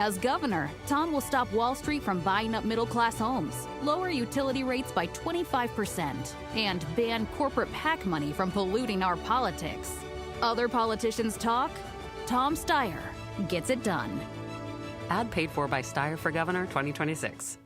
As governor, Tom will stop Wall Street from buying up middle-class homes, lower utility rates by 25%, and ban corporate PAC money from polluting our politics. Other politicians talk. Tom Steyer gets it done. Ad paid for by Steyer for Governor 2026.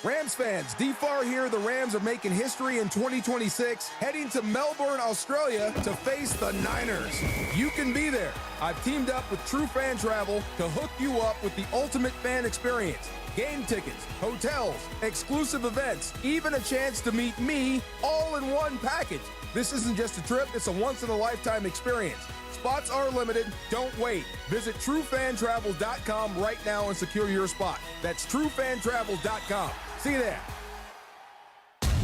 Rams fans, D-Far here. The Rams are making history in 2026, heading to Melbourne, Australia to face the Niners. You can be there. I've teamed up with True Fan Travel to hook you up with the ultimate fan experience. Game tickets, hotels, exclusive events, even a chance to meet me all in one package. This isn't just a trip, it's a once-in-a-lifetime experience. Spots are limited. Don't wait. Visit TrueFanTravel.com right now and secure your spot. That's TrueFanTravel.com. See you there.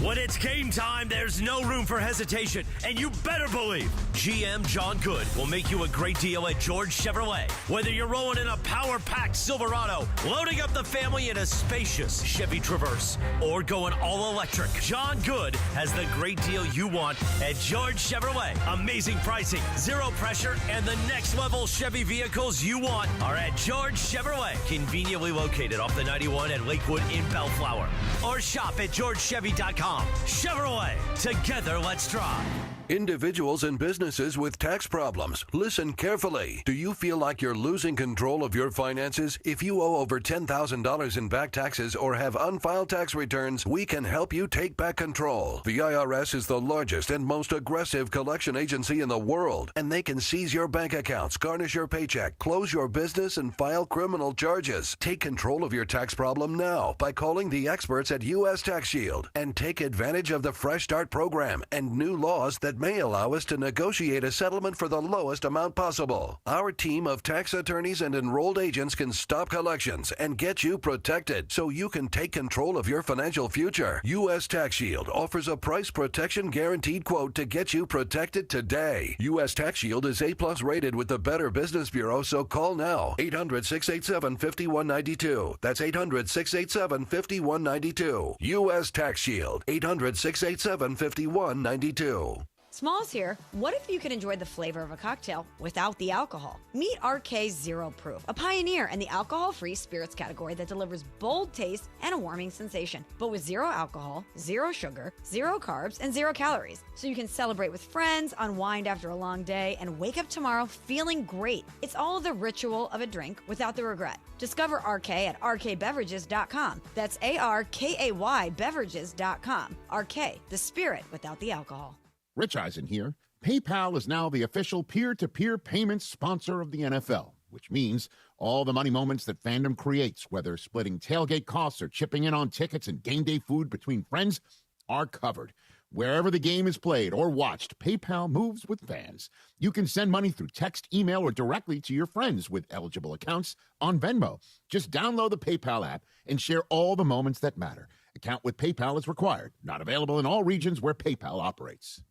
When it's game time, there's no room for hesitation, and you better believe GM John Good will make you a great deal at George Chevrolet. Whether you're rolling in a power-packed Silverado, loading up the family in a spacious Chevy Traverse, or going all electric, John Good has the great deal you want at George Chevrolet. Amazing pricing, zero pressure, and the next level Chevy vehicles you want are at George Chevrolet, conveniently located off the 91 at Lakewood in Bellflower. Or shop at georgechevy.com. Chevrolet, together let's drive. Individuals and businesses with tax problems, listen carefully. Do you feel like you're losing control of your finances? If you owe over $10,000 in back taxes or have unfiled tax returns, we can help you take back control. The IRS is the largest and most aggressive collection agency in the world, and they can seize your bank accounts, garnish your paycheck, close your business, and file criminal charges. Take control of your tax problem now by calling the experts at U.S. Tax Shield and take advantage of the Fresh Start program and new laws that may allow us to negotiate a settlement for the lowest amount possible. Our team of tax attorneys and enrolled agents can stop collections and get you protected so you can take control of your financial future. U.S. Tax Shield offers a price protection guaranteed quote to get you protected today. U.S. Tax Shield is A+ rated with the Better Business Bureau, so call now. 800-687-5192. That's 800-687-5192. U.S. Tax Shield. 800-687-5192. Smalls here. What if you could enjoy the flavor of a cocktail without the alcohol? Meet RK Zero Proof, a pioneer in the alcohol-free spirits category that delivers bold taste and a warming sensation, but with zero alcohol, zero sugar, zero carbs, and zero calories. So you can celebrate with friends, unwind after a long day, and wake up tomorrow feeling great. It's all the ritual of a drink without the regret. Discover RK at rkbeverages.com. That's ARKAY beverages.com. RK, the spirit without the alcohol. Rich Eisen here. PayPal is now the official peer-to-peer payments sponsor of the NFL, which means all the money moments that fandom creates, whether splitting tailgate costs or chipping in on tickets and game day food between friends, are covered. Wherever the game is played or watched, PayPal moves with fans. You can send money through text, email, or directly to your friends with eligible accounts on Venmo. Just download the PayPal app and share all the moments that matter. Account with PayPal is required. Not available in all regions where PayPal operates.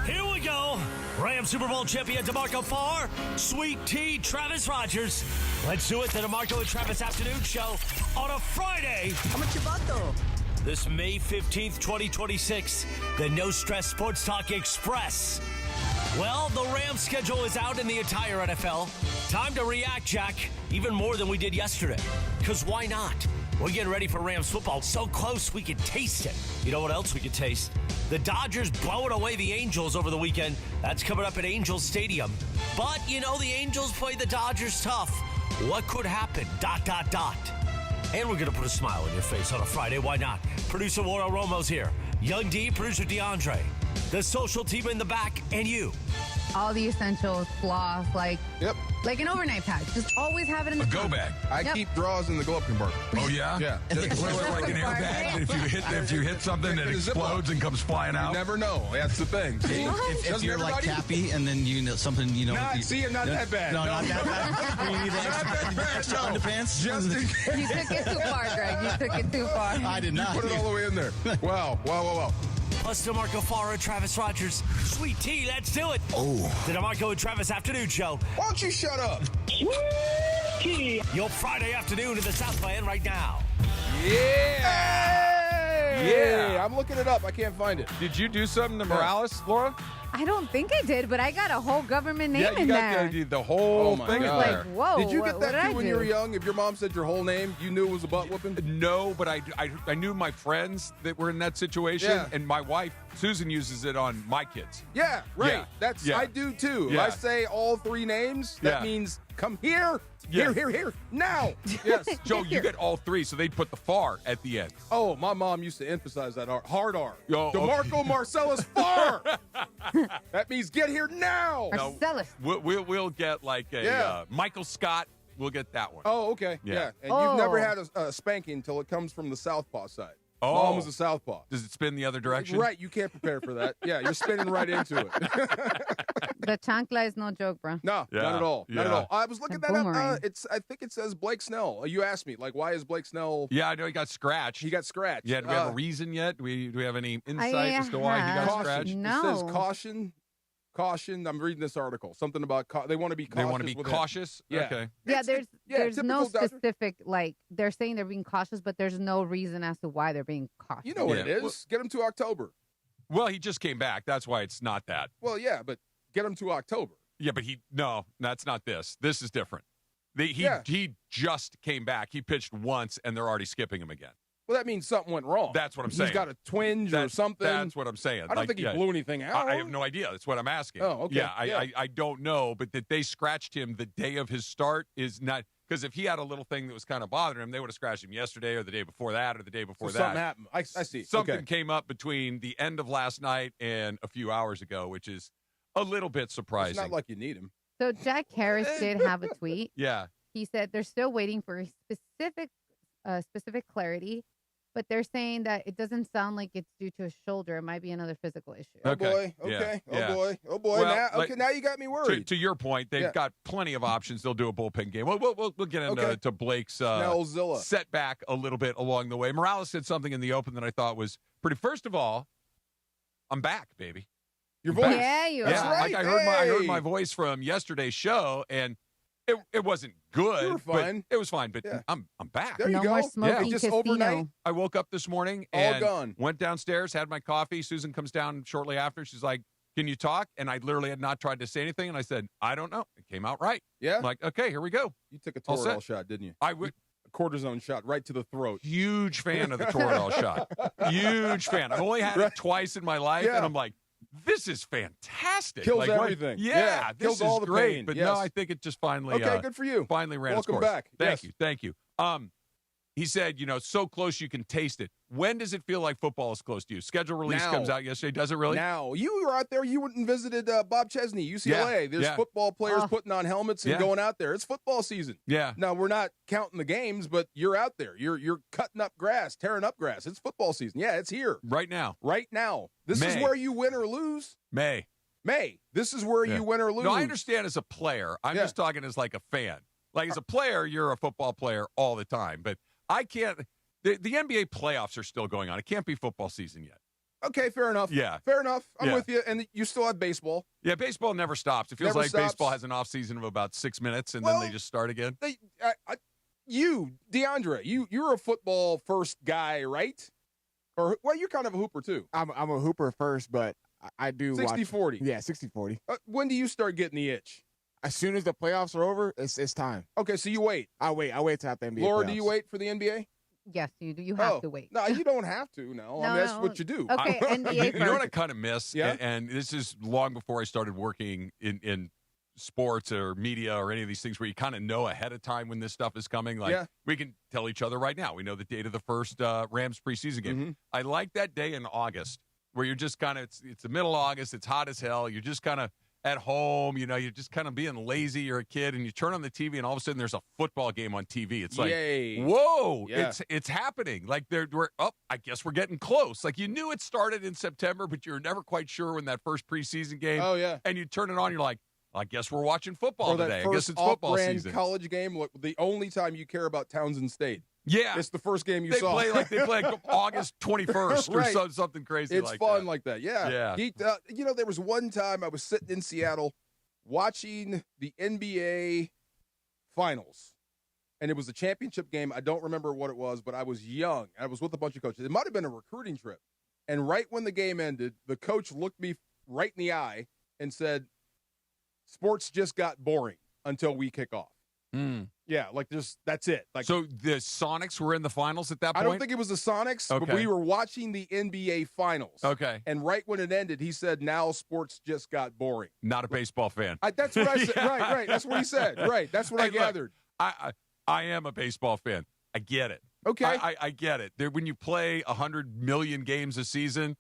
Here we go. Rams Super Bowl champion DeMarco Farr, Sweet Tea, Travis Rodgers. Let's do it, the DeMarco and Travis Afternoon Show on a Friday. This May 15th, 2026, the No Stress Sports Talk Express. Well, the Rams schedule is out in the entire NFL. Time to react, Jack, even more than we did yesterday. Because why not? We're getting ready for Rams football. So close, we could taste it. You know what else we could taste? The Dodgers blowing away the Angels over the weekend. That's coming up at Angels Stadium. But, you know, the Angels play the Dodgers tough. What could happen? ... And we're going to put a smile on your face on a Friday. Why not? Producer Laura Romo's here. Young D, producer DeAndre. The social team in the back, and you. All the essentials, floss, like an overnight pack. Just always have it in the go bag. I keep drawers in the glove compartment. Oh, yeah? Yeah. Like an airbag. If you hit something, it explodes and comes flying out. You never know. That's the thing. If you're like Cappy and then you know something, you know. Not that bad. No, not that bad. You need the extra underpants. Just in case. You took it too far, Greg. You took it too far. I did not. You put it all the way in there. Wow. Plus DeMarco Farr and Travis Rodgers. Sweet Tea, let's do it. Oh. The DeMarco and Travis Afternoon Show. Why don't you shut up? Your Friday afternoon in the Southland right now. Yeah. I'm looking it up. I can't find it. Did you do something to Morales, Laura? I don't think I did, but I got a whole government name in there. Yeah, you got the whole thing in there. Like, whoa. Did you get what that did too when you were young? If your mom said your whole name, you knew it was a butt whooping? No, but I knew my friends that were in that situation, and my wife, Susan, uses it on my kids. Yeah, right. I do too. If I say all 3 names, that means come here. Here, now. Yes. Joe, you get all 3, so they'd put the Farr at the end. Oh, my mom used to emphasize that hard R. Oh, DeMarco Marcellus Farr. That means get here now. Marcellus. We'll get like a Michael Scott. We'll get that one. Oh, okay. Yeah. And you've never had a spanking until it comes from the southpaw side. Oh. Mom was a southpaw. Does it spin the other direction? Right. You can't prepare for that. Yeah, you're spinning right into it. The chancla is no joke, bro. No, not at all. Not at all. I was looking that up. I think it says Blake Snell. You asked me, like, why is Blake Snell? Yeah, I know he got scratched. He got scratched. Yeah, do we have a reason yet? Do we have any insight as to why he got scratched? No. It says caution. I'm reading this article. Something about they want to be cautious. They want to be cautious? Yeah. Okay. Yeah, there's no specific, doctor. like, they're saying they're being cautious, but there's no reason as to why they're being cautious. You know what it is. Well, get him to October. Well, he just came back. That's why it's not that. Well, yeah, but get him to October. Yeah, but no, that's not this. This is different. He just came back. He pitched once, and they're already skipping him again. Well, that means something went wrong. That's what I'm saying. He's got a twinge or something. That's what I'm saying. I don't think he blew anything out. I have no idea. That's what I'm asking. Oh, okay. Yeah, I don't know, but that they scratched him the day of his start is not – because if he had a little thing that was kind of bothering him, they would have scratched him yesterday or the day before that or the day before that. Something happened. I see. Something came up between the end of last night and a few hours ago, which is a little bit surprising. It's not like you need him. So Jack Harris did have a tweet. Yeah. He said they're still waiting for a specific clarity, but they're saying that it doesn't sound like it's due to a shoulder. It might be another physical issue. Oh, boy. Okay. Yeah. Oh, boy. Well, now you got me worried. To your point, they've got plenty of options. They'll do a bullpen game. We'll get into Blake's setback a little bit along the way. Morales said something in the open that I thought was pretty. First of all, I'm back, baby. Your voice. Yeah, you are. That's right. Like I heard my voice from yesterday's show, and it wasn't good. You were fine. It was fine, but I'm back. There you go. No more smoking Just casino. overnight. I woke up this morning All and gone. went downstairs, had my coffee. Susan comes down shortly after. She's like, "Can you talk?" And I literally had not tried to say anything, and I said, "I don't know." It came out right. Yeah. I'm like, okay, here we go. You took a All set. Toradol shot, didn't you? I would. A cortisone shot right to the throat. Huge fan of the Toradol shot. Huge fan. I've only had it twice in my life, and I'm like, this is fantastic. Kills like, everything. Yeah, this kills all is the great. pain. But yes. no, I think it just finally. Okay, good for you. Finally ran its Welcome course. back. Thank you. He said, so close you can taste it. When does it feel like football is close to you? Schedule release comes out yesterday. Does it really? Now, you were out there. You went and visited Bob Chesney, UCLA. There's football players putting on helmets and going out there. It's football season. Yeah. Now, we're not counting the games, but you're out there. You're cutting up grass, tearing up grass. It's football season. Yeah, it's here. Right now. This is where you win or lose. May. This is where you win or lose. No, I understand as a player. I'm just talking as like a fan. Like as a player, you're a football player all the time. But I can't. The NBA playoffs are still going on. It can't be football season yet. Okay, fair enough. Yeah. Fair enough. I'm with you. And you still have baseball. Yeah, baseball never stops. It feels Never like stops. Baseball has an off season of about 6 minutes, and then they just start again. DeAndre, you're a football first guy, right? Or you're kind of a hooper too. I'm a hooper first, but I do 60-40. Yeah, 60-40. When do you start getting the itch? As soon as the playoffs are over, it's time. Okay, so you wait. I wait to have the NBA Laura, playoffs. do you wait for the NBA? Yes, you do. You have to wait. No, you don't have to. No, I mean, that's what you do. Okay, NBA You know what I kind of miss? Yeah? And this is long before I started working in sports or media or any of these things where you kind of know ahead of time when this stuff is coming. Like we can tell each other right now. We know the date of the first Rams preseason game. Mm-hmm. I like that day in August where you're just kind of, it's the middle of August. It's hot as hell. You're just kind of at home, you're just kind of being lazy. You're a kid, and you turn on the TV, and all of a sudden there's a football game on TV. It's like, whoa, it's happening. Like I guess we're getting close. Like you knew it started in September, but you were never quite sure when that first preseason game. Oh yeah, and you turn it on, you're like, I guess we're watching football that today. First I guess it's football off-brand season. College game, the only time you care about Townsend State. Yeah, it's the first game they saw. Play like August 21st right. or something crazy. It's like fun that. like that. Yeah. There was one time I was sitting in Seattle watching the NBA Finals, and it was a championship game. I don't remember what it was, but I was young. I was with a bunch of coaches. It might have been a recruiting trip. And right when the game ended, the coach looked me right in the eye and said, sports just got boring until we kick off. Yeah, like that's it. Like, so the Sonics were in the finals at that point? I don't think it was the Sonics, Okay. but we were watching the NBA finals. Okay. And right when it ended, he said, now sports just got boring. Not a baseball fan. That's what I said. Yeah. Right. That's what he said. Right. That's what I gathered. I am a baseball fan. I get it. Okay. I get it. When you play 100 million games a season,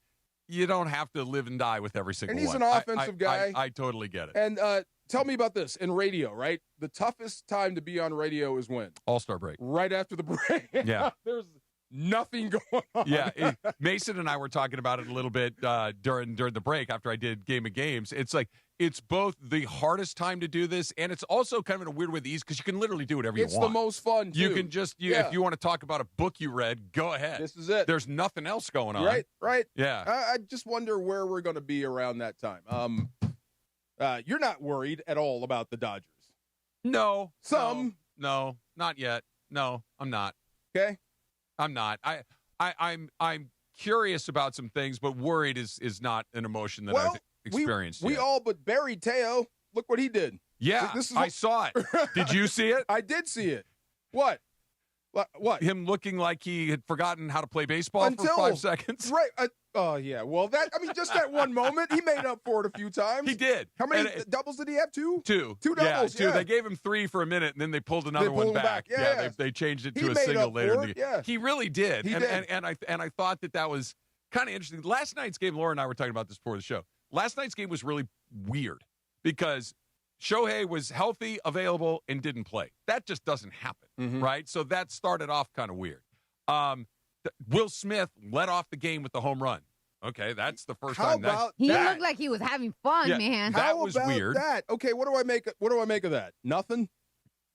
you don't have to live and die with every single one. And he's an offensive guy. I totally get it. And tell me about this. In radio, right? The toughest time to be on radio is when? All-Star break. Right after the break. Yeah. There's nothing going on. Yeah. Mason and I were talking about it a little bit during the break after I did Game of Games. It's like, it's both the hardest time to do this, and it's also kind of in a weird way the ease, because you can literally do whatever you want. It's the most fun, too. You can just, if you want to talk about a book you read, go ahead. This is it. There's nothing else going on. Right. Yeah. I just wonder where we're going to be around that time. You're not worried at all about the Dodgers? No. Some? No, not yet. No, I'm not. Okay. I'm not. I'm curious about some things, but worried is not an emotion that I've experienced we yet. all but buried Teo. Look what he did. Yeah, I saw it. Did you see it? I did see it. What? Him looking like he had forgotten how to play baseball for 5 seconds. Right. Oh, yeah. Well, just that one moment, he made up for it a few times. He did. How many doubles did he have? Two? Two doubles. Yeah, two. They gave him 3 for a minute, and then they pulled another one back. Yeah. They changed it to a single later in the game. Yeah. He really did. He did. And I thought that was kind of interesting. Last night's game, Laura and I were talking about this before the show. Last night's game was really weird because Shohei was healthy, available, and didn't play. That just doesn't happen, right? So that started off kind of weird. Will Smith led off the game with the home run. Okay, that's the first time. He looked like he was having fun, man. That was weird. That? Okay, what do I make of that? Nothing?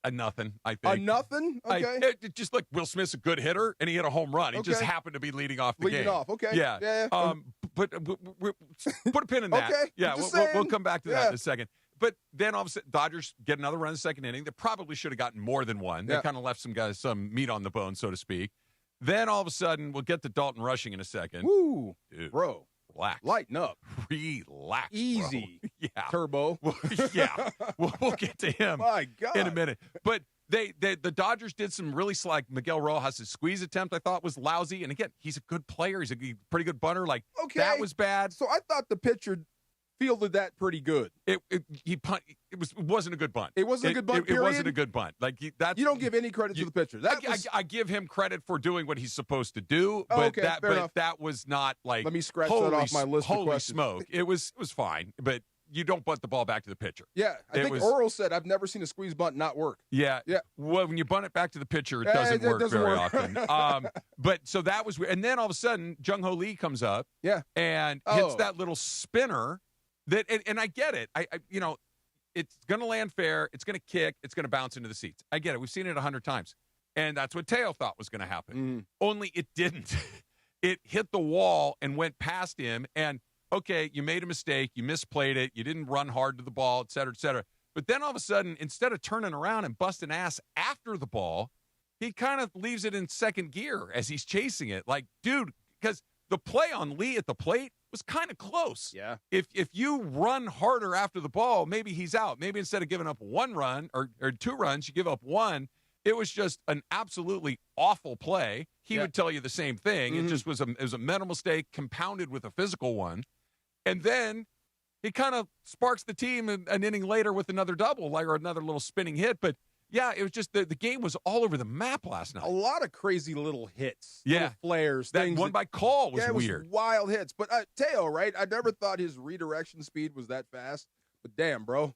A nothing, I think. A nothing? Okay. It just like Will Smith's a good hitter, and he hit a home run. He just happened to be leading off the game. Leading off, okay. Yeah. But put a pin in that. Okay. Yeah, we'll come back to that in a second. But then all of a sudden, Dodgers get another run in the second inning. They probably should have gotten more than one. They kind of left some guys some meat on the bone, so to speak. Then all of a sudden, we'll get to Dalton Rushing in a second. Woo, dude, bro. Relax. Lighten up. Relax. Easy. Bro. Yeah. Turbo. Yeah. We'll get to him My God. in a minute. But the Dodgers did some really, like Miguel Rojas' squeeze attempt, I thought was lousy. And again, he's a good player. He's a pretty good bunter. Like, that was bad. So I thought the pitcher fielded that pretty good. It wasn't a good bunt. It wasn't a good bunt, It wasn't a good bunt. Like, you don't give any credit to the pitcher. I give him credit for doing what he's supposed to do, but that was not like. Let me scratch that off my list of holy questions. Smoke! It was fine, but you don't bunt the ball back to the pitcher. Yeah, I think Earl said I've never seen a squeeze bunt not work. Yeah. Well, when you bunt it back to the pitcher, it doesn't work very often. But so that was weird. And then all of a sudden, Jung-Ho Lee comes up, and hits that little spinner. And I get it. I it's going to land fair. It's going to kick. It's going to bounce into the seats. I get it. We've seen it 100 times. And that's what Teo thought was going to happen. Only it didn't. It hit the wall and went past him. And, okay, you made a mistake. You misplayed it. You didn't run hard to the ball, et cetera, et cetera. But then all of a sudden, instead of turning around and busting ass after the ball, he kind of leaves it in second gear as he's chasing it. Like, dude, because the play on Lee at the plate was kind of close. Yeah. If you run harder after the ball, maybe he's out. Maybe instead of giving up 1 run or 2 runs, you give up 1. It was just an absolutely awful play. He would tell you the same thing. It just was a mental mistake compounded with a physical one. And then he kind of sparks the team an inning later with another double, or another little spinning hit. But yeah, it was just the game was all over the map last night. A lot of crazy little hits, little flares. That one by call was weird. Was wild hits. But Teo, right? I never thought his redirection speed was that fast. But damn, bro,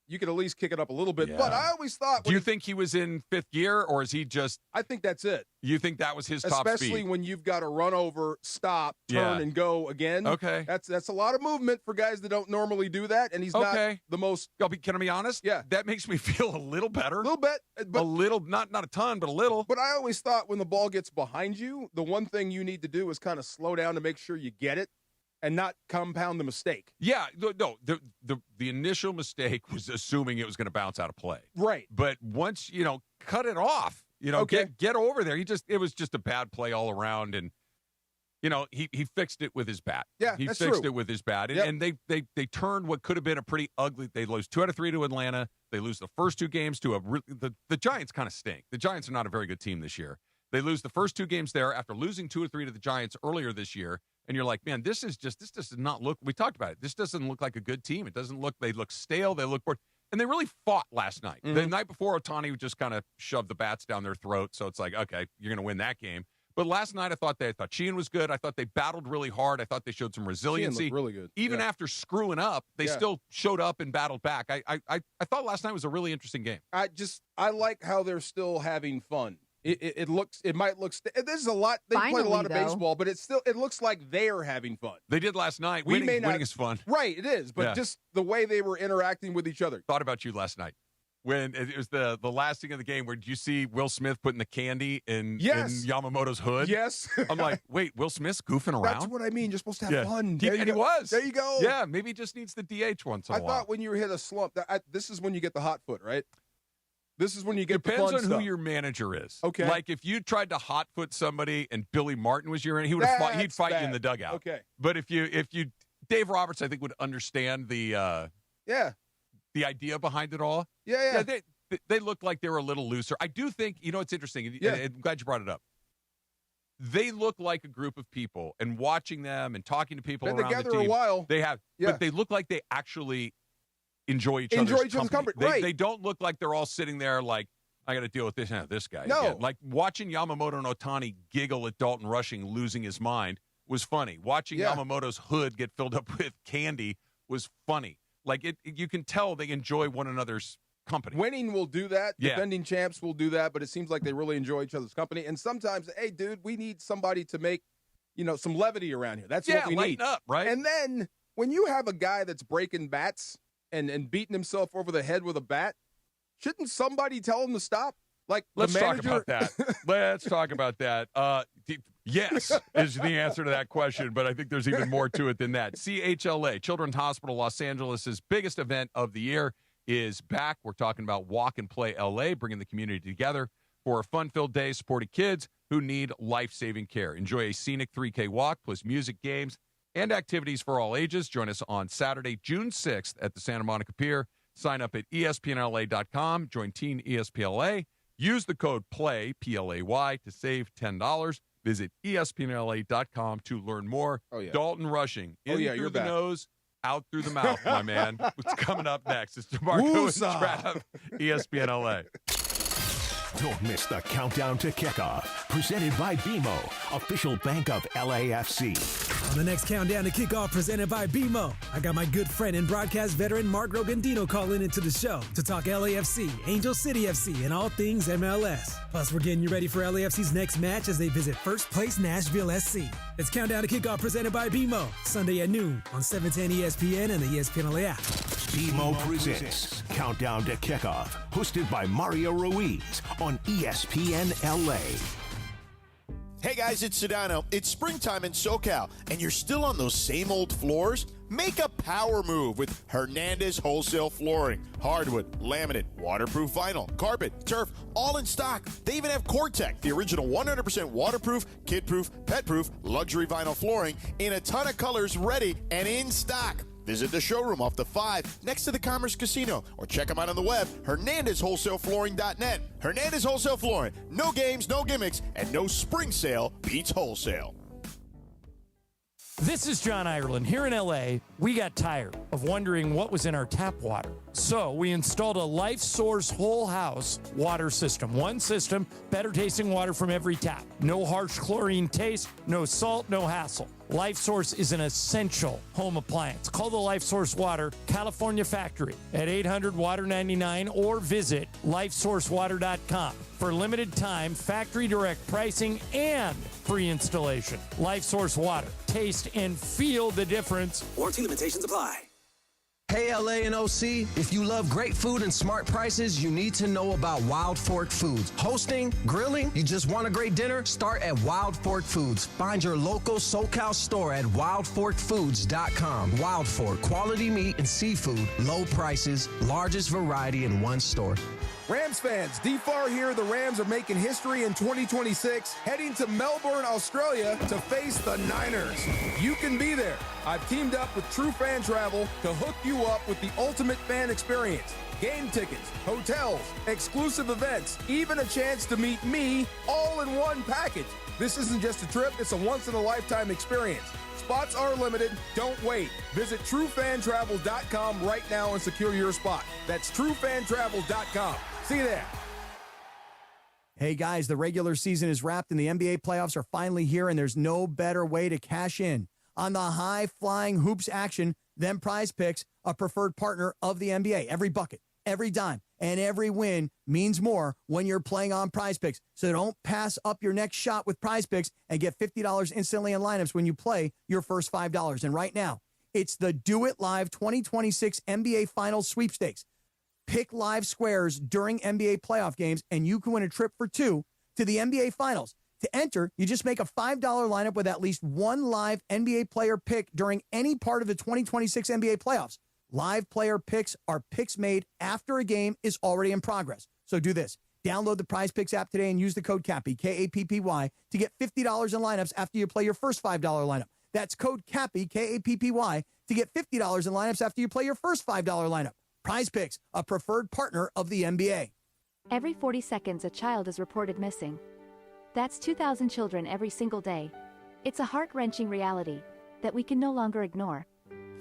you could at least kick it up a little bit. Yeah. But I always thought. Do you think he was in 5th gear, or is he just? I think that's it. You think that was his top speed? Especially when you've got to run over, stop, turn, and go again. Okay. That's a lot of movement for guys that don't normally do that, and he's not the most. Can I be honest? Yeah. That makes me feel a little better. A little bit. A little, not a ton, but a little. But I always thought when the ball gets behind you, the one thing you need to do is kind of slow down to make sure you get it and not compound the mistake. Yeah. No, the initial mistake was assuming it was going to bounce out of play. Right. But once, cut it off. Get over there. It was just a bad play all around. And he fixed it with his bat. Yeah, he that's fixed true. it with his bat, Yep. and they turned what could have been a pretty ugly. They lose 2 out of 3 to Atlanta. They lose the first 2 games to the Giants. Kind of stink. The Giants are not a very good team this year. They lose the first 2 games there after losing 2 or 3 to the Giants earlier this year, and you're like, man, this does not look. We talked about it. This doesn't look like a good team. It doesn't look. They look stale. They look bored. And they really fought last night. Mm-hmm. The night before, Otani just kind of shoved the bats down their throat. So it's like, okay, you're going to win that game. But last night, I thought Sheehan was good. I thought they battled really hard. I thought they showed some resiliency. Sheehan looked really good. Even Yeah. after screwing up, they still showed up and battled back. I thought last night was a really interesting game. I like how they're still having fun. It might look. There's a lot. They played a lot of baseball, but it looks like they're having fun. They did last night. We Winning is fun. Right, it is. But just the way they were interacting with each other. Thought about you last night. When it was the last thing of the game, where did you see Will Smith putting the candy in Yamamoto's hood? Yes. I'm like, wait, Will Smith's goofing around? That's what I mean. You're supposed to have fun. He was. There you go. Yeah, maybe he just needs the DH once in a while. I thought when you hit a slump, this is when you get the hot foot, right? This is when you get Depends the fun on stuff. who your manager is. Okay. Like if you tried to hot foot somebody and Billy Martin was your, he'd fight you in the dugout. Okay. But if you Dave Roberts, I think would understand the idea behind it all. Yeah. They looked like they were a little looser. I do think, it's interesting. And I'm glad you brought it up. They look like a group of people, and watching them and talking to people Been around together the team, a while. They have, but they look like they actually enjoy each other's company. Right. They don't look like they're all sitting there like, I got to deal with this guy. No. Again. Like watching Yamamoto and Otani giggle at Dalton Rushing losing his mind was funny. Watching Yamamoto's hood get filled up with candy was funny. Like you can tell they enjoy one another's company. Winning will do that. Defending champs will do that, but it seems like they really enjoy each other's company. And sometimes, hey, dude, we need somebody to make, some levity around here. That's what we need. Lighten up, right? And then when you have a guy that's breaking bats and beating himself over the head with a bat, shouldn't somebody tell him to stop? Like Let's the manager? talk about that. Let's talk about that. Yes is the answer to that question, but I think there's even more to it than that. CHLA, Children's Hospital Los Angeles' biggest event of the year, is back. We're talking about Walk and Play LA, bringing the community together for a fun-filled day supporting kids who need life-saving care. Enjoy a scenic 3K walk plus music, games, and activities for all ages. Join us on Saturday, June 6th at the Santa Monica Pier. Sign up at ESPNLA.com. Join Teen ESPNLA. Use the code PLAY, P-L-A-Y, to save $10. Visit ESPNLA.com to learn more. Oh, yeah. Dalton Rushing. In through you're the back. nose, out through the mouth, my man. What's coming up next? It's DeMarco and Trav, ESPNLA. Don't miss the countdown to kickoff. Presented by BMO, official bank of LAFC. On the next countdown to kickoff presented by BMO, I got my good friend and broadcast veteran Mark Rogandino calling into the show to talk LAFC, Angel City FC, and all things MLS. Plus, we're getting you ready for LAFC's next match as they visit first place Nashville SC. It's Countdown to Kickoff presented by BMO, Sunday at noon on 710 ESPN and the ESPN LA app. BMO presents Countdown to Kickoff, hosted by Mario Ruiz on ESPN LA. Hey guys, it's Sedano. It's springtime in SoCal, and you're still on those same old floors? Make a power move with Hernandez Wholesale Flooring. Hardwood, laminate, waterproof vinyl, carpet, turf, all in stock. They even have Core-Tec, the original 100% waterproof, kid-proof, pet-proof, luxury vinyl flooring in a ton of colors ready and in stock. Visit the showroom off the 5 next to the Commerce Casino or check them out on the web, HernandezWholesaleFlooring.net. Hernandez Wholesale Flooring. No games, no gimmicks, and no spring sale beats wholesale. This is John Ireland. Here in LA, we got tired of wondering what was in our tap water. So we installed a Life Source whole house water system. One system, better tasting water from every tap. No harsh chlorine taste, no salt, no hassle. Life Source is an essential home appliance. Call the Life Source Water California factory at 800-WATER-99 or visit lifesourcewater.com. For limited time, factory direct pricing and free installation. Life Source Water. Taste and feel the difference. Warranty limitations apply. Hey, LA and OC, if you love great food and smart prices, you need to know about Wild Fork Foods. Hosting, grilling, you just want a great dinner? Start at Wild Fork Foods. Find your local SoCal store at wildforkfoods.com. Wild Fork, quality meat and seafood, low prices, largest variety in one store. Rams fans, Farr here. The Rams are making history in 2026, heading to Melbourne, Australia to face the Niners. You can be there. I've teamed up with True Fan Travel to hook you up with the ultimate fan experience. Game tickets, hotels, exclusive events, even a chance to meet me all in one package. This isn't just a trip, it's a once-in-a-lifetime experience. Spots are limited. Don't wait. Visit TrueFanTravel.com right now and secure your spot. That's TrueFanTravel.com. See you there. Hey guys, the regular season is wrapped and the NBA playoffs are finally here, and there's no better way to cash in on the high-flying hoops action than PrizePicks, a preferred partner of the NBA. Every bucket, every dime, and every win means more when you're playing on PrizePicks. So don't pass up your next shot with PrizePicks and get $50 instantly in lineups when you play your first $5. And right now, it's the Do It Live 2026 NBA Finals Sweepstakes. Pick live squares during NBA playoff games, and you can win a trip for two to the NBA Finals. To enter, you just make a $5 lineup with at least one live NBA player pick during any part of the 2026 NBA playoffs. Live player picks are picks made after a game is already in progress. So do this. Download the PrizePicks app today and use the code CAPPY, K-A-P-P-Y, to get $50 in lineups after you play your first $5 lineup. That's code CAPPY, K-A-P-P-Y, to get $50 in lineups after you play your first $5 lineup. PrizePicks, a preferred partner of the NBA. Every 40 seconds, a child is reported missing. That's 2,000 children every single day. It's a heart-wrenching reality that we can no longer ignore.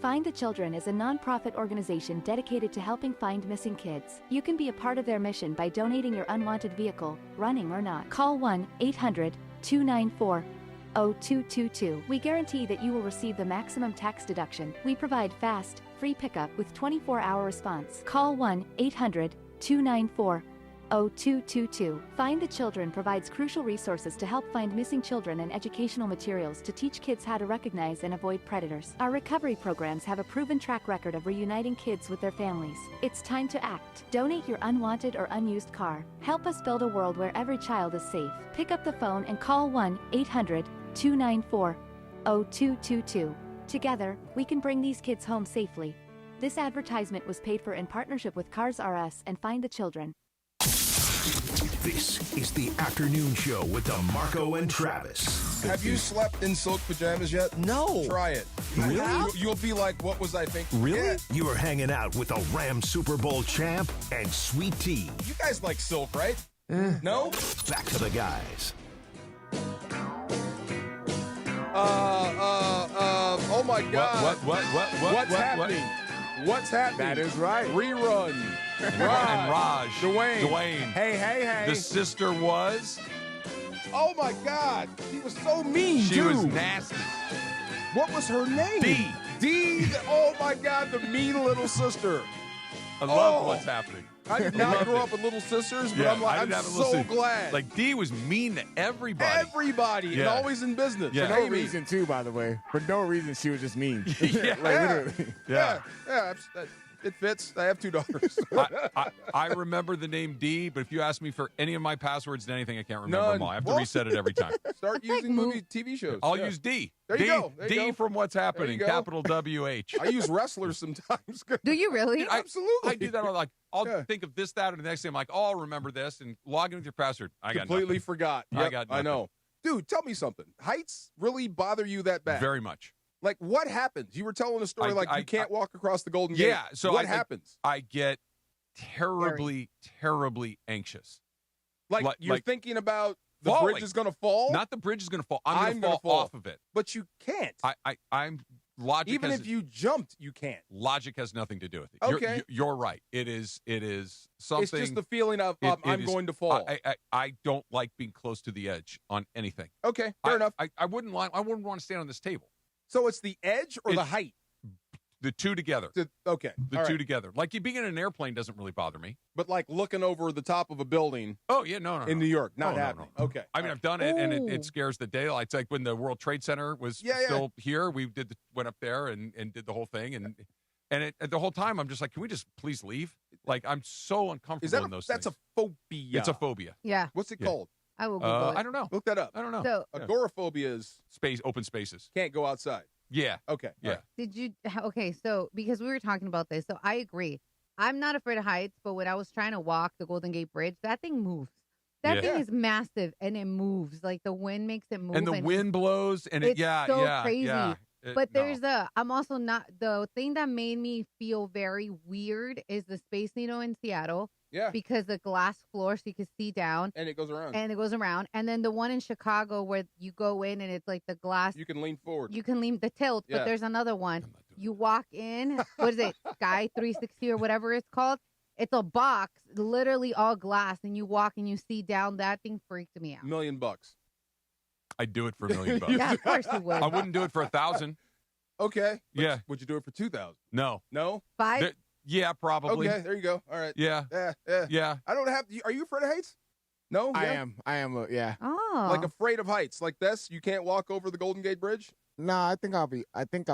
Find the Children is a non-profit organization dedicated to helping find missing kids. You can be a part of their mission by donating your unwanted vehicle, running or not. Call 1-800-294-0222. We guarantee that you will receive the maximum tax deduction. We provide fast, free pickup with 24-hour response. Call 1-800-294-0222. Find the Children provides crucial resources to help find missing children and educational materials to teach kids how to recognize and avoid predators. Our recovery programs have a proven track record of reuniting kids with their families. It's time to act. Donate your unwanted or unused car. Help us build a world where every child is safe. Pick up the phone and call 1-800-294-0222. Together, we can bring these kids home safely. This advertisement was paid for in partnership with Cars R Us and Find the Children. This is the afternoon show with DeMarco and Travis. Have you slept in silk pajamas yet? No. Try it. Really? You'll be like, what was I thinking? Really? Yeah. You are hanging out with a Rams Super Bowl champ and Sweet Tea. You guys like silk, right? No? Back to the guys. Oh my God. What's happening? What's happening? That is right. Rerun. And Raj. Dwayne. Hey. The sister was? Oh my God. He was so mean, She was nasty. What was her name? D. Oh my God, the mean little sister. I love what's happening. I did not grow up with little sisters, but I'm so glad. Like, D was mean to everybody. And always in business. Yeah. For no reason, too, by the way. For no reason, she was just mean. Yeah. It fits. I have two daughters. I remember the name D, but if you ask me for any of my passwords and anything, I can't remember them all. I have to reset it every time. Start using TV shows. I'll use D. There you go. D from What's Happening, capital WH. I use wrestlers sometimes. Do you really? Absolutely. I do that. I'll think of this, that, and the next thing I'm like, I'll remember this, and log in with your password. I got completely nothing. forgot. Yep, I got nothing. I know. Dude, tell me something. Heights really bother you that bad? Very much. Like, what happens? You were telling a story you can't walk across the Golden Gate. Yeah. So what happens? I get terribly anxious. Like you're thinking about the falling. bridge is going to fall? Not the bridge is going to fall. I'm going to fall off of it. But you can't. I'm logic. Even if you jumped, you can't. Logic has nothing to do with it. Okay. You're right. It is something. It's just the feeling of I'm going to fall. I don't like being close to the edge on anything. Okay, fair enough. I wouldn't want to stand on this table. So it's the edge or the height? The two together. Okay. The two together. Like, being in an airplane doesn't really bother me. But like looking over the top of a building. Oh, yeah, no. In New York, not happening. No. Okay. I mean, I've done it, and it scares the daylights. Like when the World Trade Center was still here, we went up there and did the whole thing, and the whole time I'm just like, can we just please leave? Like, I'm so uncomfortable in those things. That's a phobia. It's a phobia. Yeah. What's it called? I will Google it. I don't know. Look that up. I don't know. So, agoraphobia is open spaces. Can't go outside. Yeah. Okay. Yeah. So because we were talking about this, so I agree. I'm not afraid of heights, but when I was trying to walk the Golden Gate Bridge, that thing moves. That thing is massive, and it moves. Like, the wind makes it move. And the wind blows, and it's so crazy. Yeah. But I'm also not, the thing that made me feel very weird is the Space Needle in Seattle. Yeah. Because the glass floor, so you can see down. And it goes around. And then the one in Chicago where you go in and it's like the glass. You can lean forward. You can lean the tilt, but there's another one. You walk in, what is it, Sky 360 or whatever it's called? It's a box, literally all glass, and you walk and you see down. That thing freaked me out. $1 million. I'd do it for $1 million. Yeah, of course you would. I wouldn't do it for 1,000. Okay. Yeah. Would you do it for 2,000? No. No? 5? Yeah, probably. Okay, there you go. All right. Yeah. Yeah. I don't have. Are you afraid of heights? No. I am. Yeah. Oh. Like afraid of heights, like this. You can't walk over the Golden Gate Bridge. No, I think I'll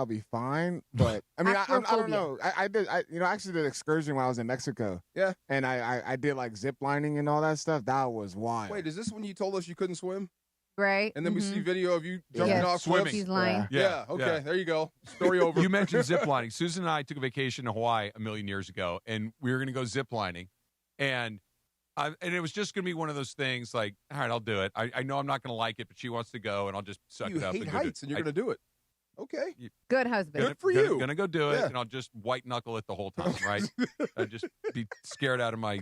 be fine. But I mean, I don't know. I actually did excursion when I was in Mexico. Yeah. And I did like zip lining and all that stuff. That was wild. Wait, is this when you told us you couldn't swim? Right. And then we see video of you jumping off swimming. She's lying. Yeah. Okay. There you go. Story over. You mentioned ziplining. Susan and I took a vacation to Hawaii a million years ago, and we were going to go ziplining, and it was just going to be one of those things like, all right, I'll do it. I know I'm not going to like it, but she wants to go, and I'll just suck it up. You hate and go heights, and you're going to do it. Okay. Good husband. Good for you. Going to go do it, Yeah. and I'll just white knuckle it the whole time, right? I'd just be scared out of my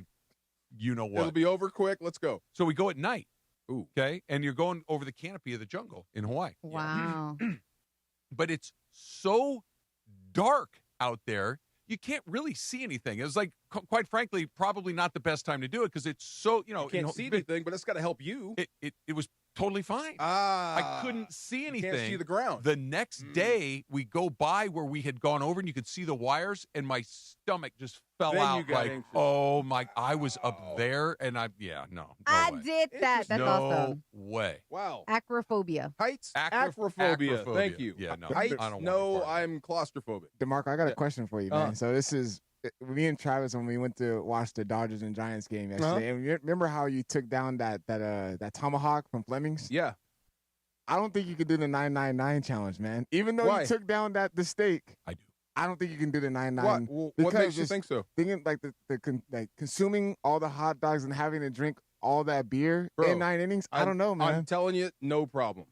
you-know-what. It'll be over quick. Let's go. So we go at night. Ooh. Okay. And you're going over the canopy of the jungle in Hawaii. Wow. But it's so dark out there, you can't really see anything. It was like, quite frankly, probably not the best time to do it because it's so, You can't see anything, but it's got to help you. It was totally fine. Ah. I couldn't see anything. You can't see the ground. The next day, we go by where we had gone over, and you could see the wires, and my stomach just fell Then you out. got Like, anxious. oh my! I was up there, and no I way. did that. That's no awesome. way. Wow. Acrophobia. Heights. Acrophobia. Thank you. Yeah, no. Heights. I don't want No, any part of I'm claustrophobic. DeMarco, I got a question for you, man. So this is me and Travis when we went to watch the Dodgers and Giants game yesterday. And remember how you took down that tomahawk from Fleming's? Yeah. I don't think you could do the 999 challenge, man. Even though Why? you took down the steak. I do. I don't think you can do the 999. What makes you think so? Thinking like consuming all the hot dogs and having to drink all that beer in 9 innings. I don't know, man. I'm telling you, no problem.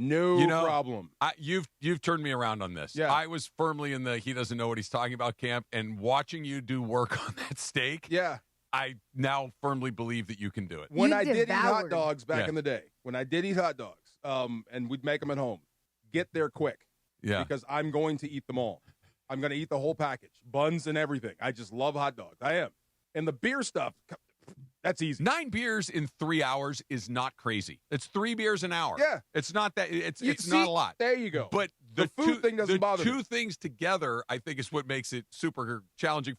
No problem. You've turned me around on this. Yeah. I was firmly in the he doesn't know what he's talking about camp, and watching you do work on that steak. Yeah. I now firmly believe that you can do it. When I did eat hot devoured. dogs back in the day, and we'd make them at home, get there quick. Yeah. Because I'm going to eat them all. I'm going to eat the whole package, buns and everything. I just love hot dogs. I am. And the beer stuff, that's easy. 9 beers in 3 hours is not crazy. It's 3 beers an hour. Yeah. It's not that. It's See, not a lot. There you go. But the food thing doesn't bother me. The two things together, I think, is what makes it super challenging.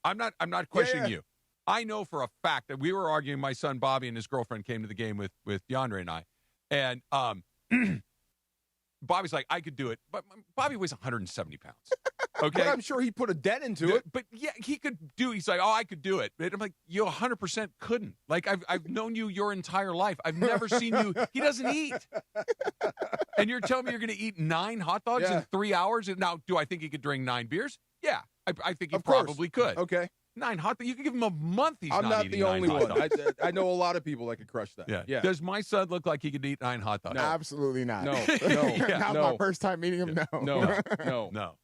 I'm not questioning you. I know for a fact that we were arguing. My son Bobby and his girlfriend came to the game with DeAndre and I, and Bobby's like, I could do it, but Bobby weighs 170 pounds. Okay, But I'm sure he put a dent into it. But yeah, he could do. He's like, oh, I could do it. And I'm like, you 100% couldn't. Like, I've known you your entire life. I've never seen you. He doesn't eat. And you're telling me you're going to eat 9 hot dogs in 3 hours? And now, do I think he could drink 9 beers? Yeah, I think he probably could. Okay. 9 hot dogs. You could give him a month. I'm not eating the only 9 hot one. dogs. I know a lot of people that could crush that. Yeah. Does my son look like he could eat 9 hot dogs? No. Absolutely not. No. Not my first time meeting him. No.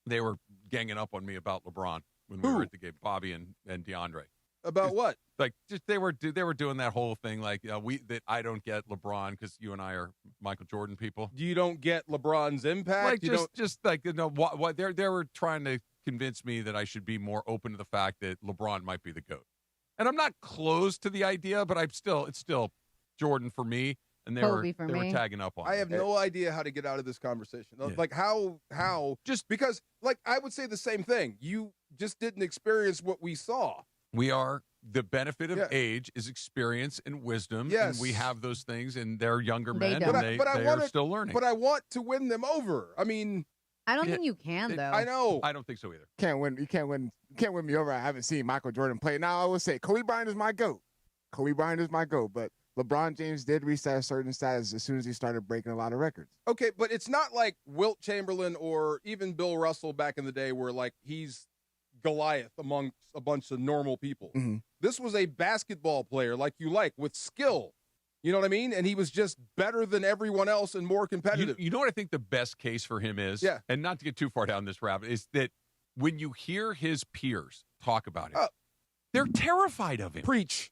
They were ganging up on me about LeBron when we were at the game. Bobby and DeAndre. About what? Like, just they were doing that whole thing. Like, that I don't get LeBron because you and I are Michael Jordan people. You don't get LeBron's impact. Like, just like what they were trying to convince me that I should be more open to the fact that LeBron might be the GOAT. And I'm not close to the idea, but it's still Jordan for me. And they were tagging up on. I have no idea how to get out of this conversation. Yeah. Like how just because like I would say the same thing. You just didn't experience what we saw. We are the benefit of age is experience and wisdom. Yes. And we have those things, and they're younger men, don't. and they are still learning. But I want to win them over. I mean, I don't think you can though. I know. I don't think so either. You can't win me over. I haven't seen Michael Jordan play. Now I will say Kobe Bryant is my GOAT. But LeBron James did reach that certain status as soon as he started breaking a lot of records. Okay, but it's not like Wilt Chamberlain or even Bill Russell back in the day where like he's Goliath amongst a bunch of normal people. Mm-hmm. This was a basketball player like you like with skill. You know what I mean? And he was just better than everyone else and more competitive. You know what I think the best case for him is? Yeah. And not to get too far down this rabbit, is that when you hear his peers talk about him, they're terrified of him. Preach.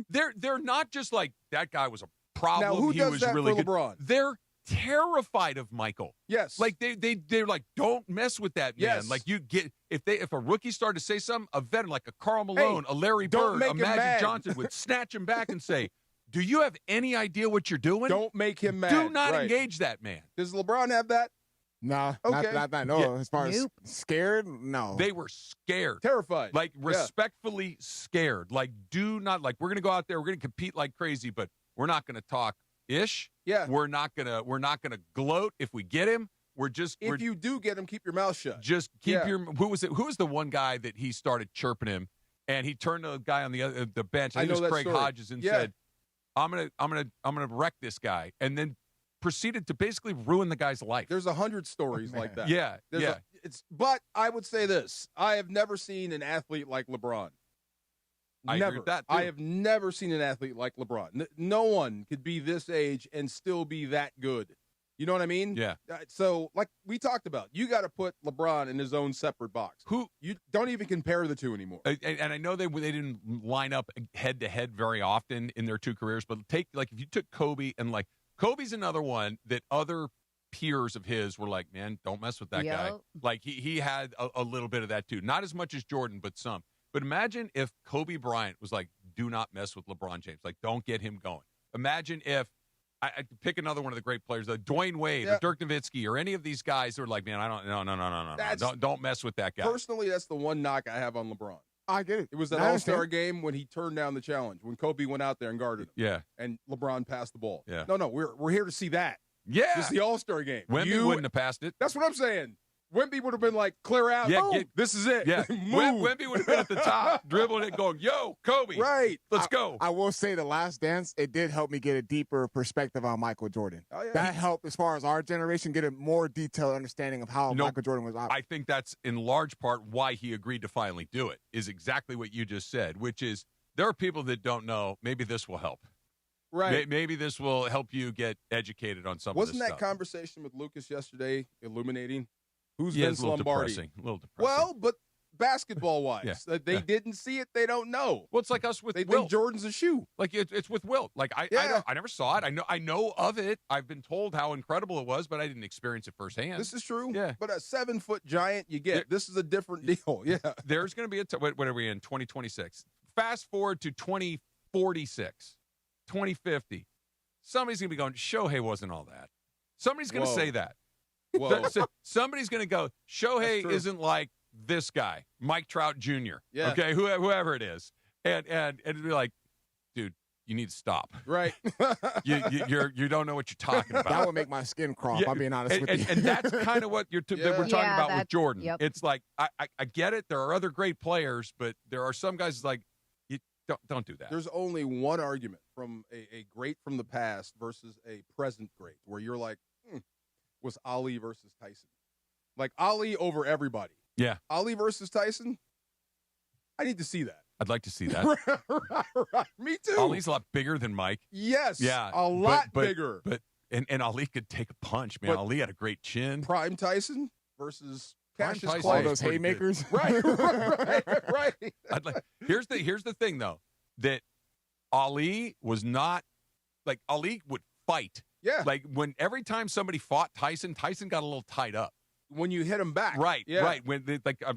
They're not just like, that guy was a problem. Now, who he does was that really for good. LeBron? They're terrified of Michael. Yes. Like they're like, don't mess with that man. Yes. Like you get if a rookie started to say something, a veteran like a Karl Malone, a Larry don't Bird, make a him Magic mad. Johnson would snatch him back and say, do you have any idea what you're doing? Don't make him mad. Do not Right. engage that man. Does LeBron have that? Nah, Okay. not no. Yeah. As far as scared, no. They were scared. Terrified. Like Yeah. respectfully scared. Like do not like we're gonna go out there, we're gonna compete like crazy, but we're not gonna talk ish. Yeah. We're not gonna gloat if we get him. If you do get him, keep your mouth shut. Just keep Yeah. your who was the one guy that he started chirping him and he turned to the guy on the bench, I think it know was that Craig story. Hodges, and Yeah. said, I'm gonna wreck this guy, and then proceeded to basically ruin the guy's life. There's 100 stories like that. Yeah. There's but I would say this. I have never seen an athlete like LeBron. I never. agree with that, too. I have never seen an athlete like LeBron. No one could be this age and still be that good. You know what I mean? Yeah. So, like we talked about, you got to put LeBron in his own separate box. You don't even compare the two anymore. And I know they didn't line up head to head very often in their two careers, but if you took Kobe and Kobe's another one that other peers of his were like, man, don't mess with that guy. Yep. Like he had a little bit of that too. Not as much as Jordan, but some. But imagine if Kobe Bryant was like, do not mess with LeBron James. Like, don't get him going. Imagine if I pick another one of the great players, Dwayne Wade or Dirk Nowitzki or any of these guys who are like, man, no. Don't mess with that guy. Personally, that's the one knock I have on LeBron. I get it. It was that All-Star game when he turned down the challenge, when Kobe went out there and guarded him. Yeah. And LeBron passed the ball. Yeah. No, we're here to see that. Yeah. This is the All-Star game. Wemby wouldn't have passed it. That's what I'm saying. Wemby would have been like, clear out. Yeah, This is it. Yeah. Move. Wemby would have been at the top, dribbling it, going, yo, Kobe. Right. Let's go. I will say The Last Dance, it did help me get a deeper perspective on Michael Jordan. Oh, yeah. That helped as far as our generation get a more detailed understanding of how Michael Jordan was. I think that's in large part why he agreed to finally do it, is exactly what you just said, which is there are people that don't know. Maybe this will help. Right. Maybe this will help you get educated on some Wasn't of this that stuff. conversation with Lucas yesterday illuminating? Who's Yeah, Vince it's a little Lombardi? depressing. A little depressing. Well, but basketball-wise, Yeah. they didn't see it. They don't know. Well, it's like us with They Wilt. think Jordan's a shoe. Like it's with Wilt. Like I never saw it. I know of it. I've been told how incredible it was, but I didn't experience it firsthand. This is true. Yeah. But a 7-foot giant, you get. This is a different deal. Yeah. There's going to be what are we in 2026? Fast forward to 2046, 2050. Somebody's going to be going, Shohei wasn't all that. Somebody's going to Whoa. say that. Whoa. Somebody's going to go, Shohei isn't like this guy, Mike Trout Jr. Yeah. Okay, whoever it is, and it'd be like, dude, you need to stop. Right. You don't know what you're talking about. That would make my skin crawl, if I'm being honest with you. And that's kind of what that we're talking about with Jordan. Yep. It's like, I get it. There are other great players, but there are some guys like, you don't do that. There's only one argument from a great from the past versus a present great where you're like, was Ali versus Tyson. Like Ali over everybody. Yeah. Ali versus Tyson, I need to see that. I'd like to see that. Right. Me too. Ali's a lot bigger than Mike. Yes. Yeah. A lot but, bigger. But and Ali could take a punch, man. But Ali had a great chin. Prime Tyson versus Prime Cassius Tyson Clay. All those pretty haymakers. Right. Here's the thing though, that Ali was not like Ali would fight. Yeah. Like when every time somebody fought Tyson got a little tied up. When you hit him back. Right, Yeah. right. When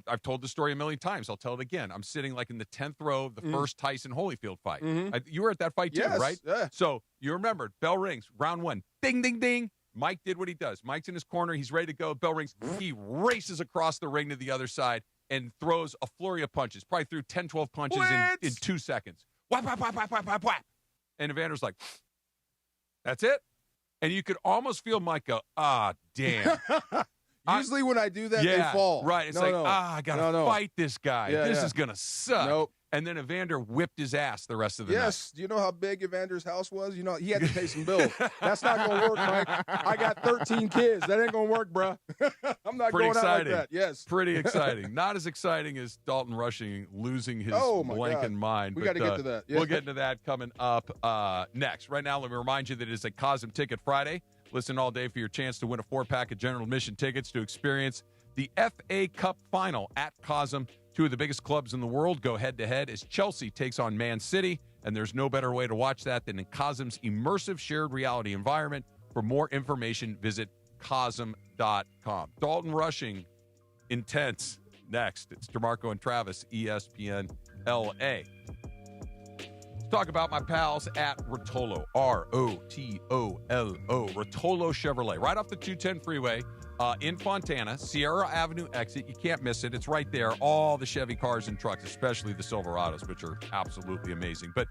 I've told the story a million times. I'll tell it again. I'm sitting like in the 10th row of the first Tyson Holyfield fight. You were at that fight too, Yes, right? yeah. So you remember, bell rings, round one, ding, ding, ding. Mike did what he does. Mike's in his corner. He's ready to go. Bell rings. He races across the ring to the other side and throws a flurry of punches. Probably threw 10, 12 punches in 2 seconds. Whap, whap, whap, whap, whap, whap, whap. And Evander's like, that's it? And you could almost feel Mike go, damn. Usually when I do that, Yeah, they fall. right. It's I got to fight this guy. Yeah, This yeah. is going to suck. Nope. and then Evander whipped his ass the rest of the night. Yes. Do you know how big Evander's house was? You know, he had to pay some bills. That's not going to work, Mike. I got 13 kids. That ain't going to work, bro. I'm not Pretty going exciting. out like that. Yes. Pretty exciting. Not as exciting as Dalton Rushing losing his blanking mind. We got to get to that. Yeah. We'll get into that coming up next. Right now, let me remind you that it is a Cosm Ticket Friday. Listen all day for your chance to win a 4-pack of general admission tickets to experience the FA Cup final at Cosm. Two of the biggest clubs in the world go head-to-head as Chelsea takes on Man City, and there's no better way to watch that than in Cosm's immersive shared reality environment. For more information, visit Cosm.com. Dalton Rushing, intense. Next, it's DeMarco and Travis, ESPN LA. Let's talk about my pals at Rotolo, Rotolo, Rotolo Chevrolet, right off the 210 freeway. In Fontana, Sierra Avenue exit. You can't miss it. It's right there. All the Chevy cars and trucks, especially the Silverados, which are absolutely amazing. But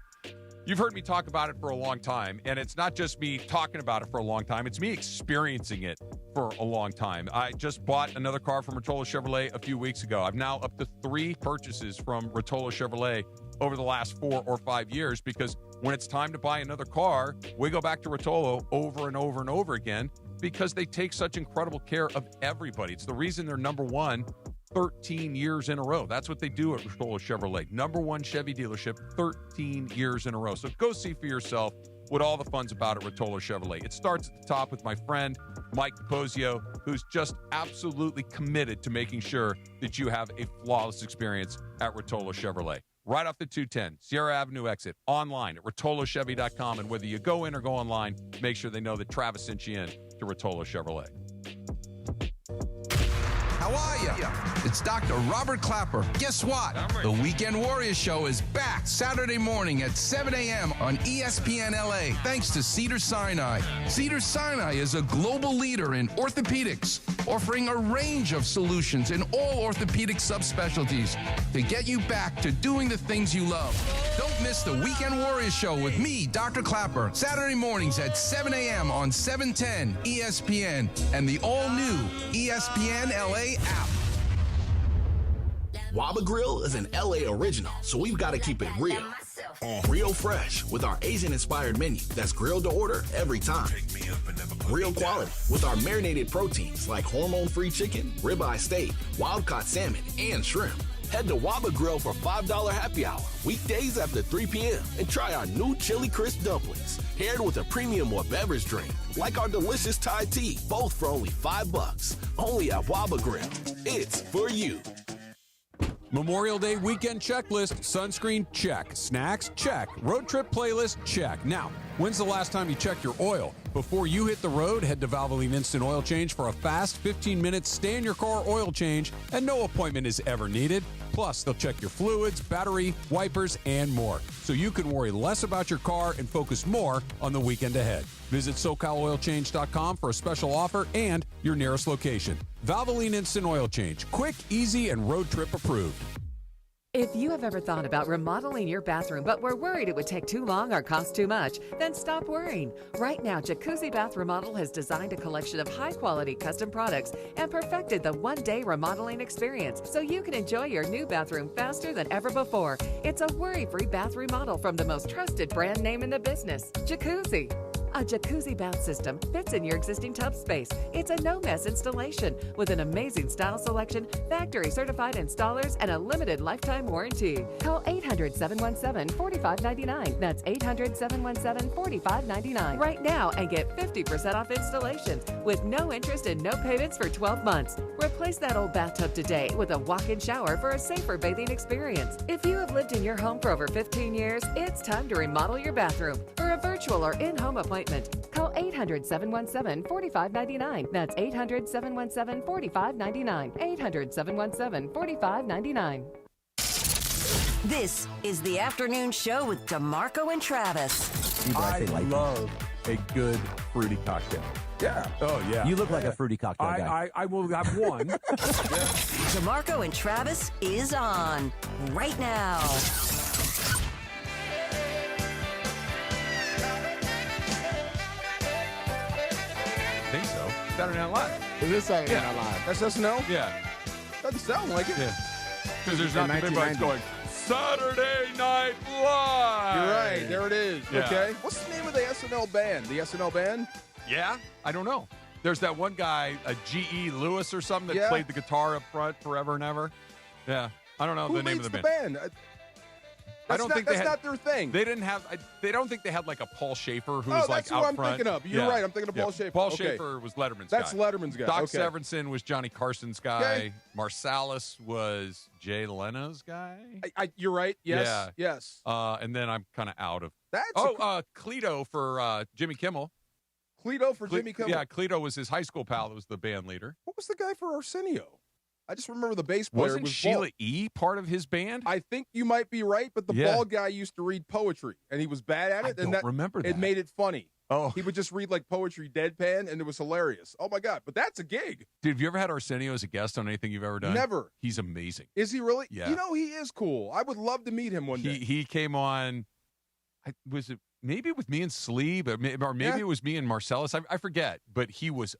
you've heard me talk about it for a long time, and it's not just me talking about it for a long time. It's me experiencing it for a long time. I just bought another car from Rotolo Chevrolet a few weeks ago. I've now up to 3 purchases from Rotolo Chevrolet over the last 4 or 5 years because when it's time to buy another car, we go back to Rotolo over and over and over again because they take such incredible care of everybody. It's the reason they're number one 13 years in a row. That's what they do at Rotolo Chevrolet. Number one Chevy dealership 13 years in a row. So go see for yourself what all the fun's about at Rotolo Chevrolet. It starts at the top with my friend, Mike Posio, who's just absolutely committed to making sure that you have a flawless experience at Rotolo Chevrolet. Right off the 210, Sierra Avenue exit, online at RotoloChevy.com. And whether you go in or go online, make sure they know that Travis sent you in to Rotolo Chevrolet. How are you? It's Dr. Robert Clapper. Guess what? The Weekend Warriors Show is back Saturday morning at 7 a.m. on ESPN LA, thanks to Cedars-Sinai. Cedars-Sinai is a global leader in orthopedics, offering a range of solutions in all orthopedic subspecialties to get you back to doing the things you love. Don't miss the Weekend Warriors Show with me, Dr. Clapper, Saturday mornings at 7 a.m. on 710 ESPN and the all-new ESPN LA app. Waba Grill is an LA original, so we've got to keep it real. Real fresh with our Asian-inspired menu that's grilled to order every time. Real quality with our marinated proteins like hormone-free chicken, ribeye steak, wild-caught salmon, and shrimp. Head to Waba Grill for $5 happy hour, weekdays after 3 p.m. and try our new Chili Crisp dumplings, paired with a premium or beverage drink, like our delicious Thai tea, both for only $5. Only at Waba Grill. It's for you. Memorial Day weekend checklist, sunscreen, check. Snacks, check. Road trip playlist, check. Now, when's the last time you checked your oil? Before you hit the road, head to Valvoline Instant Oil Change for a fast 15-minute stay-in-your-car oil change, and no appointment is ever needed. Plus, they'll check your fluids, battery, wipers, and more, so you can worry less about your car and focus more on the weekend ahead. Visit SoCalOilChange.com for a special offer and your nearest location. Valvoline Instant Oil Change. Quick, easy, and road trip approved. If you have ever thought about remodeling your bathroom but were worried it would take too long or cost too much, then stop worrying. Right now, Jacuzzi Bath Remodel has designed a collection of high-quality custom products and perfected the one-day remodeling experience so you can enjoy your new bathroom faster than ever before. It's a worry-free bath remodel from the most trusted brand name in the business, Jacuzzi. A jacuzzi bath system fits in your existing tub space. It's a no-mess installation with an amazing style selection, factory-certified installers, and a limited lifetime warranty. Call 800-717-4599. That's 800-717-4599 right now and get 50% off installations with no interest and no payments for 12 months. Replace that old bathtub today with a walk-in shower for a safer bathing experience. If you have lived in your home for over 15 years, it's time to remodel your bathroom. For a virtual or in-home appointment, call 800-717-4599. That's 800-717-4599. 800-717-4599. This is the afternoon show with DeMarco and Travis. I love a good fruity cocktail. Yeah. Oh, yeah. You look like a fruity cocktail guy. I will have one. DeMarco and Travis is on right now. I think so. Saturday Night Live. Is this Saturday Night Live? That's Snell? Yeah. Doesn't sound like it. Yeah. Because there's not the big bugs going. Saturday Night Live. You're right. There it is. Yeah. Okay. What's the name of the SNL band? The SNL band? Yeah, I don't know. There's that one guy, a G.E. Lewis or something, that played the guitar up front forever and ever. Yeah, I don't know the name of the band. I don't think that's not their thing. They didn't have. They don't think they had like a Paul Schaefer who was that's like who out I'm front. thinking of. You're right. I'm thinking of Paul Schaefer. Paul Okay. Schaefer was Letterman's That's guy. Letterman's guy. Doc Okay. Severinsen was Johnny Carson's guy. Okay. Marsalis was Jay Leno's guy. You're right. Yes. Yeah. Yes. And then I'm kind of out of. That's Cleto for Jimmy Kimmel. Cleto for Jimmy Kimmel. Yeah, Cleto was his high school pal. That was the band leader. What was the guy for Arsenio? I just remember the bass player. Wasn't was Sheila bald. E. part of his band? I think you might be right, but the bald guy used to read poetry, and he was bad at it. I don't remember that. It made it funny. Oh. He would just read like poetry deadpan, and it was hilarious. Oh, my God. But that's a gig. Dude, have you ever had Arsenio as a guest on anything you've ever done? Never. He's amazing. Is he really? Yeah. You know, he is cool. I would love to meet him one day. He came on, was it maybe with me and Sleeve, or maybe it was me and Marcellus. I forget, but he was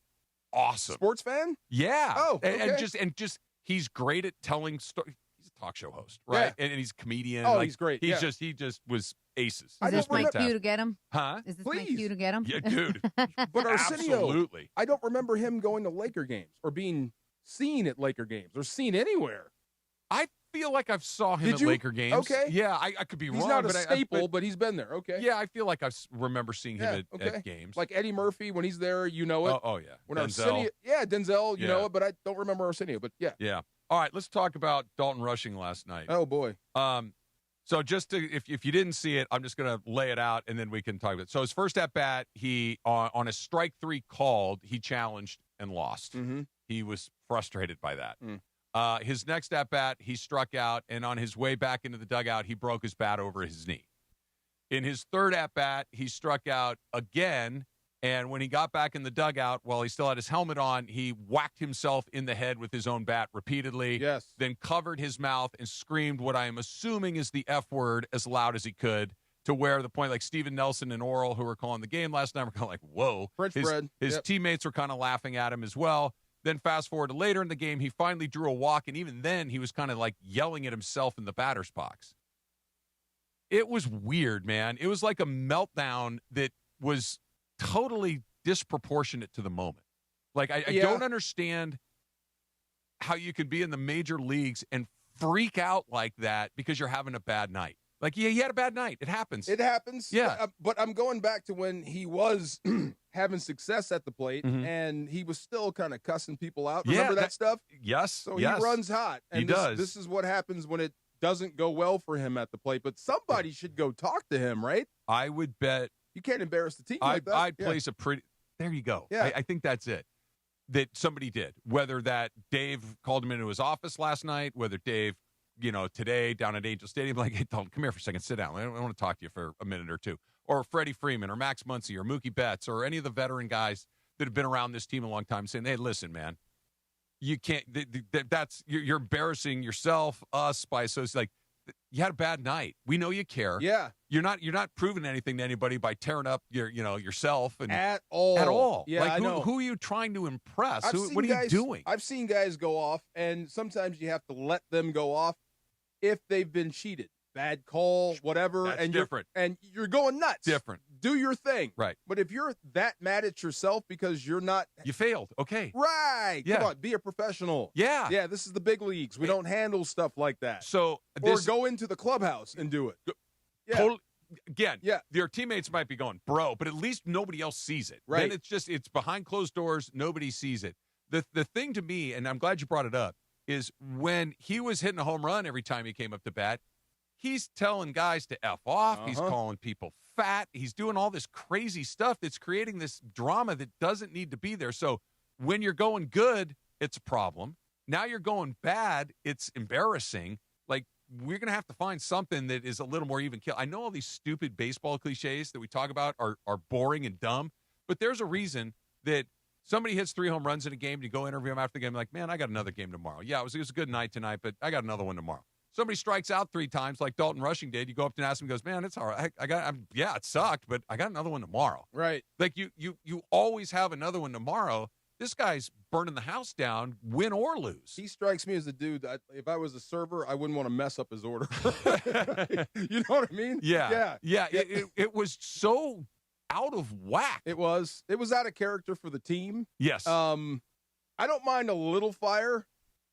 awesome. Sports fan? Yeah. Oh, okay. and just he's great at telling stories. He's a talk show host, right? And he's a comedian. Oh, he's great. He just was aces. Is this my cue to get him? Huh? Is this my cue to get him? Yeah, dude. But Arsenio, Absolutely. I don't remember him going to Laker games or being seen at Laker games or seen anywhere. I feel like I've saw him Did at you? Laker games. Okay. Yeah, I could be He's wrong. not a but staple, but he's been there. Okay. Yeah, I feel like I remember seeing him Yeah, at games. Like Eddie Murphy, when he's there, you know it. Oh yeah. When Denzel. Arsenio, Denzel, you Yeah. know it, but I don't remember Arsenio. But yeah. Yeah. All right, let's talk about Dalton Rushing last night. Oh boy. So just to, if you didn't see it, I'm just going to lay it out and then we can talk about it. So his first at bat, he on a strike 3 called, he challenged and lost. Mm-hmm. He was frustrated by that. Mm. His next at bat, he struck out, and on his way back into the dugout, he broke his bat over his knee. In his third at bat, he struck out again, and when he got back in the dugout, while he still had his helmet on, he whacked himself in the head with his own bat repeatedly. Yes. Then covered his mouth and screamed what I am assuming is the F word as loud as he could, to where the point, like Steven Nelson and Oral, who were calling the game last night, were kind of like, whoa. French bread. His Yep. teammates were kind of laughing at him as well. Then fast forward to later in the game, he finally drew a walk, and even then he was kind of like yelling at himself in the batter's box. It was weird, man. It was like a meltdown that was totally disproportionate to the moment. Like, I don't understand how you could be in the major leagues and freak out like that because you're having a bad night. Like, yeah, he had a bad night. It happens. It happens. Yeah. But I'm going back to when he was having success at the plate, and he was still kind of cussing people out. Remember that stuff? Yes. So yes. he runs hot. And He does. This is what happens when it doesn't go well for him at the plate. But somebody should go talk to him, right? I would bet. You can't embarrass the team like that. I'd place a pretty. There you go. Yeah. I think that's it. That somebody did. Whether that Dave called him into his office last night, whether Dave, today down at Angel Stadium, like, hey, Dalton, come here for a second, sit down. I want to talk to you for a minute or two. Or Freddie Freeman or Max Muncy or Mookie Betts or any of the veteran guys that have been around this team a long time saying, hey, listen, man, you can't, you're embarrassing yourself, us, by associating. Like, you had a bad night. We know you care. Yeah. You're not proving anything to anybody by tearing up yourself and At all. Yeah, like, I know. who are you trying to impress? What are you doing? I've seen guys go off, and sometimes you have to let them go off if they've been cheated. Bad call, whatever. That's and different. You're going nuts. Different. Do your thing. Right. But if you're that mad at yourself because you're not. You failed. Okay. Right. Yeah. Come on. Be a professional. Yeah. Yeah. This is the big leagues. We don't handle stuff like that. So or go into the clubhouse and do it. Yeah. Totally. Again, Yeah. Your teammates might be going, bro, but at least nobody else sees it. Right. Then it's behind closed doors. Nobody sees it. The thing to me, and I'm glad you brought it up, is when he was hitting a home run every time he came up to bat, he's telling guys to F off. He's calling people fat. He's doing all this crazy stuff that's creating this drama that doesn't need to be there. So when you're going good, it's a problem. Now you're going bad, it's embarrassing. Like, we're going to have to find something that is a little more even kill. I know all these stupid baseball cliches that we talk about are boring and dumb, but there's a reason that somebody hits 3 home runs in a game, and you go interview them after the game, like, man, I got another game tomorrow. Yeah, it was a good night tonight, but I got another one tomorrow. Somebody strikes out 3 times like Dalton Rushing did. You go up and ask him, goes, man, it's all right. Yeah, it sucked, but I got another one tomorrow. Right. Like, you always have another one tomorrow. This guy's burning the house down, win or lose. He strikes me as a dude that if I was a server, I wouldn't want to mess up his order. You know what I mean? Yeah. It was so out of whack. It was out of character for the team. Yes. I don't mind a little fire,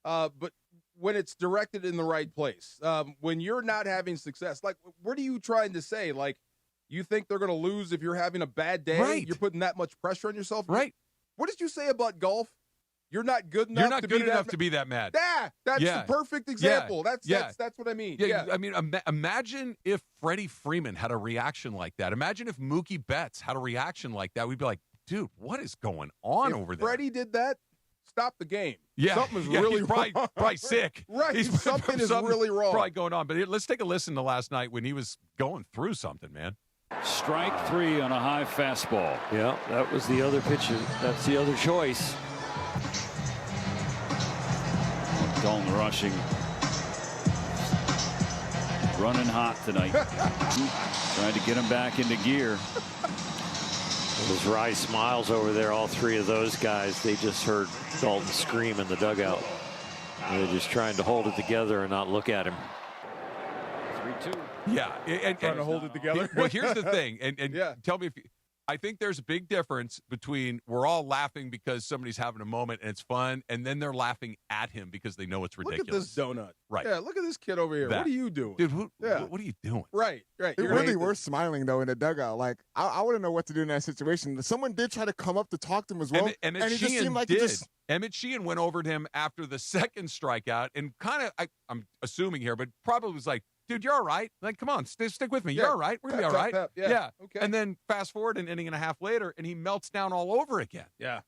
but when it's directed in the right place, when you're not having success, like, what are you trying to say? Like, you think they're going to lose if you're having a bad day? Right. You're putting that much pressure on yourself? Right. What did you say about golf? You're not good enough. You're not good enough to be that mad. Yeah, that's the perfect example. Yeah. That's what I mean. Yeah. I mean, imagine if Freddie Freeman had a reaction like that. Imagine if Mookie Betts had a reaction like that. We'd be like, dude, what is going on over there? Freddie did that, stop the game. Yeah. Something is really he's wrong. probably sick. Right. Something is really wrong. Probably going on. But let's take a listen to last night when he was going through something, man. Strike 3 on a high fastball. Yeah, that was the other pitch. That's the other choice. Dalton Rushing. Running hot tonight. Trying to get him back into gear. Those wry smiles over there, all three of those guys, they just heard Dalton scream in the dugout. They're just trying to hold it together and not look at him. 3-2. Yeah. And trying to hold it together. Well, here's the thing. And tell me if I think there's a big difference between we're all laughing because somebody's having a moment and it's fun, and then they're laughing at him because they know it's ridiculous. Look at this donut. Right. Yeah, look at this kid over here. What are you doing? Dude, what are you doing? Right. It really were smiling, though, in the dugout. Like, I wouldn't know what to do in that situation. Someone did try to come up to talk to him as well. Emmett and it just Sheehan seemed like did. it just... Emmett Sheehan went over to him after the second strikeout and kind of, I'm assuming here, but probably was like, dude, you're all right. Like, come on, stick with me. You're all right. We're going to be all right. Yeah. Okay. And then fast forward an inning and a half later, and he melts down all over again. Yeah.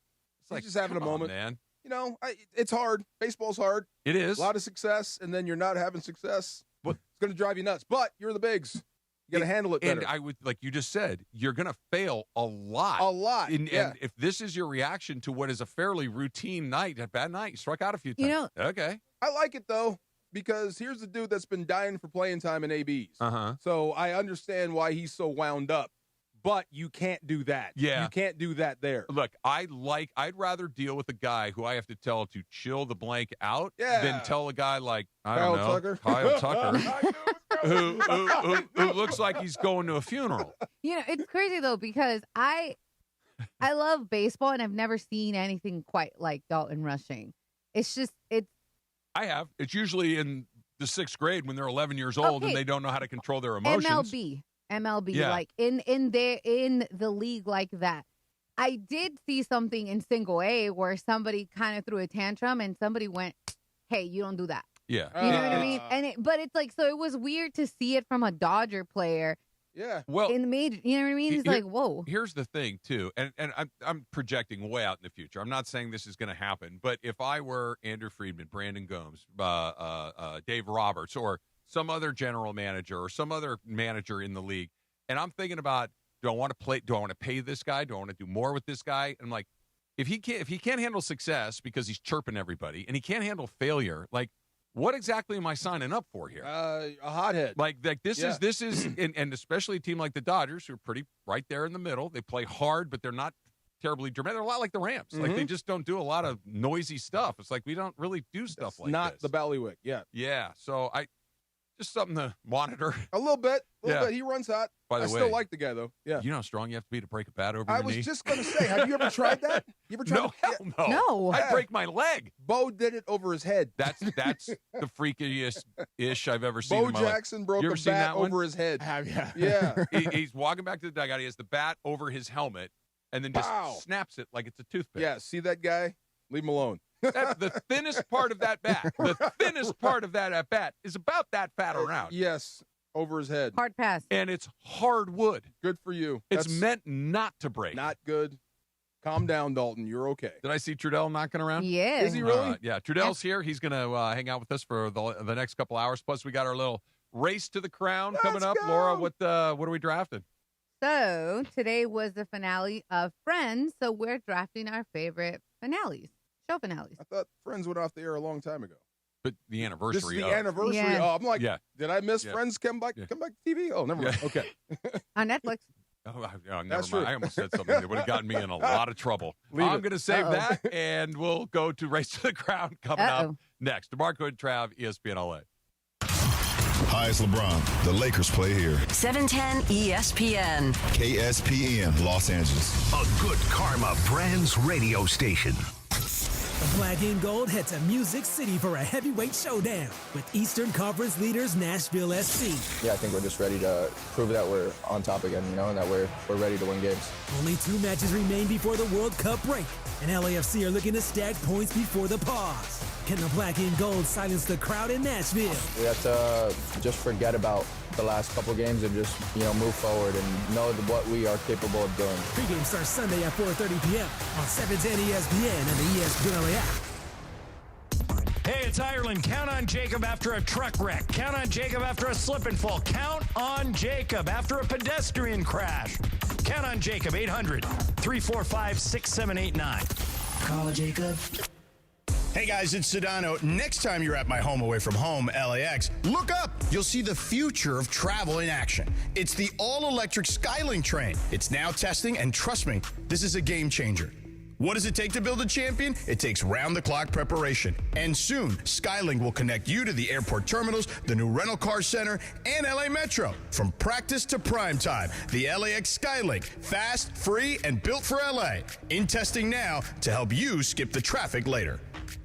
It's like, he's just having a moment. Man. You know, it's hard. Baseball's hard. It is. A lot of success, and then you're not having success. It's going to drive you nuts. But you're the bigs. You got to handle it better. And I would, like you just said, you're going to fail a lot. A lot. And if this is your reaction to what is a fairly routine night, a bad night, you struck out a few times. You know, okay. I like it, though. Because here's the dude that's been dying for playing time in ABs. So I understand why he's so wound up. But you can't do that. Yeah. You can't do that there. Look, I'd rather deal with a guy who I have to tell to chill the blank out than tell a guy like, Kyle Tucker, who looks like he's going to a funeral. You know, it's crazy, though, because I love baseball, and I've never seen anything quite like Dalton Rushing. It's I have. It's usually in the 6th grade when they're 11 years old and they don't know how to control their emotions. MLB, yeah. like in the league like that. I did see something in single A where somebody kind of threw a tantrum and somebody went, "Hey, you don't do that." Yeah, you know what I mean. But it's like, so it was weird to see it from a Dodger player. Yeah. Well, in the major, you know what I mean? It's like, whoa. Here's the thing, too, and I'm projecting way out in the future. I'm not saying this is going to happen, but if I were Andrew Friedman, Brandon Gomes, Dave Roberts, or some other general manager or some other manager in the league, and I'm thinking about, do I want to play? Do I want to pay this guy? Do I want to do more with this guy? And I'm like, if he can't handle success because he's chirping everybody, and he can't handle failure, like, what exactly am I signing up for here? A hothead. Like this is, and especially a team like the Dodgers, who are pretty right there in the middle. They play hard, but they're not terribly dramatic. They're a lot like the Rams. Mm-hmm. Like, they just don't do a lot of noisy stuff. It's like, we don't really do stuff like not this. the Ballywick. Yeah. Yeah. So just something to monitor. A little bit. He runs hot. By the way, I still like the guy, though. Yeah. You know how strong you have to be to break a bat over I your was knee? just going to say, have you ever tried that? You ever tried No, hell no. No. I'd break my leg. Bo did it over his head. That's the freakiest-ish I've ever seen Bo in my Jackson life. broke You a ever seen bat that one? over his head. Yeah. He's walking back to the dugout. He has the bat over his helmet and then just snaps it like it's a toothpick. Yeah, see that guy? Leave him alone. That's the thinnest part of that bat. The thinnest part of that bat is about that fat around. Yes, over his head. Hard pass. And it's hardwood. Good for you. It's meant not to break. Not good. Calm down, Dalton. You're okay. Did I see Trudell knocking around? Yeah. Is he really? Yeah. Trudell's here. He's going to hang out with us for the next couple hours. Plus, we got our little race to the crown coming up. Go. Laura, what are we drafting? So today was the finale of Friends, so we're drafting our favorite finales, show finales. I thought Friends went off the air a long time ago. But the anniversary. This is the anniversary. Yeah. Oh, I'm like, did I miss Friends come back to TV? Oh, never mind. Okay. On Netflix. Oh, never That's mind. true. I almost said something that would have gotten me in a lot of trouble. I'm going to save that, and we'll go to Race to the Crown coming up next. DeMarco and Trav, ESPN LA. Hi, it's LeBron. The Lakers play here. 710 ESPN. KSPN, Los Angeles. A Good Karma Brands radio station. The Black and Gold head to Music City for a heavyweight showdown with Eastern Conference leaders Nashville SC. Yeah, I think we're just ready to prove that we're on top again, and that we're ready to win games. Only 2 matches remain before the World Cup break, and LAFC are looking to stack points before the pause. Can the Black and Gold silence the crowd in Nashville? We have to just forget about the last couple games and just, move forward and know what we are capable of doing. Pre-game starts Sunday at 4:30 p.m. on 710 ESPN and the ESPN LA app. Hey, it's Ireland. Count on Jacob after a truck wreck. Count on Jacob after a slip and fall. Count on Jacob after a pedestrian crash. Count on Jacob, 800-345-6789. Call Jacob. Hey guys, it's Sedano. Next time you're at my home away from home, LAX, look up. You'll see the future of travel in action. It's the all-electric Skylink train. It's now testing, and trust me, this is a game changer. What does it take to build a champion? It takes round-the-clock preparation. And soon, Skylink will connect you to the airport terminals, the new rental car center, and LA Metro. From practice to prime time, the LAX Skylink. Fast, free, and built for LA. In testing now to help you skip the traffic later.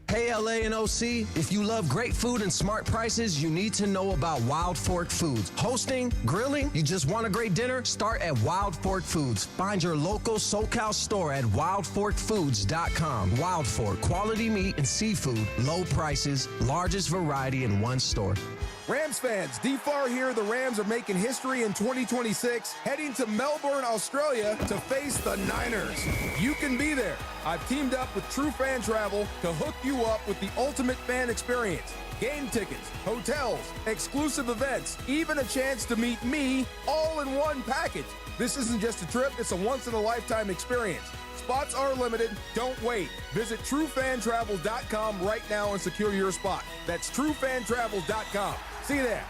Hey, LA and OC, if you love great food and smart prices, you need to know about Wild Fork Foods. Hosting, grilling, you just want a great dinner? Start at Wild Fork Foods. Find your local SoCal store at wildforkfoods.com. Wild Fork, quality meat and seafood, low prices, largest variety in one store. Rams fans, DFAR here. The Rams are making history in 2026, heading to Melbourne, Australia to face the Niners. You can be there. I've teamed up with True Fan Travel to hook you up with the ultimate fan experience. Game tickets, hotels, exclusive events, even a chance to meet me all in one package. This isn't just a trip, it's a once-in-a-lifetime experience. Spots are limited. Don't wait. Visit TrueFanTravel.com right now and secure your spot. That's TrueFanTravel.com. See you there.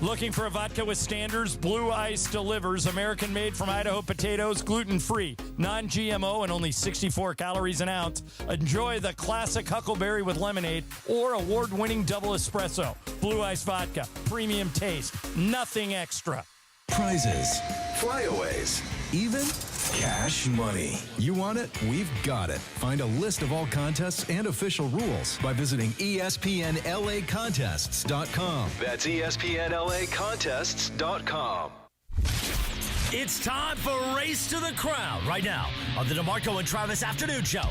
Looking for a vodka with standards? Blue Ice delivers. American-made from Idaho potatoes, gluten-free, non-GMO, and only 64 calories an ounce. Enjoy the classic Huckleberry with lemonade or award-winning double espresso. Blue Ice vodka, premium taste, nothing extra. Prizes, flyaways, even cash money. You want it? We've got it. Find a list of all contests and official rules by visiting ESPNLAcontests.com. That's ESPNLAcontests.com. It's time for Race to the Crown right now on the DeMarco and Travis Afternoon Show.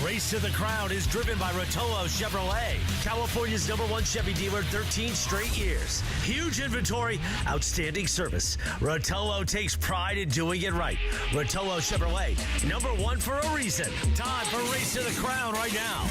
Race to the Crown is driven by Rotolo Chevrolet, California's #1 Chevy dealer 13 straight years. Huge inventory, outstanding service. Rotolo takes pride in doing it right. Rotolo Chevrolet, #1 for a reason. Time for Race to the Crown right now.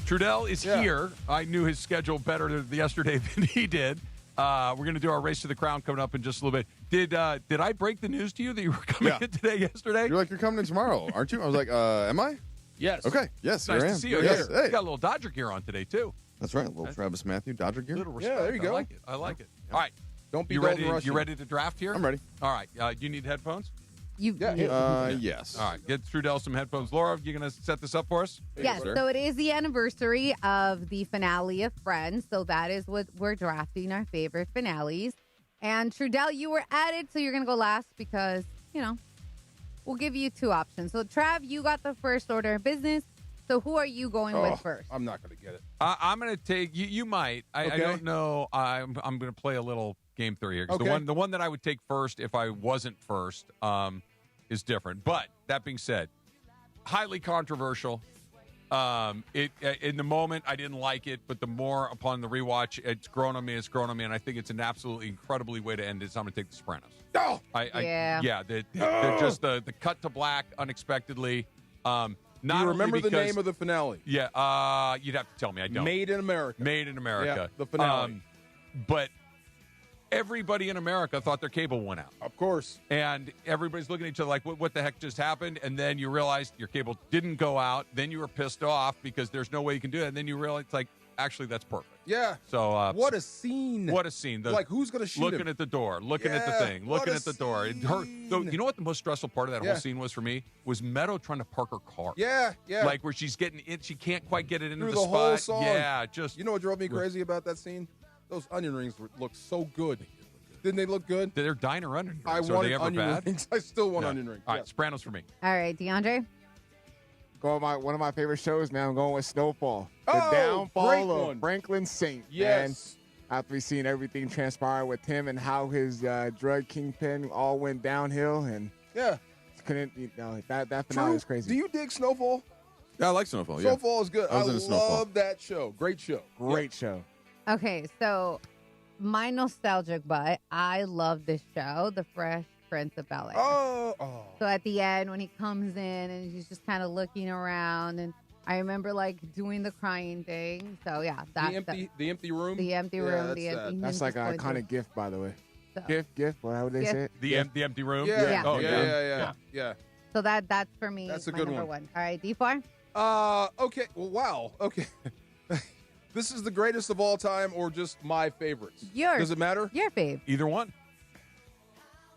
Trudell is here. I knew his schedule better yesterday than he did. We're going to do our Race to the Crown coming up in just a little bit. Did I break the news to you that you were coming in today yesterday? You're like, you're coming in tomorrow, aren't you? I was like, am I? Yes. Okay. Yes, Nice I to am. see you. Yes. You Hey. got a little Dodger gear on today, too. That's right. A little Travis Matthew Dodger gear. Little respect. Yeah, there you go. I like it. I like it. All right. Don't be you Dalton ready? Rushing. You ready to draft here? I'm ready. All right. You need headphones? Yes. All right. Get Trudell some headphones. Laura, you going to set this up for us? Yes, so it is the anniversary of the finale of Friends, so that is what we're drafting, our favorite finales. And Trudell, you were added, so you're going to go last because, we'll give you two options. So, Trav, you got the first order of business, so who are you going with first? I'm not going to get it. I'm going to take you. You might. I don't know. I'm going to play a little game theory here. 'Cause the one that I would take first if I wasn't first is different. But that being said, highly controversial. In the moment, I didn't like it, but the more upon the rewatch, it's grown on me, and I think it's an absolutely incredibly way to end it. So I'm going to take The Sopranos. Oh! They're just the cut to black unexpectedly. Do you remember the name of the finale? Yeah, you'd have to tell me. I don't. Made in America. Made in America. Yeah, the finale. But everybody in America thought their cable went out. Of course. And everybody's looking at each other like, what the heck just happened? And then you realize your cable didn't go out. Then you were pissed off because there's no way you can do it. And then you realize, actually, that's perfect. Yeah. So what a scene. What a scene. Like, who's going to shoot looking him? at the door, looking at the thing, looking at the door. You know what the most stressful part of that whole scene was for me? Was Meadow trying to park her car. Yeah. Like where she's getting it, she can't quite get it into Through the the spot. whole song. Yeah, just. You know what drove me crazy about that scene? Those onion rings looked so good. Didn't they look good? They're diner onion rings. I Are wanted they ever onion bad? rings. I still want onion rings. All right, Sopranos for me. All right, DeAndre. One of my favorite shows, man. I'm going with Snowfall. The Oh, great downfall one. of Franklin Saint. Yes. Man, after we've seen everything transpire with him and how his drug kingpin all went downhill, and that finale is crazy. Do you dig Snowfall? Yeah, I like Snowfall. Snowfall is good. I was in Snowfall. love that show. Great show. Great show. Okay, so my nostalgic butt, I love this show, The Fresh Prince of Bel-Air. Oh. So at the end, when he comes in and he's just kind of looking around, and I remember like doing the crying thing. So yeah, The empty room. The empty room. That's like an iconic gift, by the way. So. Gift. How would they say it? The empty room. Yeah. Oh, Yeah. So that's for me. That's a my good number one. All right, D4. Okay. Well, wow. Okay. This is the greatest of all time, or just my favorites? Yours. Does it matter? Your fave. Either one.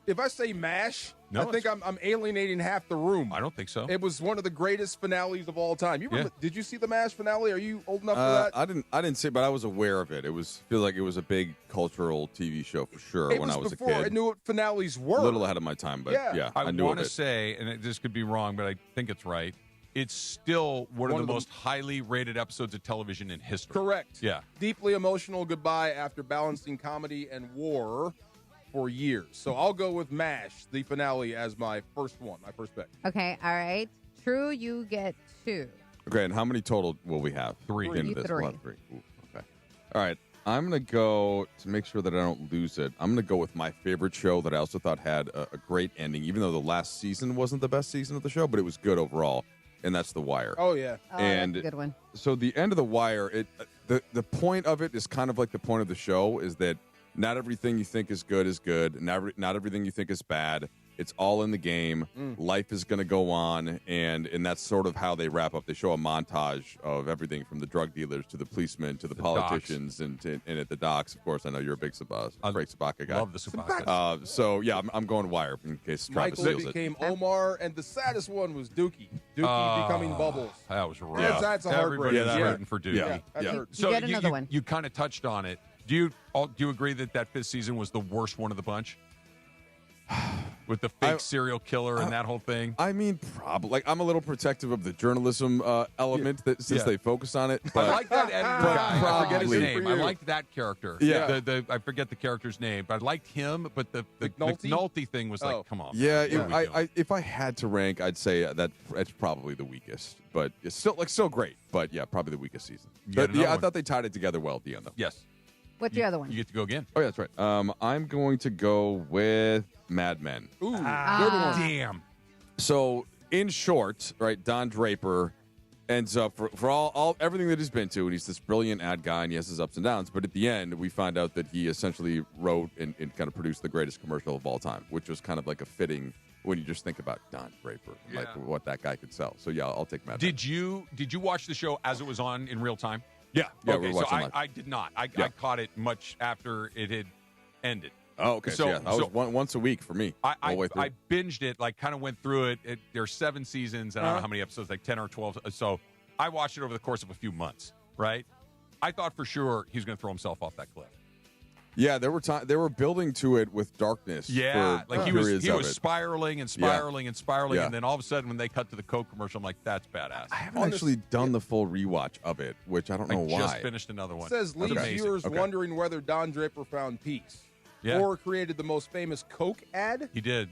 If I say MASH, No, I think I'm alienating half the room. I don't think so. It was one of the greatest finales of all time. You remember? Did you see the MASH finale? Are you old enough for that? I didn't see, but I was aware of it. It feel like it was a big cultural TV show for sure It when I was before a kid. I knew what finales were. A little ahead of my time, but yeah, I knew want of to it. say, and this could be wrong, but I think it's right. It's still one of the most highly rated episodes of television in history. Correct. Yeah. Deeply emotional goodbye after balancing comedy and war for years. So I'll go with MASH, the finale, as my first one, my first pick. Okay, all right. True, you get 2. Okay, and how many total will we have? Three. At the end of this? Three. We'll have 3. Ooh, okay. All right. I'm going to go, to make sure that I don't lose it, I'm going to go with my favorite show that I also thought had a great ending, even though the last season wasn't the best season of the show, but it was good overall, and that's The Wire. Oh, yeah. Oh, and that's a good one. So the end of The Wire, the point of it is kind of like the point of the show, is that not everything you think is good, not everything you think is bad. It's all in the game. Life is going to go on, and that's sort of how they wrap up. They show a montage of everything from the drug dealers to the policemen to the politicians and at the docks. Of course, I know you're a big Frank Sabaka guy. Love the Sabaka. So, yeah, I'm going Wire in case Travis Michael steals became it. Omar, and the saddest one was Dookie. Dookie becoming Bubbles. That was rough. Yeah. That's a Everybody heartbreak. was rooting for Dookie. Yeah, that hurt. So get another one. You kind of touched on it. Do you agree that fifth season was the worst one of the bunch? With the fake serial killer and that whole thing? I mean, probably. Like, I'm a little protective of the journalism element since they focus on it. But I like that editor guy. I forget his probably. name. I liked that character. Yeah. I forget the character's name, but I liked him. But the McNulty? McNulty thing was like, come on. Yeah, What are we doing? if I had to rank, I'd say that it's probably the weakest. But it's still great. But yeah, probably the weakest season. Get But yeah, I another thought they tied it together well at the end, though. Yes. What's your other one? You get to go again. Oh, yeah, that's right. I'm going to go with Mad Men. Ooh, good one. Damn. So, in short, right, Don Draper ends up for all everything that he's been to, and he's this brilliant ad guy, and he has his ups and downs. But at the end, we find out that he essentially wrote and kind of produced the greatest commercial of all time, which was kind of like a fitting when you just think about Don Draper, like what that guy could sell. So yeah, I'll take Mad Men. Did you watch the show as it was on in real time? Yeah, Okay, we're so watching live. I did not. I caught it much after it had ended. Oh, okay. So yeah, that was once a week for me. I all the way through. I binged it, like kind of went through it. There's 7 seasons, and I don't know how many episodes, like 10 or 12. So I watched it over the course of a few months, right? I thought for sure he was going to throw himself off that cliff. Yeah, there were they were building to it with darkness. Yeah, for like he was periods of it. spiraling and spiraling and spiraling, and then all of a sudden when they cut to the Coke commercial, I'm like, that's badass. I haven't actually done the full rewatch of it, which I don't know why. I just finished another one. It says leaves viewers wondering whether Don Draper found peace. Yeah. Or created the most famous Coke ad. He did.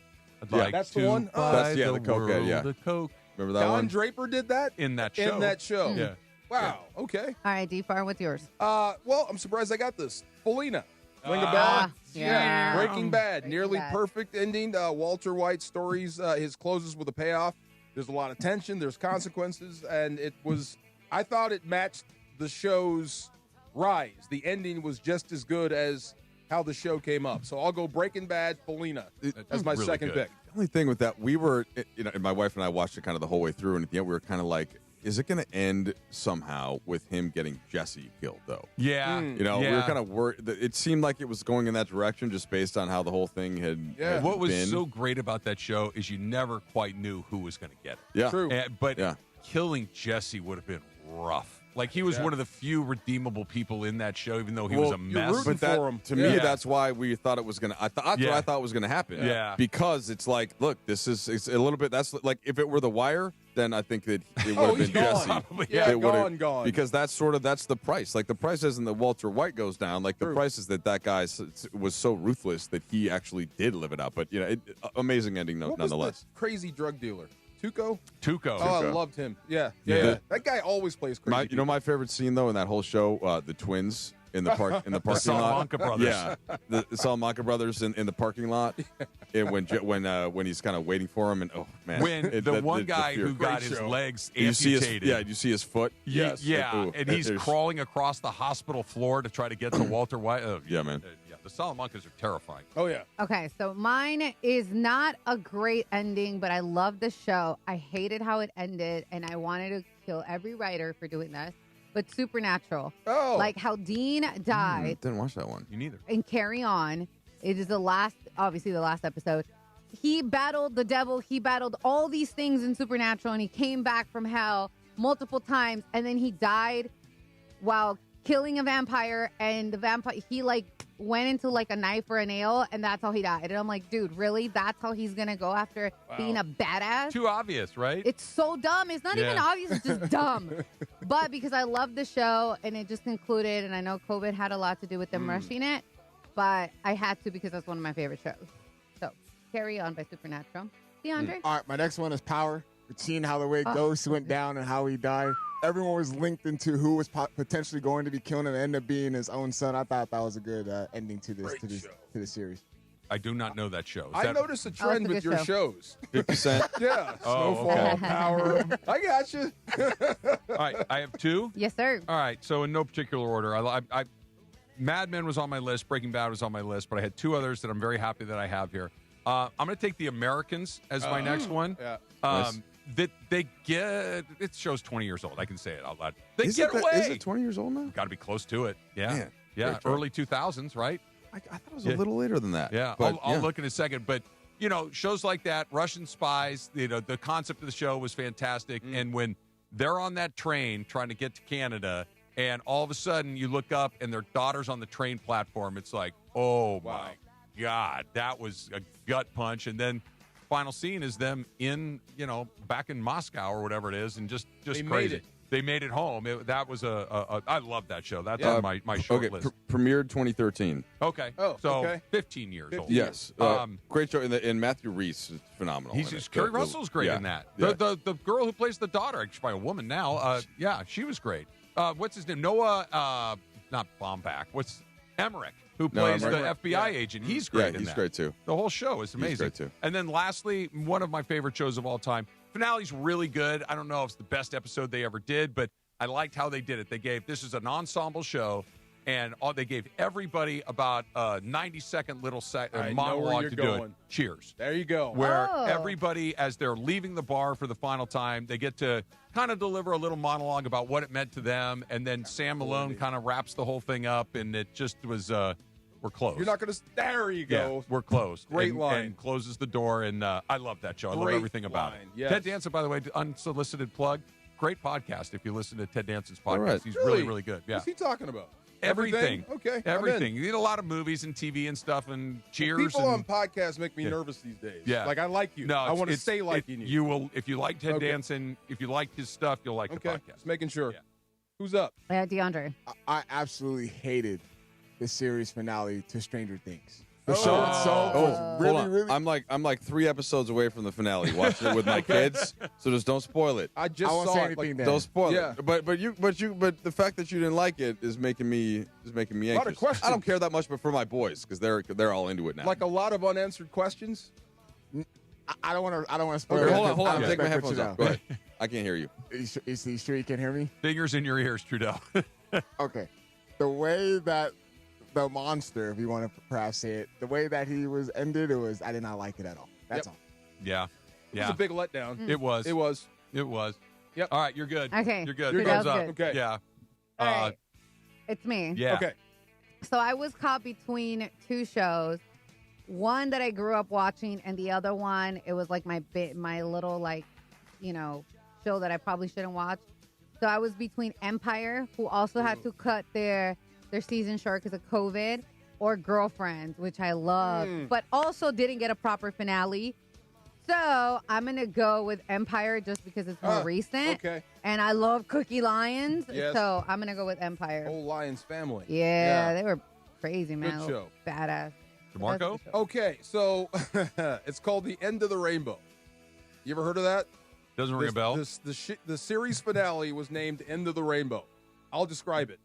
That's the one. That's the Coke ad. Yeah, the Coke. Remember that Don one? Draper did that in that show. In that show. Yeah. Wow. Okay. All right, D-Far, what's yours? Well, I'm surprised I got this. Felina. Ring a bell? Yeah. Breaking Bad. Nearly perfect ending. Walter White stories. His closes with a payoff. There's a lot of tension. There's consequences. And it was, I thought it matched the show's rise. The ending was just as good as how the show came up. So I'll go Breaking Bad, Felina as my really second good. pick. The only thing with that, we were, and my wife and I watched it kind of the whole way through, and at the end we were kind of like, is it going to end somehow with him getting Jesse killed, though? Yeah. We were kind of worried. It seemed like it was going in that direction just based on how the whole thing had What was been. so great about that show is you never quite knew who was going to get it. Yeah. True. But killing Jesse would have been rough. Like, he was one of the few redeemable people in that show, even though he was a mess. But to me, that's why we thought it was going to. I thought was going to happen. Yeah. Because it's like, look, it's a little bit. That's like if it were The Wire, then I think that it would have been Jesse. Yeah, It gone. Because that's the price. Like the price isn't that Walter White goes down. Like the price is that guy was so ruthless that he actually did live it out. But amazing ending nonetheless. Was the crazy drug dealer? Tuco. Oh, I loved him. Yeah. That guy always plays crazy. My favorite scene though in that whole show, the twins in the parking lot. The Salamanca brothers. Yeah, the Salamanca brothers in the parking lot. And when he's kind of waiting for him, and oh man, when the one guy who got his legs amputated. You see his foot. Yes. Yeah, and he's crawling across the hospital floor to try to get to Walter White. Yeah, man. The Salamancas are terrifying. Oh, yeah. Okay, so mine is not a great ending, but I love the show. I hated how it ended, and I wanted to kill every writer for doing this. But Supernatural. Oh. Like how Dean died. Didn't watch that one. You neither. And Carry On. It is obviously the last episode. He battled the devil. He battled all these things in Supernatural, and he came back from hell multiple times, and then he died while killing a vampire, and the vampire, he went into a knife or a nail, and that's how he died. And I'm like, dude, really? That's how he's gonna go after being a badass? Too obvious, right? It's so dumb. It's not even obvious. It's just dumb. But because I love the show, and it just concluded, and I know COVID had a lot to do with them rushing it, but I had to because that's one of my favorite shows. So, Carry On by Supernatural. DeAndre? All right, my next one is Power. Seeing how the way Ghost went down and how he died. Everyone was linked into who was potentially going to be killing him and ended up being his own son. I thought that was a good ending to this series. I do not know that show. I noticed a trend with your shows. 50 Cent. Yeah. Oh, Snowfall, okay. Power. I got you. All right, I have two. Yes, sir. All right, so in no particular order. I Mad Men was on my list. Breaking Bad was on my list, but I had two others that I'm very happy that I have here. I'm going to take The Americans as my next one. Yeah. Nice. That they get, it show's 20 years old. I can say it out loud. They Is get away. Is it 20 years old now? Got to be close to it. Yeah. Man, yeah. Early 2000s, right? I thought it was a little later than that. Yeah. But, I'll look in a second. But, shows like that, Russian spies, the concept of the show was fantastic. And when they're on that train trying to get to Canada, and all of a sudden you look up and their daughter's on the train platform, it's like, oh, my God, that was a gut punch. And then final scene is them in, back in Moscow or whatever it is, and just crazy. They made it home. That was I love that show. That's on my short list. Premiered 2013. Okay. Oh, so okay. 15 years old. Yes. Great show. And Matthew Reese is phenomenal. Kerry Russell's great in that. Yeah. The girl who plays the daughter, actually a woman now, she was great. What's his name? Noah, not Baumbach. What's Emmerich, who plays the FBI agent. He's great in that. He's great too. The whole show is amazing. He's great too. And then lastly, one of my favorite shows of all time. Finale's really good. I don't know if it's the best episode they ever did, but I liked how they did it. This is an ensemble show, and they gave everybody about a 90-second little monologue to do it. Cheers. There you go. Where everybody, as they're leaving the bar for the final time, they get to kind of deliver a little monologue about what it meant to them, and then Sam Malone kind of wraps the whole thing up, and it just was we're close. You're not going to. There you go. Yeah, we're close. Great line. And closes the door, and I love that show. I love everything about it. Yes. Ted Danson, by the way, unsolicited plug. Great podcast if you listen to Ted Danson's podcast. Right. He's really, really good. Yeah. What's he talking about? Everything. Okay. Everything. You need a lot of movies and TV and stuff and Cheers. People on podcasts make me nervous these days. Yeah. Like I like you. No, I want to stay liking you. You will, if you like Ted Danson, if you like his stuff, you'll like the podcast. Just making sure. Yeah. Who's up? DeAndre. I absolutely hated the series finale to Stranger Things. The show itself was really. I'm like 3 episodes away from the finale, watching it with my kids. So just don't spoil it. I won't say saw anything it. then. Don't spoil Yeah. it. But the fact that you didn't like it is making me anxious. lot of questions. I don't care that much, but for my boys, because they're all into it now. Like a lot of unanswered questions. I don't want to spoil Okay, it. hold on. I Take my respect headphones what off. Go ahead. I can't hear you. Is he sure you can hear me? Fingers in your ears, Trudeau. Okay. The way that the monster, if you want to perhaps say it, the way that he was ended, I did not like it at all. That's all. Yeah. It was a big letdown. It was. It was. It was. Yep. All right, you're good. Okay. You're good. You're Thumbs good. up. Okay. Yeah. All right. It's me. Yeah. Okay. So I was caught between two shows. One that I grew up watching, and the other one, it was like my little, like, show that I probably shouldn't watch. So I was between Empire, who also had to cut their season short because of COVID, or Girlfriends, which I love, but also didn't get a proper finale. So I'm going to go with Empire just because it's more recent. Okay. And I love Cookie Lions. Yes. So I'm going to go with Empire. Whole Lions family. Yeah, they were crazy, man. Good show. Badass. DeMarco? Okay, so it's called The End of the Rainbow. You ever heard of that? Doesn't ring a bell. The series finale was named End of the Rainbow. I'll describe it.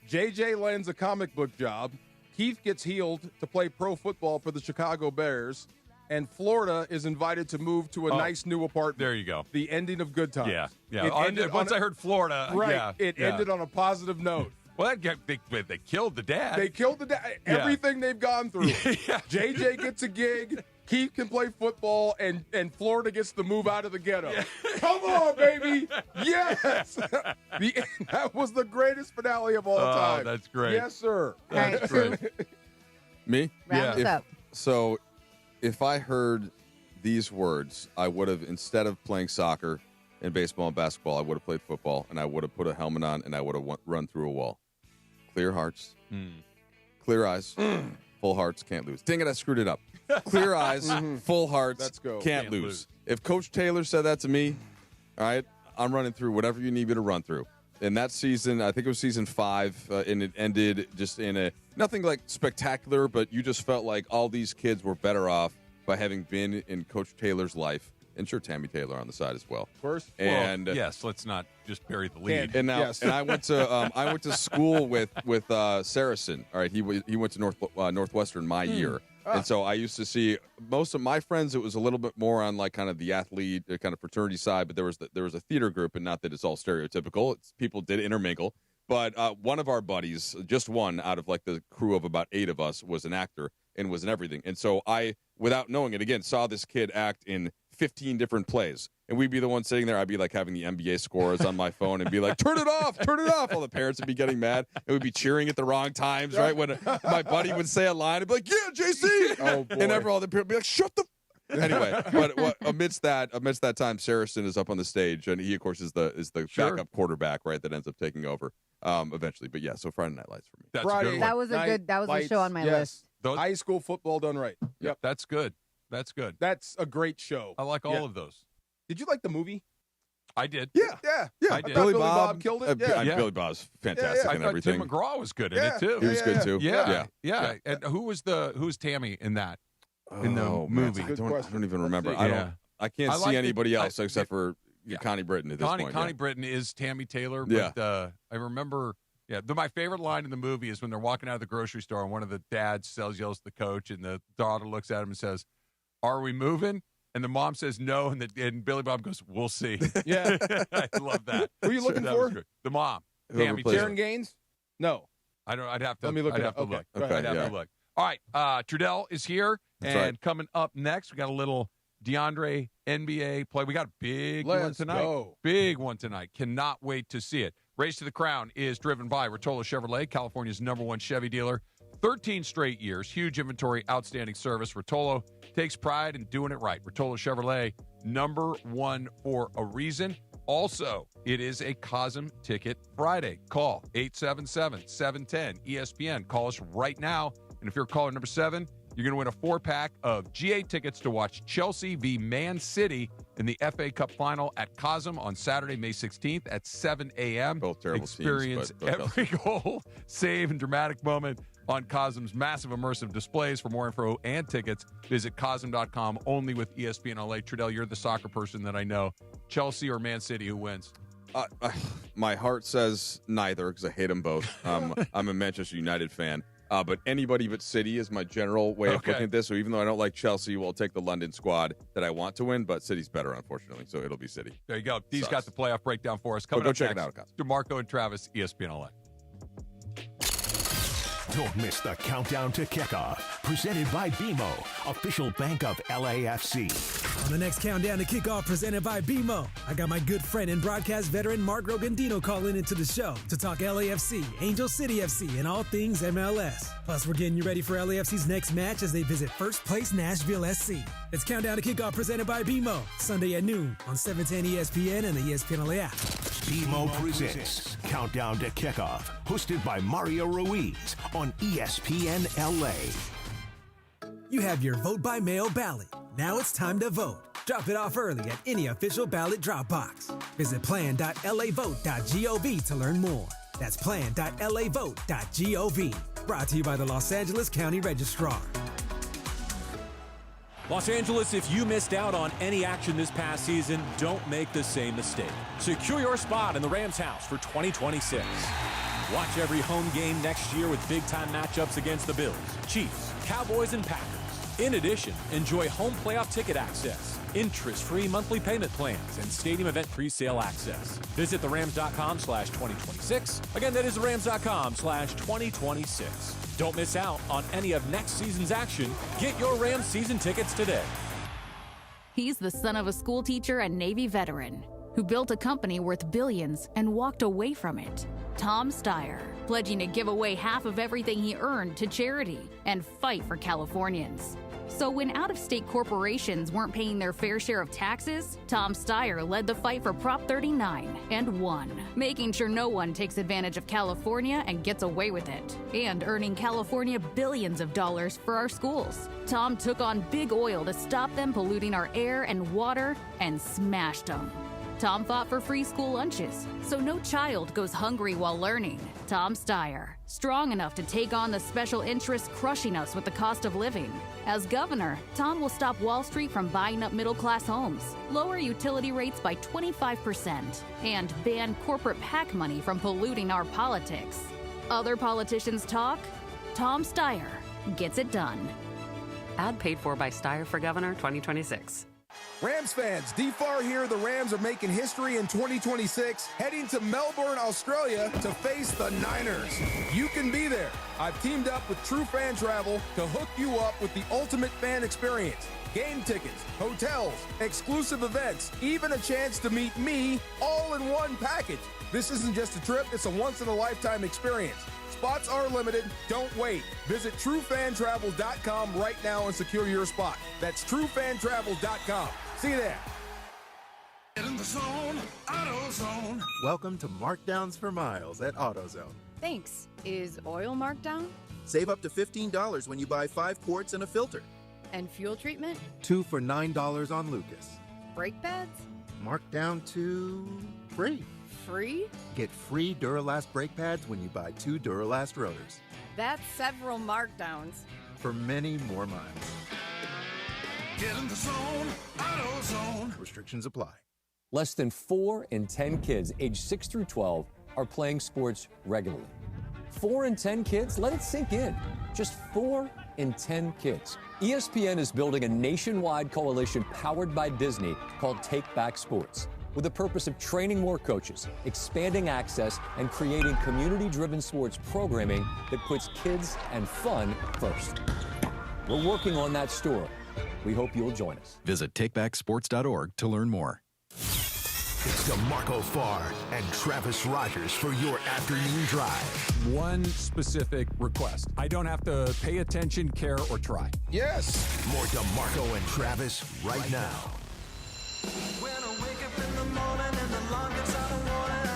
JJ lands a comic book job. Keith gets healed to play pro football for the Chicago Bears. And Florida is invited to move to a nice new apartment. There you go. The ending of Good Times. Yeah. Once I heard Florida, right, it ended on a positive note. Well, they killed the dad. They killed the dad. Everything they've gone through. JJ gets a gig. Keith can play football, and Florida gets to move out of the ghetto. Come on, baby. Yes. That was the greatest finale of all time. That's great. Yes, sir. That's great. Me? Round us up. So if I heard these words, I would have, instead of playing soccer and baseball and basketball, I would have played football, and I would have put a helmet on, and I would have run through a wall. Clear hearts. Clear eyes. Full hearts. Can't lose. Dang it, I screwed it up. Clear eyes. Full hearts. Let's go. Can't lose. If Coach Taylor said that to me, all right, I'm running through whatever you need me to run through. And that season, I think it was season 5, and it ended just in nothing like spectacular, but you just felt like all these kids were better off by having been in Coach Taylor's life. And sure, Tammy Taylor on the side as well. Of course. And yes, let's not just bury the lead. And now, and I went to school with Saracen. All right, he went to Northwestern my year, and so I used to see most of my friends. It was a little bit more on like kind of the athlete, kind of fraternity side, but there was a theater group, and not that it's all stereotypical. People did intermingle, but one of our buddies, just one out of like the crew of about 8 of us, was an actor and was in everything. And so I, without knowing it, again, saw this kid act in 15 different plays, and we'd be the one sitting there. I'd be like having the NBA scores on my phone and be like, turn it off. All the parents would be getting mad, and we'd be cheering at the wrong times, right? When my buddy would say a line, I'd be like, yeah, JC. Oh, boy. And all the parents would be like, shut the anyway, but amidst that time, Saracen is up on the stage, and he, of course, is the backup quarterback, right, that ends up taking over eventually. But yeah, so Friday Night Lights for me. That's Friday good. That was a show on my list. High school football done right. Yep, that's good. That's good. That's a great show. I like all of those. Did you like the movie? I did. Yeah. I did. Billy Bob killed it. Billy Bob's fantastic I and thought everything. Tim McGraw was good in it too. He was good too. Yeah. And who's Tammy in that? In the movie? I don't even remember. Yeah. I can't see anybody else except for Connie Britton at this point. Connie Britton is Tammy Taylor. But, I remember. Yeah, my favorite line in the movie is when they're walking out of the grocery store and one of the dads yells to the coach, and the daughter looks at him and says, "Are we moving?" And the mom says no, and Billy Bob goes, "We'll see." Yeah. I love that. Who are you looking for? The mom. Tammy Sharon Gaines? No. I don't. I'd have to. Let me look. I'd have to look. Okay, I'd have to look. All right. Trudell is here, and coming up next, we got a little DeAndre NBA play. We got a big one tonight. Go. Big one tonight. Cannot wait to see it. Race to the Crown is driven by Rotolo Chevrolet, California's #1 Chevy dealer. 13 straight years, huge inventory, outstanding service. Rotolo takes pride in doing it right. Rotolo Chevrolet, #1 for a reason. Also, it is a Cosm Ticket Friday. Call 877-710-ESPN. Call us right now. And if you're caller number 7, you're going to win a 4-pack of GA tickets to watch Chelsea v. Man City in the FA Cup Final at Cosm on Saturday, May 16th at 7 a.m. Both terrible Experience teams, but every goal, save, and dramatic moment on Cosm's massive immersive displays. For more info and tickets, visit Cosm.com, only with ESPN LA. Trudell, you're the soccer person that I know. Chelsea or Man City, who wins? My heart says neither because I hate them both. I'm a Manchester United fan. But anybody but City is my general way of looking at this. So even though I don't like Chelsea, we'll take the London squad that I want to win. But City's better, unfortunately. So it'll be City. There you go. Dee's got the playoff breakdown for us. Coming go up check next, it out, guys. DeMarco and Travis, ESPN LA. Don't miss the countdown to kickoff. Presented by BMO, official bank of LAFC. On the next countdown to kickoff presented by BMO, I got my good friend and broadcast veteran Mark Rogandino calling into the show to talk LAFC, Angel City FC, and all things MLS. Plus, we're getting you ready for LAFC's next match as they visit first place Nashville SC. It's Countdown to Kickoff presented by BMO, Sunday at noon on 710 ESPN and the ESPN LA app. BMO presents Countdown to Kickoff, hosted by Mario Ruiz on ESPN LA. You have your vote by mail ballot. Now it's time to vote. Drop it off early at any official ballot drop box. Visit plan.lavote.gov to learn more. That's plan.lavote.gov. Brought to you by the Los Angeles County Registrar. Los Angeles, if you missed out on any action this past season, don't make the same mistake. Secure your spot in the Rams house for 2026. Watch every home game next year with big-time matchups against the Bills, Chiefs, Cowboys, and Packers. In addition, enjoy home playoff ticket access, interest-free monthly payment plans, and stadium event pre-sale access. Visit therams.com/2026. Again, that is therams.com/2026. Don't miss out on any of next season's action. Get your Rams season tickets today. He's the son of a school teacher and Navy veteran who built a company worth billions and walked away from it. Tom Steyer, pledging to give away half of everything he earned to charity and fight for Californians. So when out-of-state corporations weren't paying their fair share of taxes, Tom Steyer led the fight for Prop 39 and won, making sure no one takes advantage of California and gets away with it, and earning California billions of dollars for our schools. Tom took on big oil to stop them polluting our air and water and smashed them. Tom fought for free school lunches, so no child goes hungry while learning. Tom Steyer, strong enough to take on the special interests crushing us with the cost of living. As governor, Tom will stop Wall Street from buying up middle-class homes, lower utility rates by 25%, and ban corporate PAC money from polluting our politics. Other politicians talk, Tom Steyer gets it done. Ad paid for by Steyer for Governor 2026. Rams fans, D-Farr here. The Rams are making history in 2026, heading to Melbourne, Australia to face the Niners. You can be there. I've teamed up with True Fan Travel to hook you up with the ultimate fan experience. Game tickets, hotels, exclusive events, even a chance to meet me all in one package. This isn't just a trip, it's a once-in-a-lifetime experience. Spots are limited. Don't wait. Visit TrueFanTravel.com right now and secure your spot. That's TrueFanTravel.com. See you there. Get in the zone, AutoZone. Welcome to Markdowns for Miles at AutoZone. Thanks. Is oil marked down? Save up to $15 when you buy 5 quarts and a filter. And fuel treatment? 2 for $9 on Lucas. Brake pads? Marked down to free. Free? Get free Duralast brake pads when you buy 2 Duralast rotors. That's several markdowns. For many more miles. Get in the zone, AutoZone. Restrictions apply. Less than 4 in 10 kids aged 6 through 12 are playing sports regularly. 4 in 10 kids? Let it sink in. Just 4 in 10 kids. ESPN is building a nationwide coalition powered by Disney called Take Back Sports, with the purpose of training more coaches, expanding access, and creating community-driven sports programming that puts kids and fun first. We're working on that story. We hope you'll join us. Visit takebacksports.org to learn more. It's DeMarco Farr and Travis Rodgers for your afternoon drive. One specific request. I don't have to pay attention, care, or try. Yes. More DeMarco and Travis right now.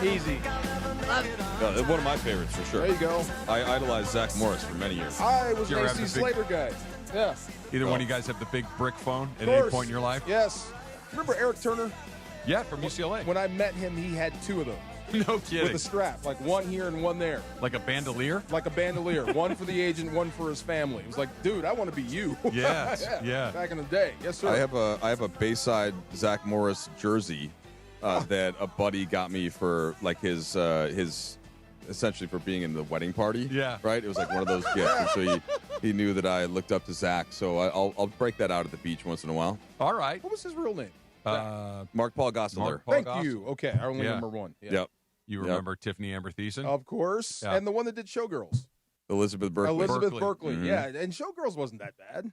Easy. One of my favorites for sure. There you go. I idolized Zach Morris for many years. I was You ever an have AC the big- Slater guy. Yeah. Either one of you guys have the big brick phone at Of any course. point in your life? Yes. Remember Eric Turner? Yeah, from UCLA. When I met him, he had 2 of those. No kidding. With a strap, like one here and one there. Like a bandolier? Like a bandolier. One for the agent, one for his family. It was like, dude, I want to be you. Yes, yeah. Back in the day. Yes, sir. I have a Bayside Zach Morris jersey that a buddy got me for like his essentially for being in the wedding party. Yeah. Right? It was like one of those gifts. And so he knew that I looked up to Zach. So I'll break that out at the beach once in a while. All right. What was his real name? Mark Paul Gosselaar. Thank you. Okay, I only remember one. Yeah. Yep. You remember Tiffany Amber Thiessen? Of course. Yeah. And the one that did Showgirls. Elizabeth Berkley. Berkley, Mhm. yeah. And Showgirls wasn't that bad.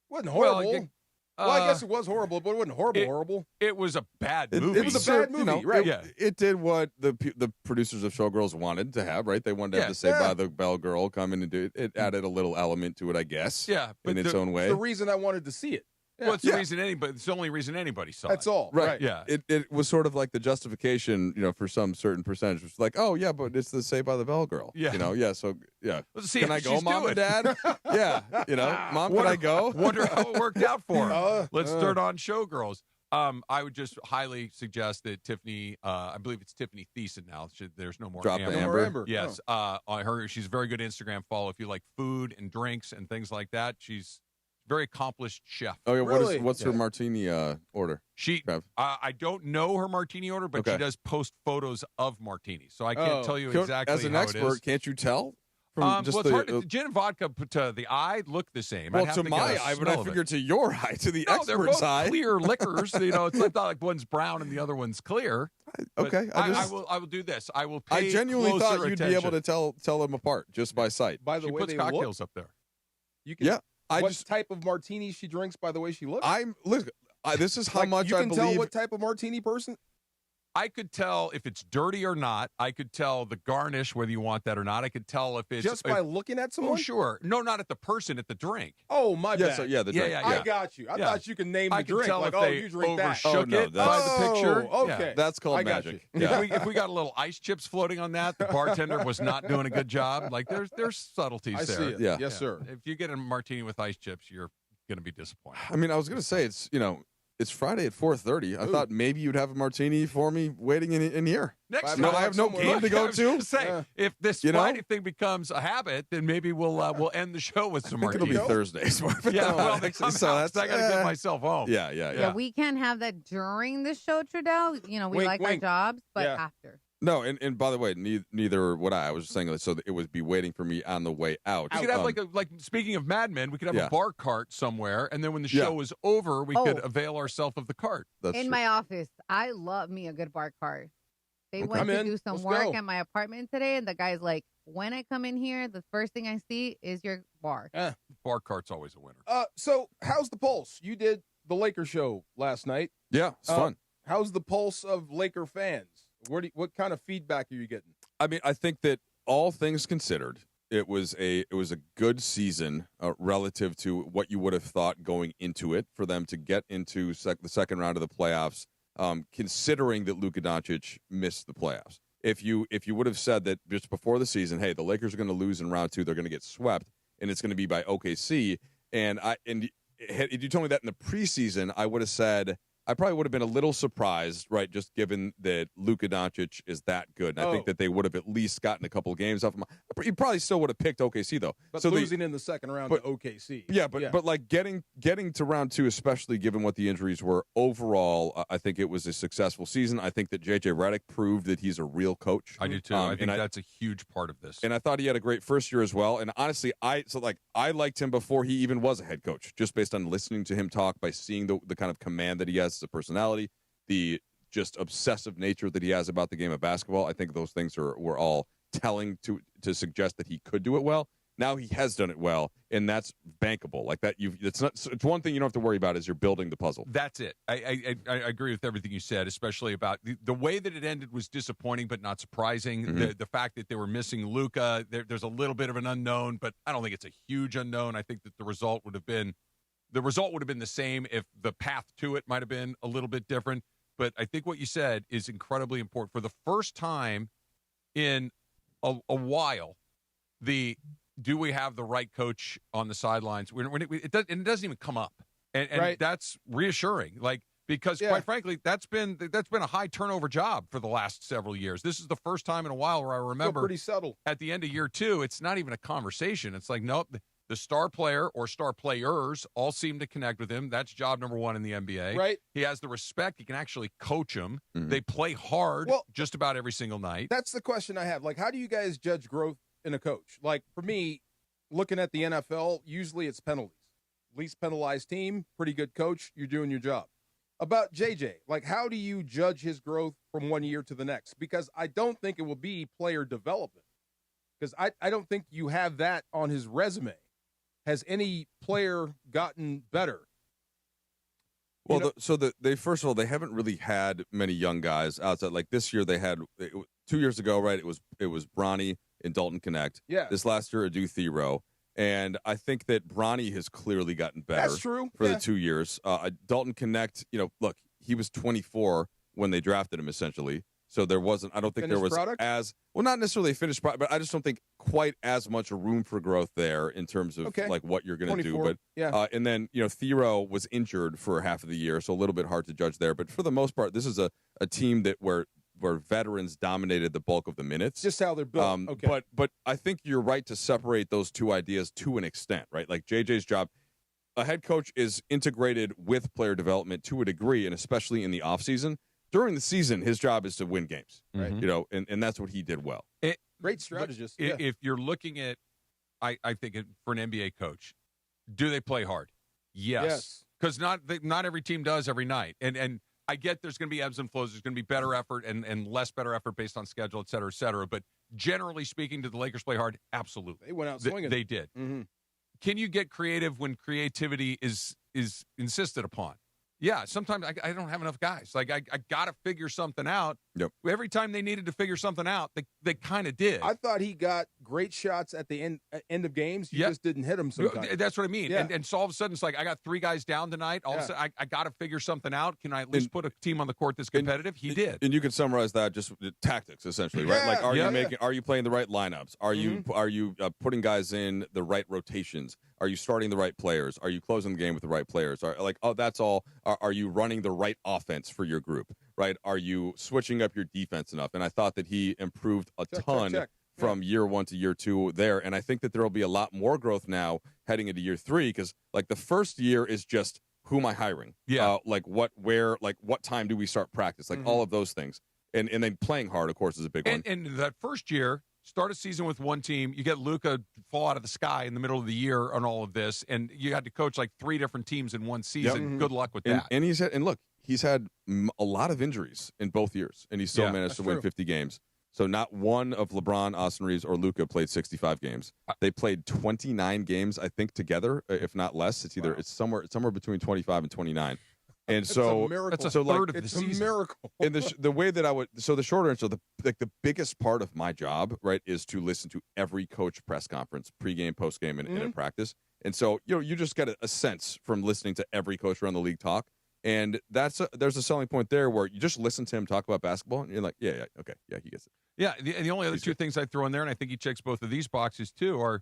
Wasn't horrible. Well, I guess it was horrible, but it wasn't horrible. It was a bad movie. It was a bad movie, right? It did what the producers of Showgirls wanted to have, right? They wanted to have the Saved by the Bell girl come in and do it. It added a little element to it, I guess. Yeah, in its own way. It's the reason I wanted to see it. Well, it's the reason it's the only reason anybody saw That's it. all. Right. Yeah. It was sort of like the justification, for some certain percentage. It was like, oh yeah, but it's the Saved by the Bell girl. Yeah. So yeah. Let's see can if I go, she's Mom doing. and Dad? Yeah. Mom, can I go? Wonder how it worked out for her. Uh, Let's start on Showgirls. I would just highly suggest that Tiffany, I believe it's Tiffany Thiessen now. There's no more Drop Amber. the Amber. Yes. On her, she's a very good Instagram follow. If you like food and drinks and things like that, she's a very accomplished chef. Oh yeah. Really? What's her martini order? I don't know her martini order, but she does post photos of martinis, so I can't tell you exactly as an how expert. it is. Can't you tell? Well, it's hard gin and vodka to the eye look the same. Well, I'd have to get my a eye, but smell I of it. figure to your eye, to the No, they're expert's both eye. clear liquors. It's not like one's brown and the other one's clear. Okay, But I will do this. I will pay I genuinely closer thought you'd be able to tell them apart just by sight. By the She way, puts they cocktails look. up there. You can, Yeah, what type of martini she drinks by the way she looks? This is how Like, much you I can believe. tell what type of martini person. I could tell if it's dirty or not. I could tell the garnish, whether you want that or not. I could tell if it's Just by looking at someone? Oh, sure. No, not at the person, at the drink. Oh, my bad. the drink. I got you. I thought you could name the I can drink. tell Like, if they you drink that. overshook it by the picture. Oh, okay. That's called I got magic. you. Yeah. If we got a little ice chips floating on that, the bartender was not doing a good job. Like there's subtleties I there. see it. Yeah. Yes, sir. If you get a martini with ice chips, you're going to be disappointed. I mean, I was going to say it's Friday at 4:30. I thought maybe you'd have a martini for me waiting in here. Next No, time, I have no game to go to. If this Friday thing becomes a habit, then maybe we'll end the show with some I think martinis. it'll be Thursdays. Yeah, well, then so I'm that's out, I got to get myself home. Yeah. We can't have that during the show, Trudell. We Wink, like wink. our jobs, but Yeah. after. No, and by the way, neither would I. I was just saying so that it would be waiting for me on the way out. We could have like speaking of Mad Men, we could have Yeah. a bar cart somewhere, and then when the Yeah. show is over, we could avail ourselves of the cart. That's In true. my office, I love me a good bar cart. They Okay. went I'm to in. do some Let's work go. at my apartment today, and the guy's like, when I come in here, the first thing I see is your bar. Bar cart's always a winner. So how's the pulse? You did the Laker show last night. Yeah, it's fun. How's the pulse of Laker fans? What kind of feedback are you getting? I mean, I think that all things considered, it was a good season relative to what you would have thought going into it for them to get into the second round of the playoffs. Considering that Luka Doncic missed the playoffs, if you would have said that just before the season, hey, the Lakers are going to lose in round 2, they're going to get swept, and it's going to be by OKC, and if you told me that in the preseason, I would have said. I probably would have been a little surprised, right, just given that Luka Doncic is that good. And I think that they would have at least gotten a couple of games off him. You probably still would have picked OKC, though. But so losing in the second round to OKC. Yeah, but like getting to round 2, especially given what the injuries were, overall, I think it was a successful season. I think that JJ Redick proved that he's a real coach. I do too. I think that's a huge part of this. And I thought he had a great first year as well. And honestly, I liked him before he even was a head coach, just based on listening to him talk, by seeing the kind of command that he has as a personality, the just obsessive nature that he has about the game of basketball. I think those things were all telling to suggest that he could do it well. Now he has done it well, and that's bankable. Like that, it's one thing you don't have to worry about is you're building the puzzle. That's it. I agree with everything you said, especially about the way that it ended was disappointing, but not surprising. Mm-hmm. The fact that they were missing Luka, there's a little bit of an unknown, but I don't think it's a huge unknown. I think that the result would have been the same if the path to it might have been a little bit different. But I think what you said is incredibly important. For the first time in a while, do we have the right coach on the sidelines? It doesn't even come up, and Right. that's reassuring. Because quite frankly, that's been a high turnover job for the last several years. This is the first time in a while where I remember pretty subtle. At the end of year 2, it's not even a conversation. It's like, nope, the star player or star players all seem to connect with him. That's job number 1 in the NBA. Right. He has the respect. He can actually coach them. Mm-hmm. They play hard just about every single night. That's the question I have. Like, how do you guys judge growth in a coach? Like, for me, looking at the NFL, usually it's penalties. Least penalized team, pretty good coach, you're doing your job. About JJ, like, how do you judge his growth from one year to the next? Because I don't think it will be player development. Because I don't think you have that on his resume. Has any player gotten better? Well, they first of all, they haven't really had many young guys outside. Like this year, they had 2 years ago, right? It was Bronny and Dalton Connect. Yeah. This last year, Adu Thero. And I think that Bronny has clearly gotten better. That's true. For the 2 years. Dalton Connect, look, he was 24 when they drafted him, essentially. So there wasn't, I don't think Finished there was product? not necessarily a finished product, but I just don't think quite as much room for growth there in terms of like what you're going to do. But and then, Thero was injured for half of the year, so a little bit hard to judge there. But for the most part, this is a team that where veterans dominated the bulk of the minutes. Just how they're built. But I think you're right to separate those two ideas to an extent, right? Like JJ's job, a head coach is integrated with player development to a degree, and especially in the offseason. During the season, his job is to win games, right? And that's what he did well. Great strategist. If you're looking at, I think for an NBA coach, do they play hard? Yes. Because not every team does every night. And I get there's going to be ebbs and flows. There's going to be better effort and less better effort based on schedule, et cetera, et cetera. But generally speaking, did the Lakers play hard? Absolutely. They went out swinging. They did. Mm-hmm. Can you get creative when creativity is insisted upon? Yeah, sometimes I don't have enough guys. Like, I got to figure something out. Yep. Every time they needed to figure something out, they kind of did. I thought he got great shots at the end of games. You just didn't hit them sometimes. That's what I mean. Yeah. And so all of a sudden, it's like, I got 3 guys down tonight. All of a sudden, I got to figure something out. Can I at least put a team on the court that's competitive? He did. And you can summarize that just with tactics, essentially, right? Like, are you playing the right lineups? Are you putting guys in the right rotations? Are you starting the right players? Are you closing the game with the right players? That's all. Are you running the right offense for your group, right? Are you switching up your defense enough? And I thought that he improved a ton from year 1 to year 2 there. And I think that there will be a lot more growth now heading into year 3 because, like, the first year is just who am I hiring? Yeah. What time do we start practice? Like, all of those things. And then playing hard, of course, is a big one. And that first year, start a season with one team. You get Luka fall out of the sky in the middle of the year on all of this, and you had to coach like 3 different teams in one season. Yep. Good luck with that. And he's had a lot of injuries in both years, and he still managed to win 50 games. So not one of LeBron, Austin Reaves, or Luka played 65 games. They played 29 games, I think, together, if not less. It's somewhere between 25 and 29. And so that's a third of the it's season. a miracle. And the way that the short answer, the biggest part of my job, right, is to listen to every coach press conference, pregame, postgame, and in practice. And so you just get a sense from listening to every coach around the league talk. And there's a selling point there where you just listen to him talk about basketball, and you're like, yeah, okay, yeah, he gets it. Yeah, the only other 2 things I throw in there, and I think he checks both of these boxes too, are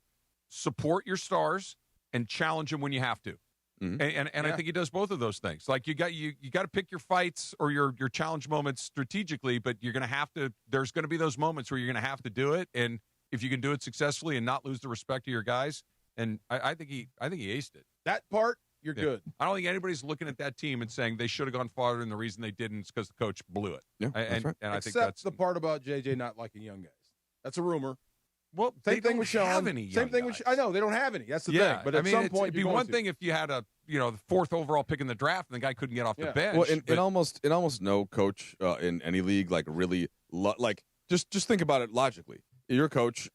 support your stars and challenge them when you have to. And I think he does both of those things. Like you got to pick your fights or your challenge moments strategically, but you're going to have to. There's going to be those moments where you're going to have to do it, and if you can do it successfully and not lose the respect of your guys, and I think he aced it. That part, you're good. I don't think anybody's looking at that team and saying they should have gone farther, and the reason they didn't is because the coach blew it. Yeah, that's right. And I think Except that's the part about JJ not liking young guys. That's a rumor. Well, same thing with Sean. Have any same thing guys. with. I know they don't have any. That's the thing. But at some point, it'd be one thing if you had the 4th overall pick in the draft and the guy couldn't get off the bench. Well, in almost no coach in any league really just think about it logically. You're a coach.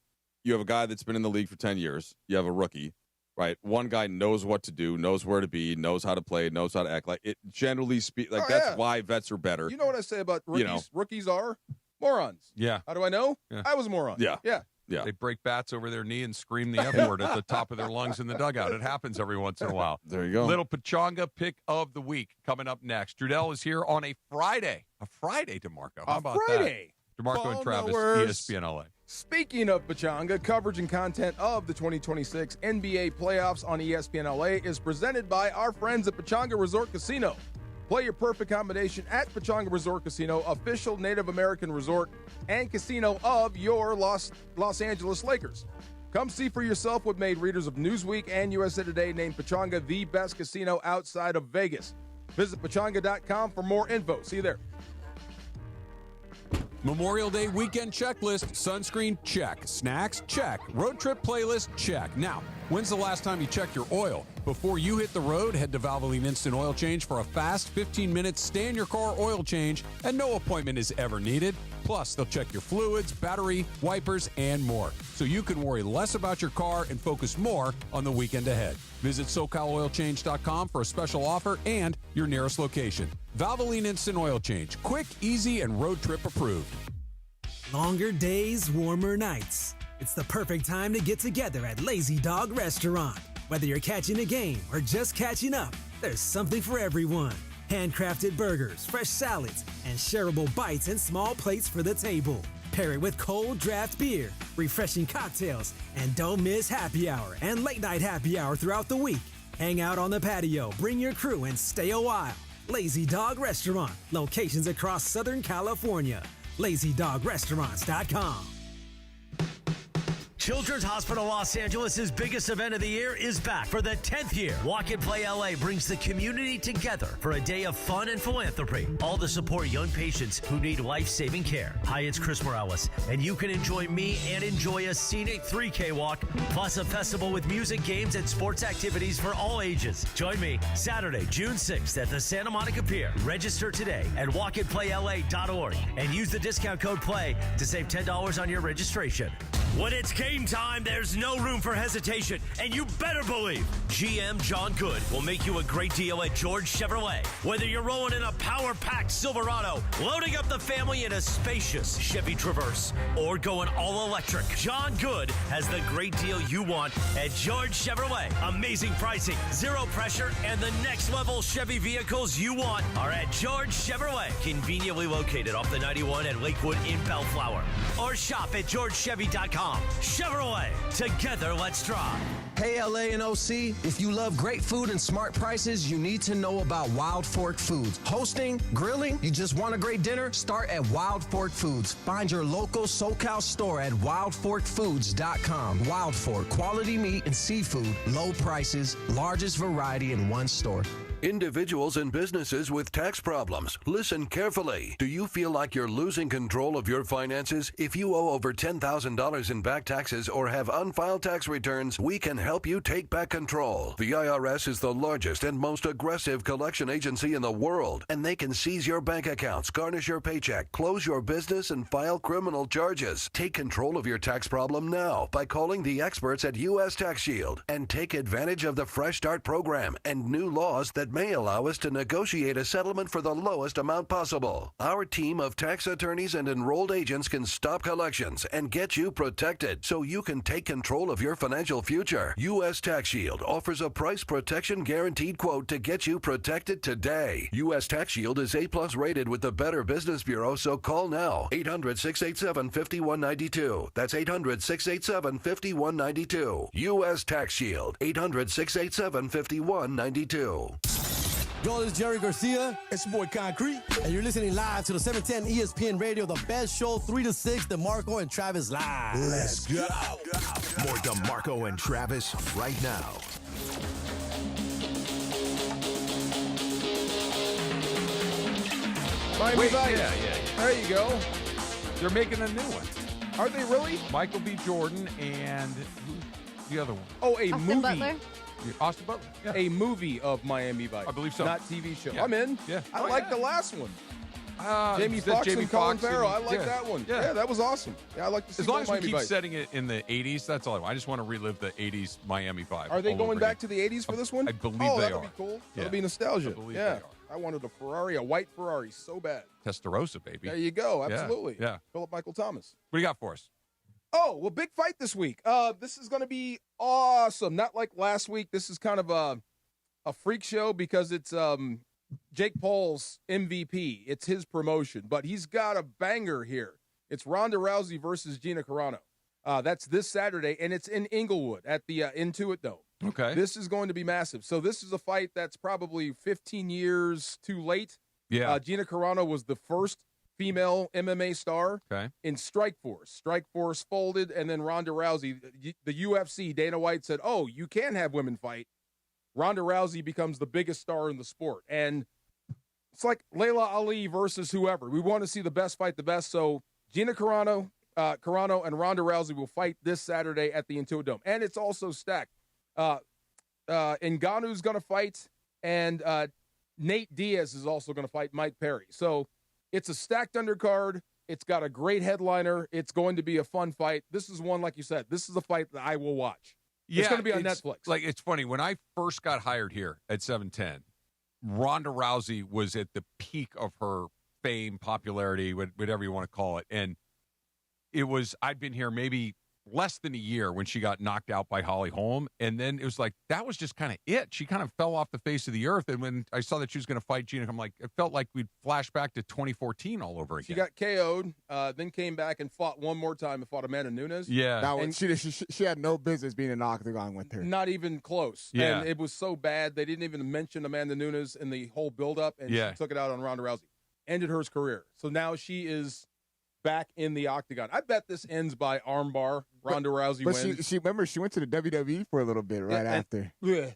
You have a guy that's been in the league for 10 years. You have a rookie, right? One guy knows what to do, knows where to be, knows how to play, knows how to act. Like it generally that's why vets are better. You know what I say about rookies? Rookies are morons. Yeah. How do I know? Yeah. I was a moron. Yeah. They break bats over their knee and scream the F word at the top of their lungs in the dugout. It happens every once in a while. There you go. Little Pchanga pick of the week coming up next. Trudell is here on a Friday. A Friday, DeMarco. How about Friday. that? DeMarco and Travis, Followers. ESPN LA. Speaking of Pchanga, coverage and content of the 2026 NBA playoffs on ESPN LA is presented by our friends at Pchanga Resort Casino. Play your perfect combination at Pchanga Resort Casino, official Native American resort and casino of your Los Angeles Lakers. Come see for yourself what made readers of Newsweek and USA Today name Pchanga the best casino outside of Vegas. Visit Pchanga.com for more info. See you there. Memorial Day weekend checklist. Sunscreen, check. Snacks, check. Road trip playlist, check. Now, When's the last time you checked your oil? Before you hit the road, head to Valvoline Instant Oil Change for a fast 15-minute stay-in-your-car oil change, and no appointment is ever needed. Plus, they'll check your fluids, battery, wipers, and more, so you can worry less about your car and focus more on the weekend ahead. Visit SoCalOilChange.com for a special offer and your nearest location. Valvoline Instant Oil Change. Quick, easy, and road trip approved. Longer days, warmer nights. It's the perfect time to get together at Lazy Dog Restaurant. Whether you're catching a game or just catching up, there's something for everyone. Handcrafted burgers, fresh salads, and shareable bites and small plates for the table. Pair it with cold draft beer, refreshing cocktails, and don't miss happy hour and late night happy hour throughout the week. Hang out on the patio, bring your crew, and stay a while. Lazy Dog Restaurant, locations across Southern California. LazyDogRestaurants.com. Children's Hospital Los Angeles' biggest event of the year is back for the 10th year. Walk and Play LA brings the community together for a day of fun and philanthropy, all to support young patients who need life-saving care. Hi, it's Chris Morales, and you can enjoy me and enjoy a scenic 3K walk, plus a festival with music, games, and sports activities for all ages. Join me Saturday, June 6th at the Santa Monica Pier. Register today at walkandplayla.org and use the discount code PLAY to save $10 on your registration. When it's game time, there's no room for hesitation, and you better believe GM John Good will make you a great deal at George Chevrolet. Whether you're rolling in a power-packed Silverado, loading up the family in a spacious Chevy Traverse, or going all electric, John Good has the great deal you want at George Chevrolet. Amazing pricing, zero pressure, and the next level Chevy vehicles you want are at George Chevrolet, conveniently located off the 91 at Lakewood in Bellflower. Or shop at georgechevy.com. Chevrolet, together let's drive. Hey, LA and OC, if you love great food and smart prices, you need to know about Wild Fork Foods. Hosting, grilling, you just want a great dinner? Start at Wild Fork Foods. Find your local SoCal store at wildforkfoods.com. Wild Fork, quality meat and seafood, low prices, largest variety in one store. Individuals and businesses with tax problems, listen carefully. Do you feel like you're losing control of your finances? If you owe over $10,000 in back taxes or have unfiled tax returns, we can help you take back control. The IRS is the largest and most aggressive collection agency in the world, and they can seize your bank accounts, garnish your paycheck, close your business, and file criminal charges. Take control of your tax problem now by calling the experts at U.S. Tax Shield and take advantage of the Fresh Start program and new laws that may allow us to negotiate a settlement for the lowest amount possible. Our team of tax attorneys and enrolled agents can stop collections and get you protected so you can take control of your financial future. U.S. Tax Shield offers a price protection guaranteed quote to get you protected today. U.S. Tax Shield is A+ rated with the Better Business Bureau, so call now. 800-687-5192. That's 800-687-5192. U.S. Tax Shield. 800-687-5192. Yo, this is Jerry Garcia. It's your boy Concrete. And you're listening live to the 710 ESPN Radio, the best show, 3 to 6, DeMarco and Travis live. Let's go. More DeMarco and Travis right now. Miami Vice. Yeah. There you go. They're making a new one. Are they really? Michael B. Jordan and who's the other one? Oh, a Austin movie. Butler? Austin Butler. Yeah. A movie of Miami Vice. I believe so. Not TV show. Yeah. I'm in. Yeah. I like the last one. Jamie Is that Foxx and Colin Foxx Farrell. I like yeah. that one. Yeah. Yeah, that was awesome. Yeah, I like to see As long as we Miami keep Vice. setting it in the 80s, that's all I want. I just want to relive the 80s Miami vibe. Are they all going over back again. to the 80s for this one? I believe oh, they that'll are. be cool. Yeah. That'll be nostalgia. I believe yeah. they are. I wanted a Ferrari, a white Ferrari, so bad. Testarossa, baby. There you go. Yeah. Absolutely. Yeah. Philip Michael Thomas. What do you got for us? Oh, well, big fight this week. This is going to be awesome. Not like last week. This is kind of a freak show because it's Jake Paul's MVP. It's his promotion, but he's got a banger here. It's Ronda Rousey versus Gina Carano. That's this Saturday, and it's in Inglewood at the Intuit Dome. Okay. This is going to be massive. So this is a fight that's probably 15 years too late. Yeah. Gina Carano was the first female MMA star in Strikeforce. Strikeforce folded, and then Ronda Rousey, the UFC, Dana White said, oh, you can have women fight. Ronda Rousey becomes the biggest star in the sport. And it's like Layla Ali versus whoever. We want to see the best fight the best. So Gina Carano and Ronda Rousey will fight this Saturday at the Intuit Dome. And it's also stacked. Ngannou's going to fight, and Nate Diaz is also going to fight Mike Perry. So it's a stacked undercard. It's got a great headliner. It's going to be a fun fight. This is one, like you said, this is a fight that I will watch. Yeah, it's going to be on Netflix. Like, it's funny. When I first got hired here at 710, Ronda Rousey was at the peak of her fame, popularity, whatever you want to call it. And I'd been here maybe less than a year when she got knocked out by Holly Holm. And then it was like, that was just kind of it. She kind of fell off the face of the earth. And when I saw that she was going to fight Gina, I'm like, it felt like we'd flash back to 2014 all over again. She got KO'd, then came back and fought one more time and fought Amanda Nunes. Yeah. That one, she had no business being in the octagon with her. Not even close. Yeah. And it was so bad, they didn't even mention Amanda Nunes in the whole buildup, and Yeah. she took it out on Ronda Rousey. Ended her career. So now she is back in the octagon. I bet this ends by armbar. Ronda Rousey wins. But she remember she went to the WWE for a little bit after. Yeah.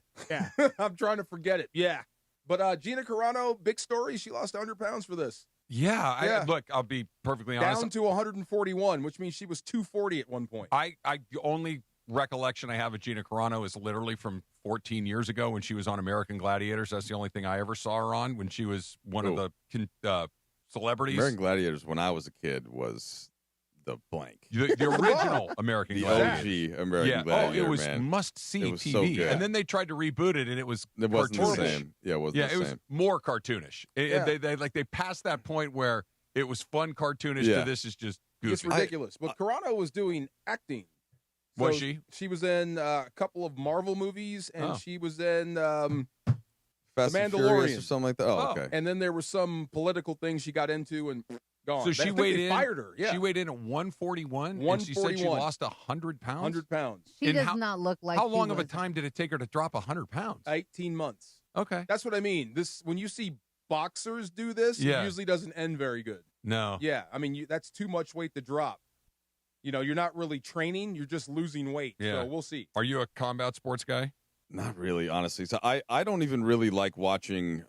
I'm trying to forget it. Yeah. But Gina Carano, big story. She lost 100 pounds for this. Yeah. Look, I'll be perfectly honest. Down to 141, which means she was 240 at one point. The only recollection I have of Gina Carano is literally from 14 years ago when she was on American Gladiators. That's the only thing I ever saw her on, when she was one of the celebrities. American Gladiators, when I was a kid, was the blank. The original American the Gladiators. OG American Gladiator, it was man. must-see It was TV. so good. And then they tried to reboot it, and it was wasn't cartoonish. the same. Yeah, it wasn't the it was same. more cartoonish. They passed that point where it was fun cartoonish to this is just goofy. It's ridiculous. But Carano was doing acting. Was she? She was in a couple of Marvel movies, and she was in Fast The and Furious Mandalorian or something like that. Oh, okay. And then there was some political thing she got into and gone. So she I think weighed they in. fired her. Yeah. She weighed in at 141. And she said she 141. lost 100 pounds. 100 pounds. She And does how- not look like How she long of a was. time did it take her to drop 100 pounds? 18 months. Okay. That's what I mean. This when you see boxers do this, Yeah. it usually doesn't end very good. No. Yeah, I mean that's too much weight to drop. You know, you're not really training; you're just losing weight. Yeah. So we'll see. Are you a combat sports guy? Not really, honestly. So I don't even really like watching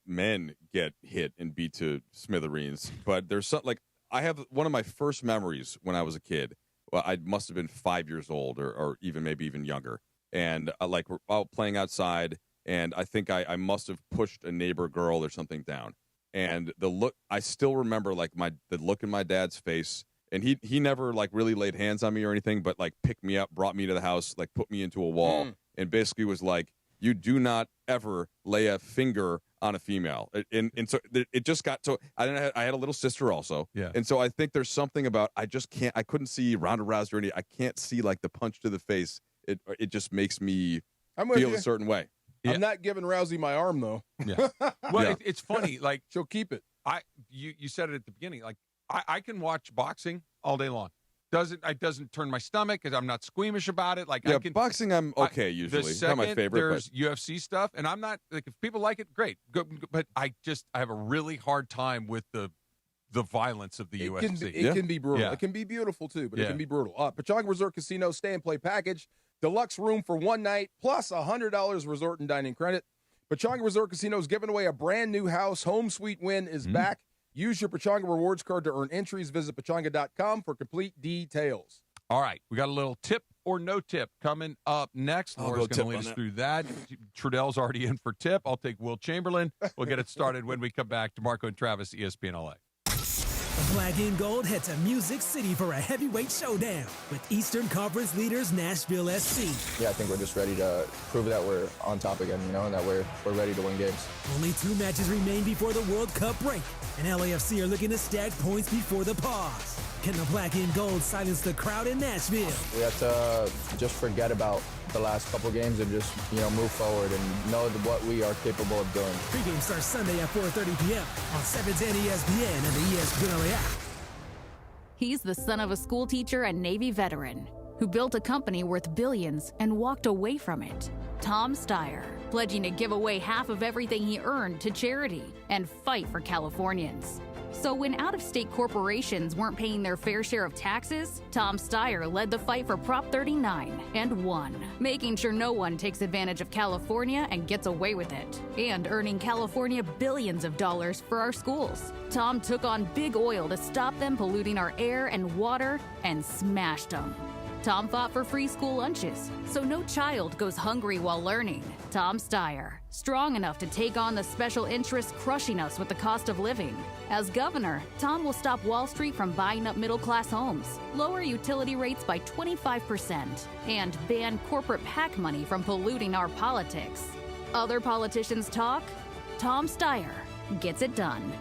men get hit and beat to smithereens. But there's something like I have one of my first memories when I was a kid. Well, I must have been 5 years old or even maybe even younger. And like we're out playing outside, and I think I must have pushed a neighbor girl or something down. And the look, I still remember like the look in my dad's face. And he never like really laid hands on me or anything, but like picked me up, brought me to the house, like put me into a wall, and basically was like, "You do not ever lay a finger on a female." And so it just got so I had a little sister also, Yeah. And so I think there's something about I couldn't see Ronda Rousey or I can't see like the punch to the face. It just makes me I'm with feel you. a certain way. I'm not giving Rousey my arm though. Yeah. Well, Yeah. it's funny. Like she'll keep it. You said it at the beginning. Like I can watch boxing all day long. It doesn't turn my stomach because I'm not squeamish about it. Like Yeah, I can boxing I'm okay the usually. second Not my favorite, there's UFC stuff, and I'm not like if people like it, great. But I have a really hard time with the violence of the UFC. It can be brutal. Yeah. It can be beautiful too, but Yeah. it can be brutal. Pchanga Resort Casino Stay and Play Package, deluxe room for one night plus $100 resort and dining credit. Pchanga Resort Casino is giving away a brand new house. Home Sweet Win is back. Use your Pchanga Rewards card to earn entries. Visit Pchanga.com for complete details. All right, we got a little tip or no tip coming up next. I'll Laura's go going to tip lead on us that. through that. Trudell's already in for tip. I'll take Will Chamberlain. We'll get it started when we come back. DeMarco and Travis, ESPN LA. Black and Gold head to Music City for a heavyweight showdown with Eastern Conference leaders Nashville SC. Yeah, I think we're just ready to prove that we're on top again, and that we're ready to win games. Only 2 matches remain before the World Cup break, and LAFC are looking to stack points before the pause. Can the Black and Gold silence the crowd in Nashville? We have to just forget about the last couple games and just, move forward and know what we are capable of doing. Pregame starts Sunday at 4:30 p.m. on 710 ESPN and the ESPN LA app. He's the son of a school teacher and Navy veteran who built a company worth billions and walked away from it. Tom Steyer, pledging to give away half of everything he earned to charity and fight for Californians. So when out-of-state corporations weren't paying their fair share of taxes, Tom Steyer led the fight for Prop 39 and won, making sure no one takes advantage of California and gets away with it, and earning California billions of dollars for our schools. Tom took on big oil to stop them polluting our air and water and smashed them. Tom fought for free school lunches, so no child goes hungry while learning. Tom Steyer, strong enough to take on the special interests crushing us with the cost of living. As governor, Tom will stop Wall Street from buying up middle-class homes, lower utility rates by 25%, and ban corporate PAC money from polluting our politics. Other politicians talk, Tom Steyer gets it done.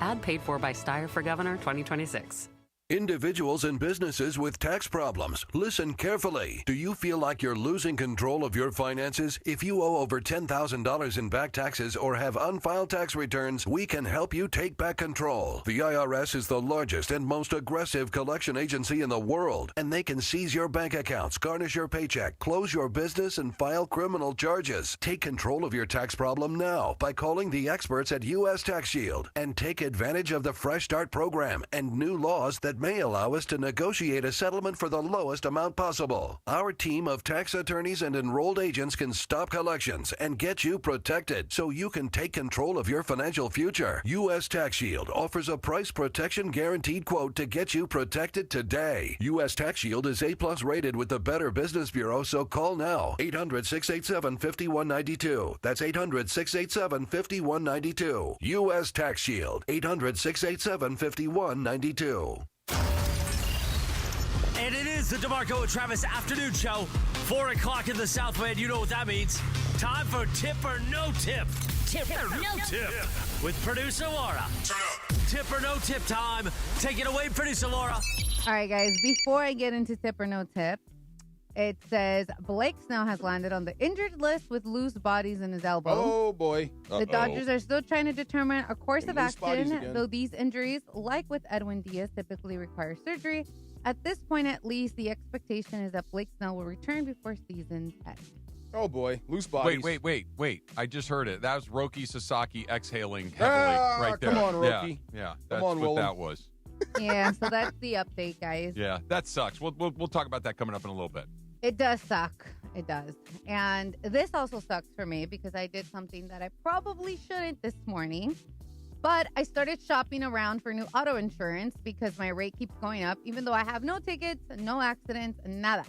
Ad paid for by Steyer for Governor 2026. Individuals and businesses with tax problems, listen carefully. Do you feel like you're losing control of your finances? If you owe over $10,000 in back taxes or have unfiled tax returns, we can help you take back control. The IRS is the largest and most aggressive collection agency in the world, and they can seize your bank accounts, garnish your paycheck, close your business, and file criminal charges. Take control of your tax problem now by calling the experts at U.S. Tax Shield and take advantage of the Fresh Start program and new laws that may allow us to negotiate a settlement for the lowest amount possible. Our team of tax attorneys and enrolled agents can stop collections and get you protected so you can take control of your financial future. U.S. Tax Shield offers a price protection guaranteed quote to get you protected today. U.S. Tax Shield is A+ rated with the Better Business Bureau, so call now. 800-687-5192. That's 800-687-5192. U.S. Tax Shield. 800-687-5192. And it is the DeMarco and Travis afternoon show. 4 o'clock in the Southland. You know what that means. Time for Tip or No Tip. Tip or No Tip. With producer Laura. Tip or No Tip time. Take it away, producer Laura. All right, guys. Before I get into Tip or No Tip, it says Blake Snell has landed on the injured list with loose bodies in his elbow. Oh, boy. The Dodgers are still trying to determine a course of action, though these injuries, like with Edwin Diaz, typically require surgery. At this point, at least, the expectation is that Blake Snell will return before season's end. Oh, boy. Loose bodies. Wait. I just heard it. That was Roki Sasaki exhaling heavily right there. Come on, Roki. Yeah, that's what that was. Yeah, so that's the update, guys. Yeah, that sucks. We'll talk about that coming up in a little bit. It does suck. It does. And this also sucks for me because I did something that I probably shouldn't this morning. But I started shopping around for new auto insurance because my rate keeps going up, even though I have no tickets, no accidents, nada.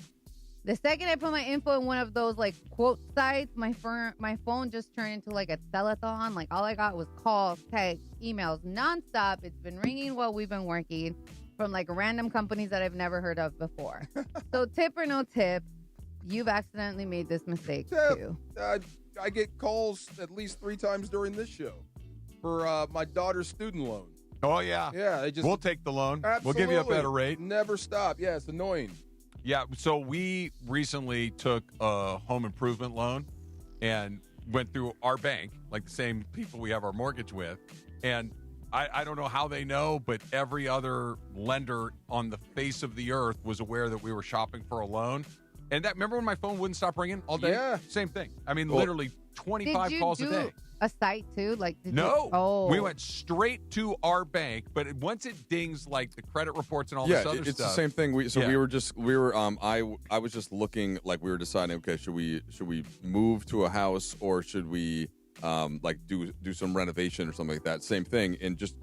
The second I put my info in one of those like quote sites, my phone just turned into like a telethon. Like all I got was calls, texts, emails, nonstop. It's been ringing while we've been working from like random companies that I've never heard of before. So tip or no tip, you've accidentally made this mistake too. I get calls at least 3 times during this show for my daughter's student loan. Oh, yeah. Yeah. We'll take the loan. Absolutely. We'll give you a better rate. Never stop. Yeah, it's annoying. Yeah, so we recently took a home improvement loan and went through our bank, like the same people we have our mortgage with. And I don't know how they know, but every other lender on the face of the earth was aware that we were shopping for a loan. And remember when my phone wouldn't stop ringing all day? Yeah. Same thing. I mean, literally 25 calls a day. A site too? Like no. We went straight to our bank, but once it dings like the credit reports and all this other stuff. Yeah, it's the same thing. We were I was just looking, like we were deciding, okay, should we move to a house or should we like do some renovation or something like that? Same thing, and just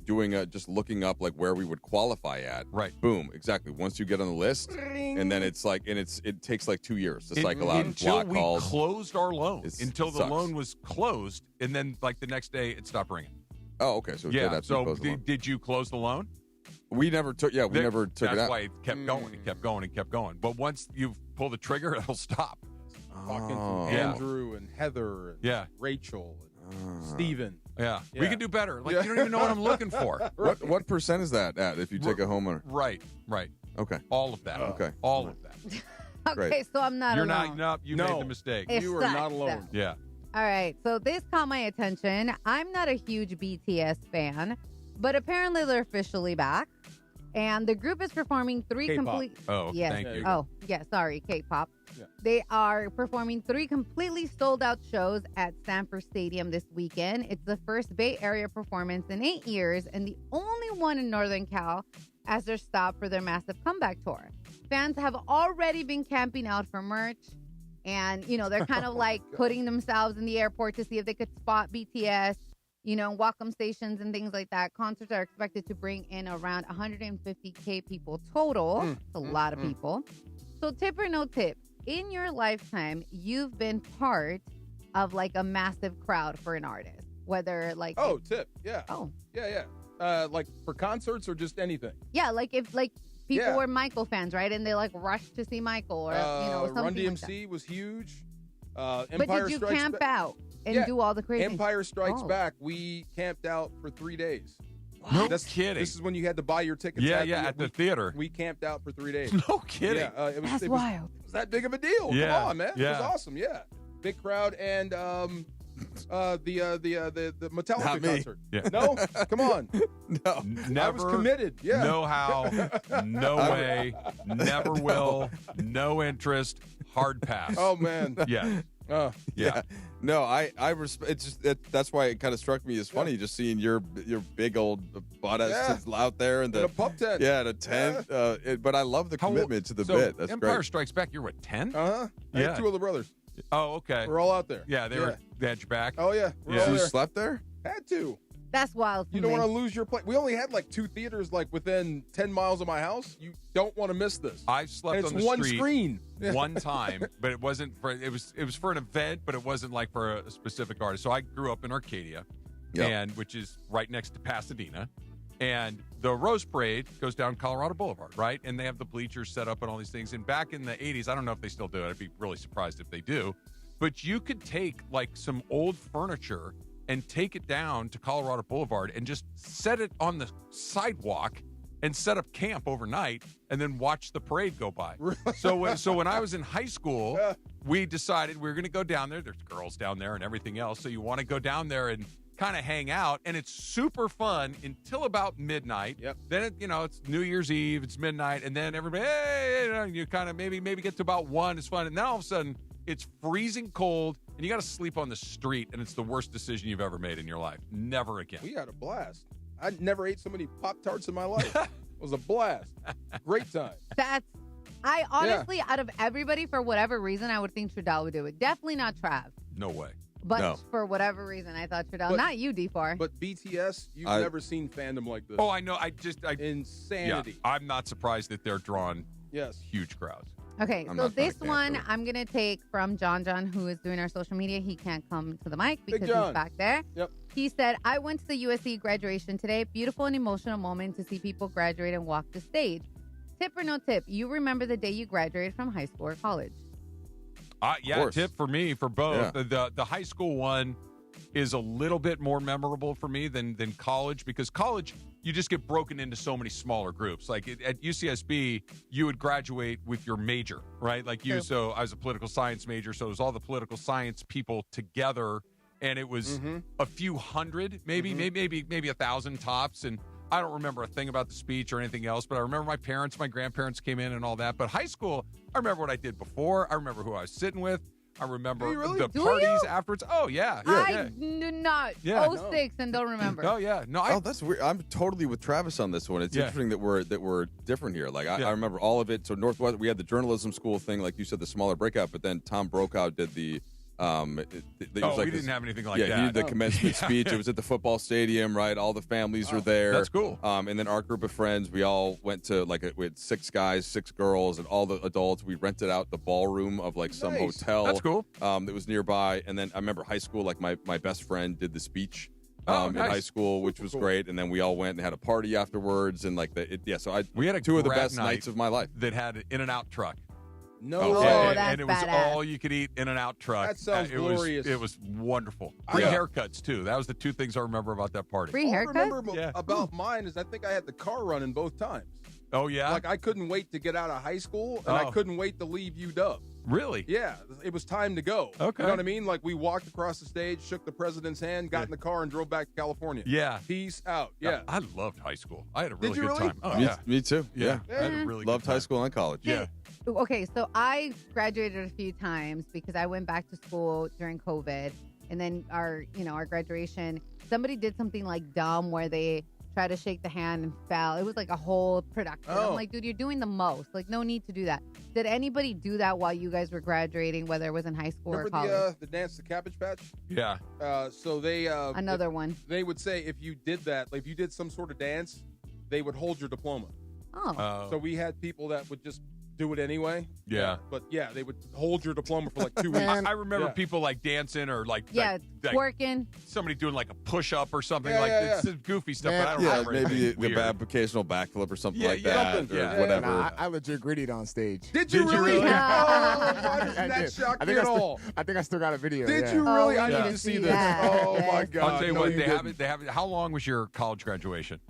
looking up like where we would qualify at. Right. Boom. Exactly. Once you get on the list, and then it's like, and it takes like 2 years to cycle out and block calls. Until we closed our loan. Until the loan was closed, and then like the next day it stopped ringing. Oh, okay. So So did you close the loan? We never took. Yeah, we never took it out. That's why it kept going. It kept going. It kept going. But once you pull the trigger, it'll stop. Talking to Andrew and Heather and Rachel and Steven. Yeah. We can do better. Like you don't even know what I'm looking for. What percent is that at if you take a homeowner? Right. Okay. All of that. Okay. All of that. Okay, so I'm not alone. You made the mistake. You are not alone. Yeah. All right, so this caught my attention. I'm not a huge BTS fan, but apparently they're officially back. And the group is performing 3 K-pop. complete... Oh, thank you. Oh, yeah, sorry, K-pop. Yeah. They are performing 3 completely sold-out shows at Stanford Stadium this weekend. It's the first Bay Area performance in 8 years and the only one in Northern Cal as their stop for their massive comeback tour. Fans have already been camping out for merch, and, you know, they're kind of like putting themselves in the airport to see if they could spot BTS, you know, welcome stations and things like that. Concerts are expected to bring in around 150K people total. It's a lot of people. So tip or no tip, in your lifetime, you've been part of like a massive crowd for an artist, whether like tip, yeah. Yeah. Like for concerts or just anything. Yeah, like if like people were Michael fans, right? And they like rushed to see Michael or something Run DMC like that. was huge. But Empire did you Strikes camp Back. out and do all the crazy? Empire Strikes Oh. Back. We camped out for 3 days. No kidding. This is when you had to buy your tickets. at the theater. We camped out for 3 days. No kidding. Yeah, it was, That's it was, wild. It was that big of a deal. Yeah, Come on, man. yeah. It was awesome. Yeah, big crowd and the Metallica Not me. concert. Yeah. No, come on. No. Never. I was committed. Yeah. No how. No way. Never will. No interest. Hard pass. Oh man. Yeah. Yeah. No, I respect. It's just that's why it kind of struck me as funny just seeing your big old butt out there and In a pub tent. Yeah, in a tent. But I love the commitment to the so bit. That's Empire great. Strikes Back. You're what, 10? I had 2 other brothers. Oh, okay. We're all out there. Yeah, they had your back. Oh yeah. We're Yeah. all You there. slept there? Had to. That's wild. You don't want to lose your place. We only had like 2 theaters like within 10 miles of my house. You don't want to miss this. I slept And on it's the one street screen. one time, but it wasn't for it was for an event, but it wasn't like for a specific artist. So I grew up in Arcadia, and which is right next to Pasadena. And the Rose Parade goes down Colorado Boulevard, right? And they have the bleachers set up and all these things. And back in the 80s, I don't know if they still do it. I'd be really surprised if they do. But you could take like some old furniture and take it down to Colorado Boulevard and just set it on the sidewalk and set up camp overnight and then watch the parade go by. So when I was in high school, we decided we were going to go down there. There's girls down there and everything else. So you want to go down there and kind of hang out, and it's super fun until about midnight. Yep. Then it's New Year's Eve, it's midnight, and then everybody, hey, you kind of maybe get to about 1, it's fun, and then all of a sudden it's freezing cold, and you got to sleep on the street, and it's the worst decision you've ever made in your life. Never again. We had a blast. I never ate so many Pop-Tarts in my life. It was a blast. Great time. I honestly, out of everybody, for whatever reason, I would think Trudell would do it. Definitely not Trav. No way. But for whatever reason, I thought Trudell. Not you, D4. But BTS, you've never seen fandom like this. Oh, I know. Insanity. Yeah, I'm not surprised that they're drawing Yes. huge crowds. Okay, I'm so not a this fan one for it. I'm going to take from John, who is doing our social media. He can't come to the mic because John. he's back there. Yep. He said, I went to the USC graduation today. Beautiful and emotional moment to see people graduate and walk the stage. Tip or no tip, you remember the day you graduated from high school or college? Yeah, tip for me for both. Yeah. The high school one is a little bit more memorable for me than college, because college, you just get broken into so many smaller groups. Like at UCSB, you would graduate with your major, right? Like you. So I was a political science major, so it was all the political science people together, and it was a few hundred, maybe 1,000 tops. And I don't remember a thing about the speech or anything else, but I remember my parents, my grandparents came in and all that. But high school, I remember what I did before. I remember who I was sitting with. I remember the parties afterwards. Oh, yeah. I do not. Yeah, 06 and don't remember. Oh, yeah. No, that's weird. I'm totally with Travis on this one. It's interesting that we're different here. Like I remember all of it. So Northwest, we had the journalism school thing, like you said, the smaller breakout. But then Tom Brokaw did the. We didn't have anything like that. Yeah, he did the commencement speech. It was at the football stadium, right? All the families were there. That's cool. And then our group of friends, we all went to we had 6 guys, 6 girls, and all the adults. We rented out the ballroom of like some hotel. That's cool. That was nearby. And then I remember high school, like my best friend did the speech. Nice. In high school, which was great, and then we all went and had a party afterwards, and like so we had 2 of the grad best nights of my life. That had an In-N-Out truck. That's and it was badass. all you could eat In-N-Out truck. That sounds glorious. It was wonderful. Free haircuts too. That was the 2 things I remember about that party. Free All I haircut? remember about mine is I think I had the car running both times. Oh yeah. Like I couldn't wait to get out of high school, and I couldn't wait to leave UW. Really? Yeah, it was time to go. Okay. You know what I mean? Like we walked across the stage, shook the president's hand, got in the car, and drove back to California. Yeah. Peace out. Yeah. I loved high school. I had a Did really you good really? time. Oh, me, yeah. me too. Yeah. I had a really Loved good time. high school and college. Yeah. Okay, so I graduated a few times because I went back to school during COVID, and then our graduation, somebody did something like dumb where they tried to shake the hand and fell. It was like a whole production. I'm like, dude, you're doing the most. Like, no need to do that. Did anybody do that while you guys were graduating, whether it was in high school or college? Remember the dance to Cabbage Patch? Yeah. So they another one. They would say if you did that, like if you did some sort of dance, they would hold your diploma. Oh. So we had people that would just do it anyway. Yeah. But yeah, they would hold your diploma for like 2 weeks. I remember people like dancing or like twerking. Somebody doing like a push-up or something Yeah, it's goofy stuff. But I don't remember maybe anything the occasional backflip or something like yeah, that, something. or whatever. Nah, I legit grittied on stage. Did you really? Oh, why doesn't I that did. shock me at all? I think I still got a video. Did yeah. you really? I yeah. need to see this. that. Oh my God! I'll tell you No, what, they didn't. have it. How long was your college graduation?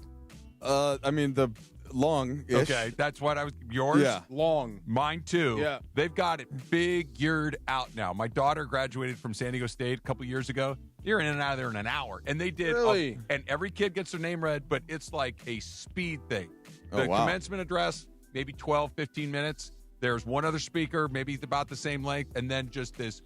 I mean, the long-ish. Okay, that's what I was. Yours? Yeah. Long. Mine too. Yeah. They've got it figured out now. My daughter graduated from San Diego State a couple years ago. You're in and out of there in an hour. And they did. Really? And every kid gets their name read, but it's like a speed thing. Oh, The wow. commencement address, maybe 12, 15 minutes. There's one other speaker, maybe about the same length, and then just this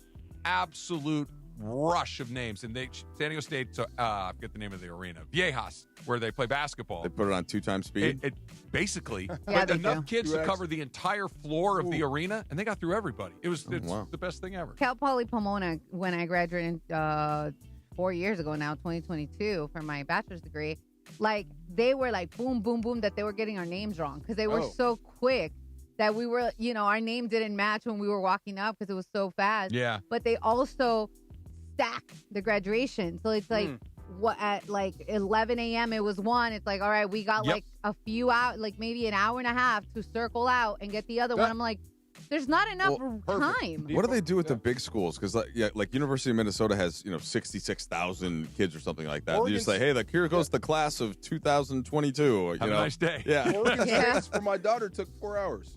absolute rush of names. And San Diego State, I forget the name of the arena, Viejas, where they play basketball. They put it on 2x speed. It basically, Yeah, but they enough do. kids to 2X. cover the entire floor of the arena, and they got through everybody. It's wow. the best thing ever. Cal Poly Pomona, when I graduated 4 years ago now, 2022, for my bachelor's degree, like, they were like, boom, boom, boom, that they were getting our names wrong because they were so quick that we were, our name didn't match when we were walking up because it was so fast. Yeah. But they also stacked the graduation. So it's like, what at like 11 a.m. it was one. It's like, all right, we got like a few out, like maybe an hour and a half to circle out and get the other one. I'm like, there's not enough time. What do they do with the big schools? Because like University of Minnesota has 66,000 kids or something like that. You just say, hey, like here goes the class of 2022. Have a nice day. Yeah. Oregon State's for my daughter took 4 hours.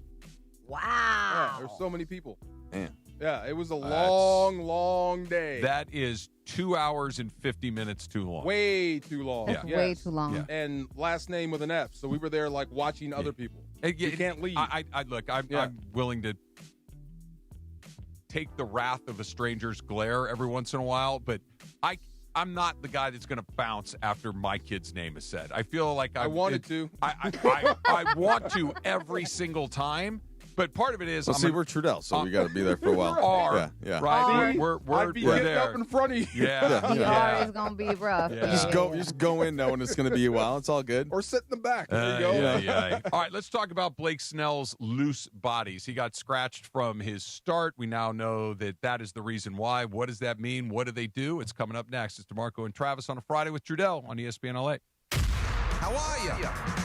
Wow. Yeah, there's so many people. Man. Yeah, it was a long day. That is 2 hours and 50 minutes too long. Way too long. That's way too long. Yeah. And last name with an F. So we were there like watching other people. You can't leave. I'm willing to take the wrath of a stranger's glare every once in a while, but I'm not the guy that's going to bounce after my kid's name is said. I feel like I wanted to. I want to every single time. But part of it is, we're Trudell, so we got to be there for a while. Yeah. Right? We're I'd be getting there up in front of you. Yeah. The R is going to be rough. You just go in knowing it's going to be a while. It's all good. Or sit in the back. There you go. Yeah. All right, let's talk about Blake Snell's loose bodies. He got scratched from his start. We now know that is the reason why. What does that mean? What do they do? It's coming up next. It's DeMarco and Travis on a Friday with Trudell on ESPN LA. How are you?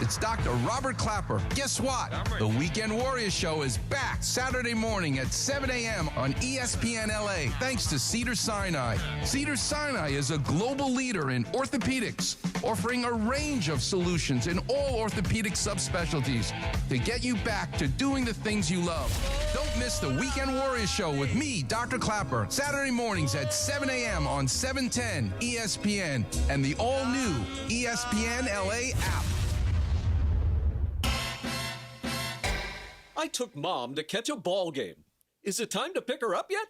It's Dr. Robert Clapper. Guess what? The Weekend Warriors Show is back Saturday morning at 7 a.m. on ESPN LA, thanks to Cedars-Sinai. Cedars-Sinai is a global leader in orthopedics, offering a range of solutions in all orthopedic subspecialties to get you back to doing the things you love. Don't miss the Weekend Warriors Show with me, Dr. Clapper, Saturday mornings at 7 a.m. on 710 ESPN and the all-new ESPN LA app. I took Mom to catch a ball game. Is it time to pick her up yet?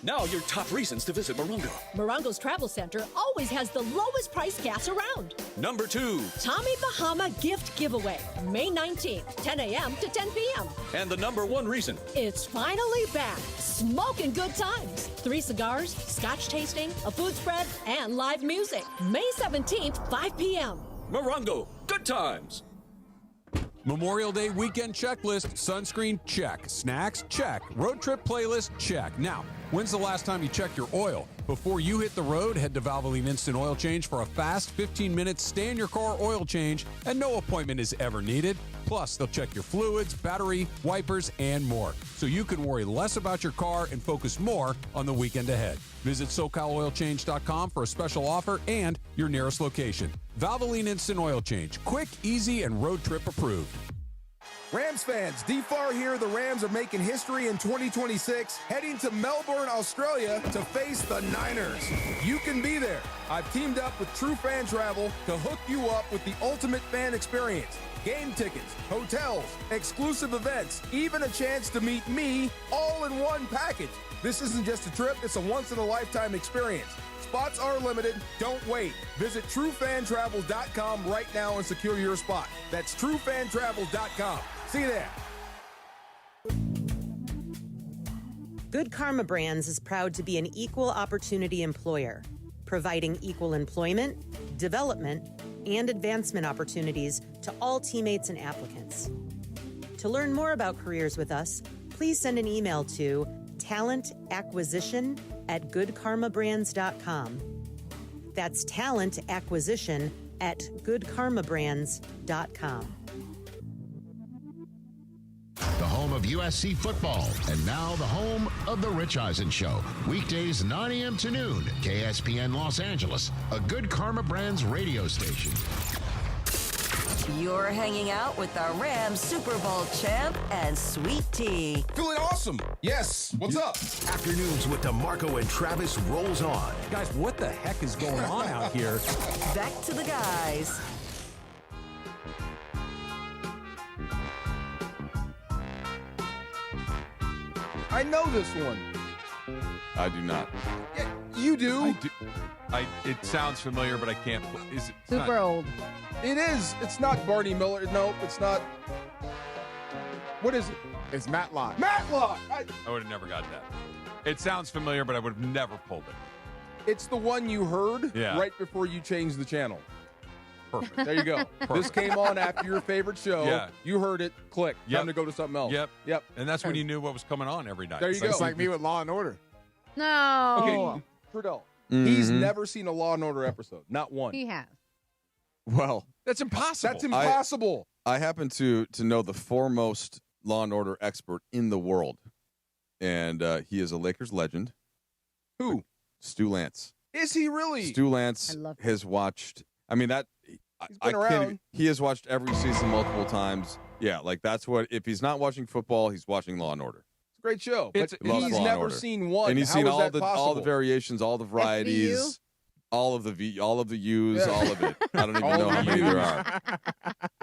Now your top reasons to visit Morongo. Morongo's Travel Center always has the lowest price gas around. Number 2. Tommy Bahama Gift Giveaway, May 19th, 10 a.m. to 10 p.m. And the number 1 reason. It's finally back. Smoking good times. 3 cigars, scotch tasting, a food spread, and live music. May 17th, 5 p.m. Morongo, good times. Memorial Day weekend checklist, sunscreen, check. Snacks, check. Road trip playlist, check. Now, when's the last time you checked your oil? Before you hit the road, head to Valvoline Instant Oil Change for a fast 15-minute stay-in-your-car oil change, and no appointment is ever needed. Plus, they'll check your fluids, battery, wipers, and more, so you can worry less about your car and focus more on the weekend ahead. Visit SoCalOilChange.com for a special offer and your nearest location. Valvoline Instant Oil Change. Quick, easy, and road trip approved. Rams fans, DFAR here. The Rams are making history in 2026, heading to Melbourne, Australia to face the Niners. You can be there. I've teamed up with True Fan Travel to hook you up with the ultimate fan experience. Game tickets, hotels, exclusive events, even a chance to meet me all in one package. This isn't just a trip, it's a once-in-a-lifetime experience. Spots are limited. Don't wait. Visit TrueFanTravel.com right now and secure your spot. That's TrueFanTravel.com. See you there. Good Karma Brands is proud to be an equal opportunity employer, providing equal employment, development, and advancement opportunities to all teammates and applicants. To learn more about careers with us, please send an email to talentacquisition@goodkarmabrands.com. That's talentacquisition@goodkarmabrands.com. The home of USC football, and now the home of The Rich Eisen Show. Weekdays 9 a.m. to noon, KSPN Los Angeles, a Good Karma Brands radio station. You're hanging out with the Rams Super Bowl champ and Sweet Tea. Feeling awesome. Yes. What's up? Afternoons with DeMarco and Travis rolls on. Guys, what the heck is going on out here? Back to the guys. I know this one. I do not. Yeah, you do. It sounds familiar, but I can't. Is it Super old. It is. It's not Barney Miller. No, it's not. What is it? It's Matlock. Matlock. I would have never got that. It sounds familiar, but I would have never pulled it. It's the one you heard right before you changed the channel. Perfect. There you go. This came on after your favorite show. Yeah. You heard it. Click. Time to go to something else. Yep. And that's when you knew what was coming on every night. There you go. It's like me with Law and Order. No. Okay, Trudell. Mm-hmm. He's never seen a Law and Order episode. Not one. He has. Well, that's impossible. That's impossible. I happen to know the foremost Law and Order expert in the world, and he is a Lakers legend. Who? Stu Lance. Is he really? Stu Lance has watched. I mean that. He's been around. He has watched every season multiple times. Yeah, like that's what. If he's not watching football, he's watching Law and Order. It's a great show. But Loves he's Law and never Order. seen one. And he's How seen is all that the possible? variations, all the varieties. SVU? All of the all of the U's, Yeah. all of it. I don't even All know of how the many there U's. are.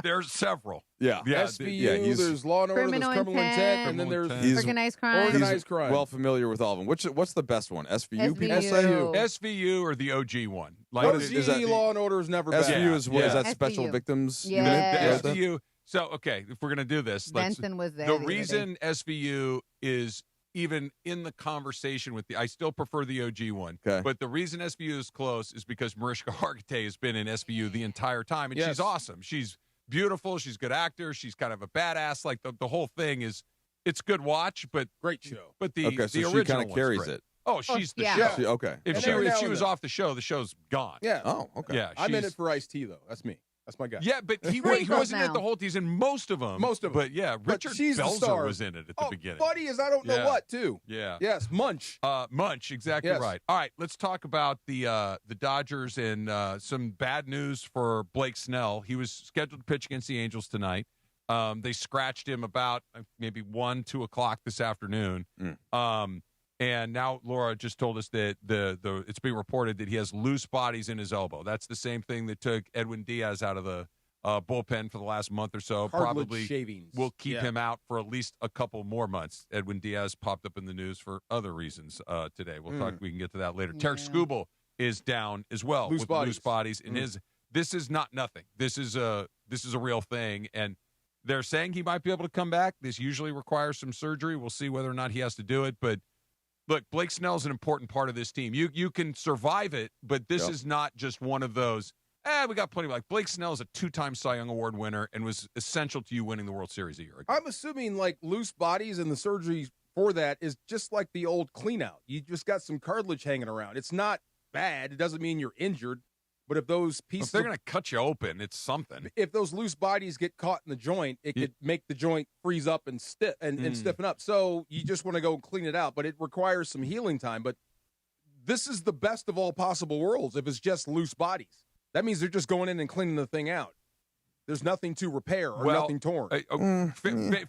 There's several. Yeah. SVU, there's Law and Order, Criminal there's Criminal Intent, and then Criminal there's He's- Organized crime. Organized crime. Well familiar with all of them. What's the best one? SVU? People say? SVU. SVU or the OG one. Like What the- is that? Law and Order is never bad. SVU is what? Is that SVU. Special Victims Yeah. Unit? the SVU. So, okay, if we're going to do this, Benson was there the the other reason SVU is even in the conversation with I still prefer the OG one. Okay. But the reason SVU is close is because Mariska Hargitay has been in SVU the entire time, and Yes. she's awesome. She's beautiful. She's a good actor. She's kind of a badass. Like the whole thing is, it's good watch, but great show. But the Okay, so the she original kind of one's carries great. it. Oh, she's the yeah. show. Okay. If And she, every if now she and was then. off the show gone. Yeah. Oh, okay. Yeah, I'm in she's- it for Ice-T, though. That's me. That's my guy. Yeah, but he Sprinkles wasn't in now. the whole. He's in most of them. Most of them. But yeah, But Richard she's the Belzer star. was in it at the beginning. Buddy is I don't know Yeah. what, too. Yeah. Yes, Munch. Munch, exactly Yes. right. All right, let's talk about the Dodgers and some bad news for Blake Snell. He was scheduled to pitch against the Angels tonight. They scratched him about maybe 1, 2 o'clock this afternoon. And now Laura just told us that it's being reported that he has loose bodies in his elbow. That's the same thing that took Edwin Diaz out of the bullpen for the last month or so. Cartilage Probably shavings. will keep Yeah. him out for at least a couple more months. Edwin Diaz popped up in the news for other reasons today. We'll talk. We can get to that later. Tarek Skubal is down as well Loose with bodies. loose bodies. And this is not nothing. This is a real thing. And they're saying he might be able to come back. This usually requires some surgery. We'll see whether or not he has to do it. But look, Blake Snell is an important part of this team. You can survive it, but this is not just one of those. We got plenty. Like Blake Snell is a 2-time Cy Young Award winner and was essential to you winning the World Series a year ago. I'm assuming like loose bodies and the surgery for that is just like the old clean out. You just got some cartilage hanging around. It's not bad. It doesn't mean you're injured. But if those pieces, If they're going to cut you open, it's something. if those loose bodies get caught in the joint, it could make the joint freeze up and stiffen up. So you just want to go and clean it out, but it requires some healing time. But this is the best of all possible worlds. If it's just loose bodies, that means they're just going in and cleaning the thing out. There's nothing to repair or nothing torn.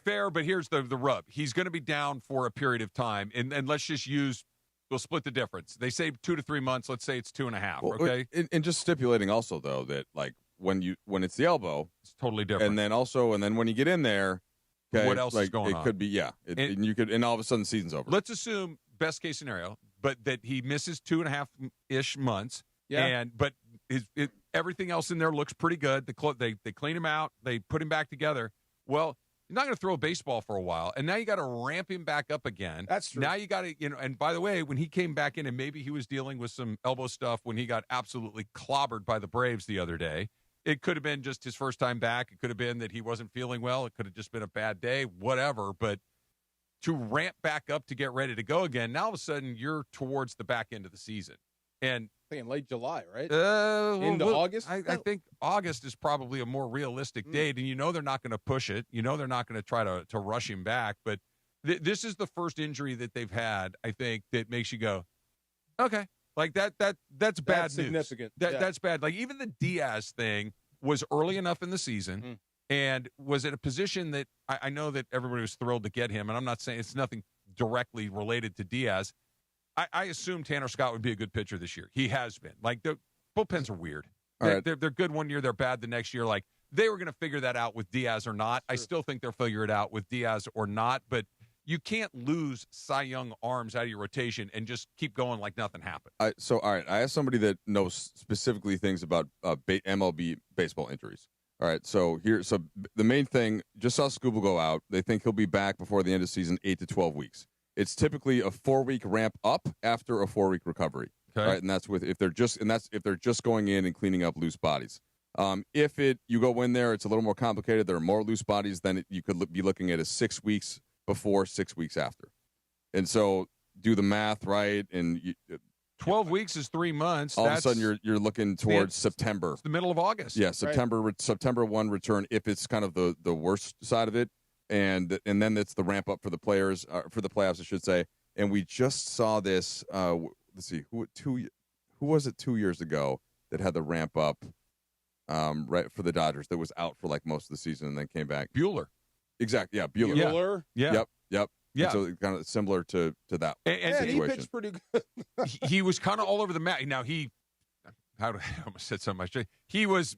Fair, but here's the rub. He's going to be down for a period of time, and let's just we'll split the difference. They say 2 to 3 months. Let's say it's 2.5. Well, okay, and just stipulating also though that like when it's the elbow, it's totally different. And then when you get in there, okay, What else is like, going it on? could be and all of a sudden the season's over. Let's assume best case scenario, but that he misses 2.5-ish months. Yeah. But everything else in there looks pretty good. They clean him out. They put him back together. Well, you're not going to throw a baseball for a while, and now you got to ramp him back up again. That's true. Now you got to, and by the way, when he came back in, and maybe he was dealing with some elbow stuff when he got absolutely clobbered by the Braves the other day. It could have been just his first time back. It could have been that he wasn't feeling well. It could have just been a bad day, whatever. But to ramp back up to get ready to go again, now all of a sudden you're towards the back end of the season. And I think in late July, right? Into August? I think August is probably a more realistic date, and they're not going to push it. They're not going to try to rush him back. But this is the first injury that they've had, I think, that makes you go, okay. Like that's bad That's news. significant. That's bad. Like even the Diaz thing was early enough in the season and was in a position that I know that everybody was thrilled to get him. And I'm not saying it's nothing directly related to Diaz. I assume Tanner Scott would be a good pitcher this year. He has been. Like the bullpens are weird. They're good one year. They're bad the next year. Like they were going to figure that out with Diaz or not. I still think they'll figure it out with Diaz or not. But you can't lose Cy Young arms out of your rotation and just keep going like nothing happened. All right. I have somebody that knows specifically things about MLB baseball injuries. All right. So the main thing, just saw Scooble go out. They think he'll be back before the end of the season, 8 to 12 weeks. It's typically a 4-week ramp up after a 4-week recovery. Okay. Right. And that's if they're just going in and cleaning up loose bodies. If you go in there, it's a little more complicated. There are more loose bodies, then you could be looking at a 6 weeks before, 6 weeks after. And so do the math, right? And 12 weeks is 3 months. All of a sudden you're looking towards September. It's the middle of August. Yeah, September 1 return if it's kind of the worst side of it. And then it's the ramp up for the players, for the playoffs, I should say. And we just saw this, let's see, who was it 2 years ago that had the ramp up right for the Dodgers that was out for like most of the season and then came back? Bueller. Exactly. Yeah, Bueller. Bueller. Yeah. Yep. Yeah. And so kind of similar to that. And he pitched pretty good. he was kind of all over the map. Now I almost said something. He was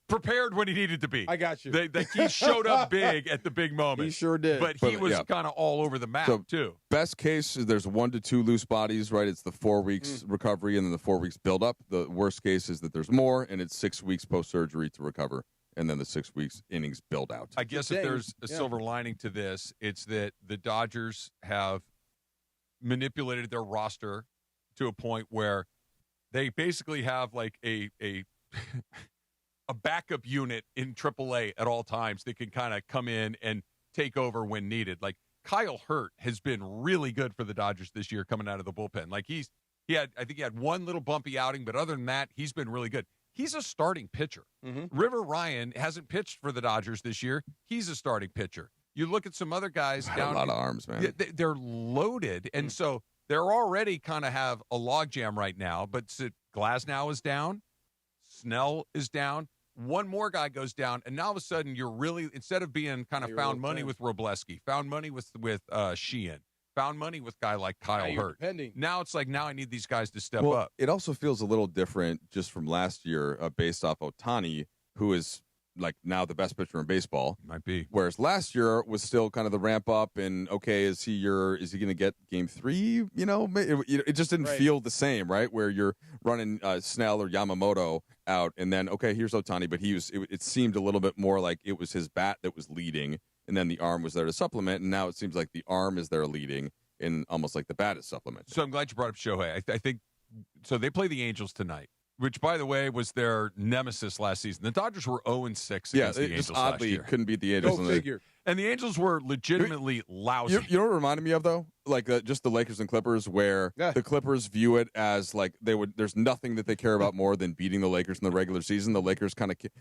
prepared when he needed to be. I got you. He showed up big at the big moment. He sure did. But he was kind of all over the map too. Best case is there's 1 to 2 loose bodies, right? It's the 4 weeks recovery and then the 4 weeks build up. The worst case is that there's more and it's 6 weeks post surgery to recover. And then the 6 weeks innings build out. I guess if there's a silver lining to this, it's that the Dodgers have manipulated their roster to a point where they basically have like a backup unit in AAA at all times that can kind of come in and take over when needed. Like Kyle Hurt has been really good for the Dodgers this year coming out of the bullpen. Like I think he had one little bumpy outing, but other than that, he's been really good. He's a starting pitcher. River Ryan hasn't pitched for the Dodgers this year. He's a starting pitcher. You look at some other guys down. A lot of arms, man. They're loaded, and so they're already kind of have a logjam right now. But Glasnow is down. Snell is down. One more guy goes down, and now all of a sudden you're really, instead of being kind of found money with Robleski, found money with Sheehan, found money with a guy like Kyle Hurt. Now it's like, now I need these guys to step up. It also feels a little different just from last year based off Otani, who is like now the best pitcher in baseball. Might be. Whereas last year was still kind of the ramp up and, okay, is he going to get game 3? It just didn't feel the same, right? Where you're running Snell or Yamamoto out and then, okay, here's Otani, but it seemed a little bit more like it was his bat that was leading. And then the arm was there to supplement, and now it seems like the arm is there leading, and almost like the bat is supplementing. So I'm glad you brought up Shohei. I think so. They play the Angels tonight, which, by the way, was their nemesis last season. The Dodgers were 0-6 against the Angels last year. Couldn't beat the Angels. Go figure. And the Angels were legitimately lousy. You know what it reminded me of, though? Like just the Lakers and Clippers, where the Clippers view it as like there's nothing that they care about more than beating the Lakers in the regular season. The Lakers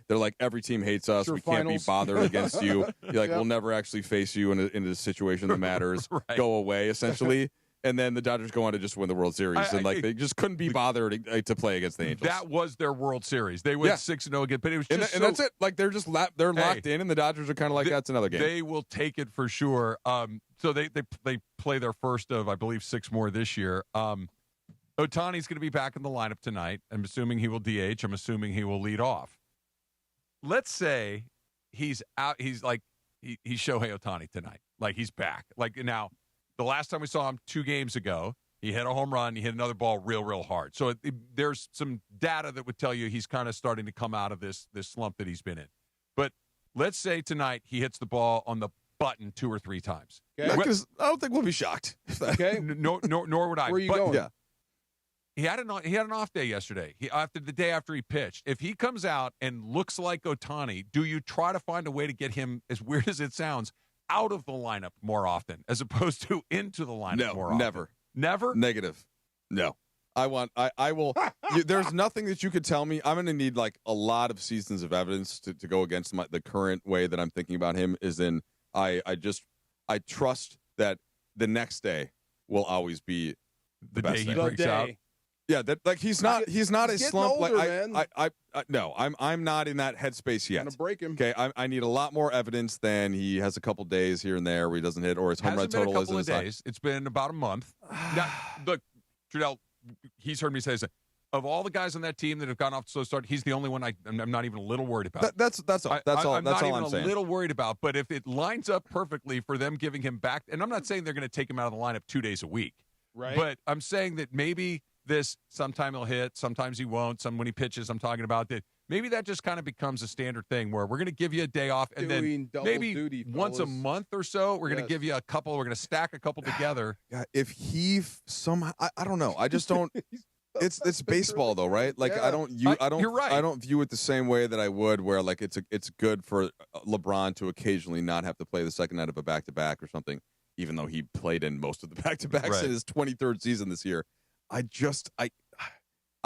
they're like, every team hates us. We can't be bothered against you. You're like, we'll never actually face you in a situation that matters. Go away, essentially. And then the Dodgers go on to just win the World Series, and they just couldn't be bothered to play against the Angels. That was their World Series. They went 6-0 again, but it was just and that's it. Like they're just they're locked in, and the Dodgers are kind of like that's another game. They will take it for sure. So they play their first of, I believe, 6 more this year. Otani's going to be back in the lineup tonight. I'm assuming he will DH. I'm assuming he will lead off. Let's say he's out. He's Shohei Otani tonight. Like he's back. Like now. The last time we saw him 2 games ago, he hit a home run. He hit another ball real hard. So there's some data that would tell you he's kind of starting to come out of this slump that he's been in. But let's say tonight he hits the ball on the button 2 or 3 times. Okay. I don't think we'll be shocked. Okay. Nor would I. Where are you going? Yeah. He had an off day yesterday. After the day after he pitched. If he comes out and looks like Otani, do you try to find a way to get him, as weird as it sounds, out of the lineup more often as opposed to into the lineup more often? Never. Never? Negative. No. I will. There's nothing that you could tell me. I'm going to need like a lot of seasons of evidence to go against the current way that I'm thinking about him. Is in I trust that the next day will always be the best day he breaks out. Yeah, that like he's not a slump. Older, like man. No, I'm not in that headspace yet. Gonna break him. Okay, I need a lot more evidence than he has a couple days here and there where he doesn't hit, or his home run total isn't as high. It's been about a month. Now, look, Trudell, he's heard me say this. Of all the guys on that team that have gone off to slow start, he's the only one I'm not even a little worried about. That's all. That's all. I'm that's not all even I'm saying. a little worried about. But if it lines up perfectly for them giving him back, and I'm not saying they're going to take him out of the lineup 2 days a week, right? But I'm saying that maybe sometime he'll hit, sometimes he won't. When he pitches, I'm talking about that. Maybe that just kind of becomes a standard thing where we're going to give you a day off, and then maybe once a month or so, we're going to give you a couple. We're going to stack a couple together. God, if he somehow, I don't know. I just don't. It's baseball though, right? Like I don't. You're right. I don't view it the same way that I would, where like it's good for LeBron to occasionally not have to play the second night of a back-to-back or something, even though he played in most of the back-to-backs in his 23rd season this year. I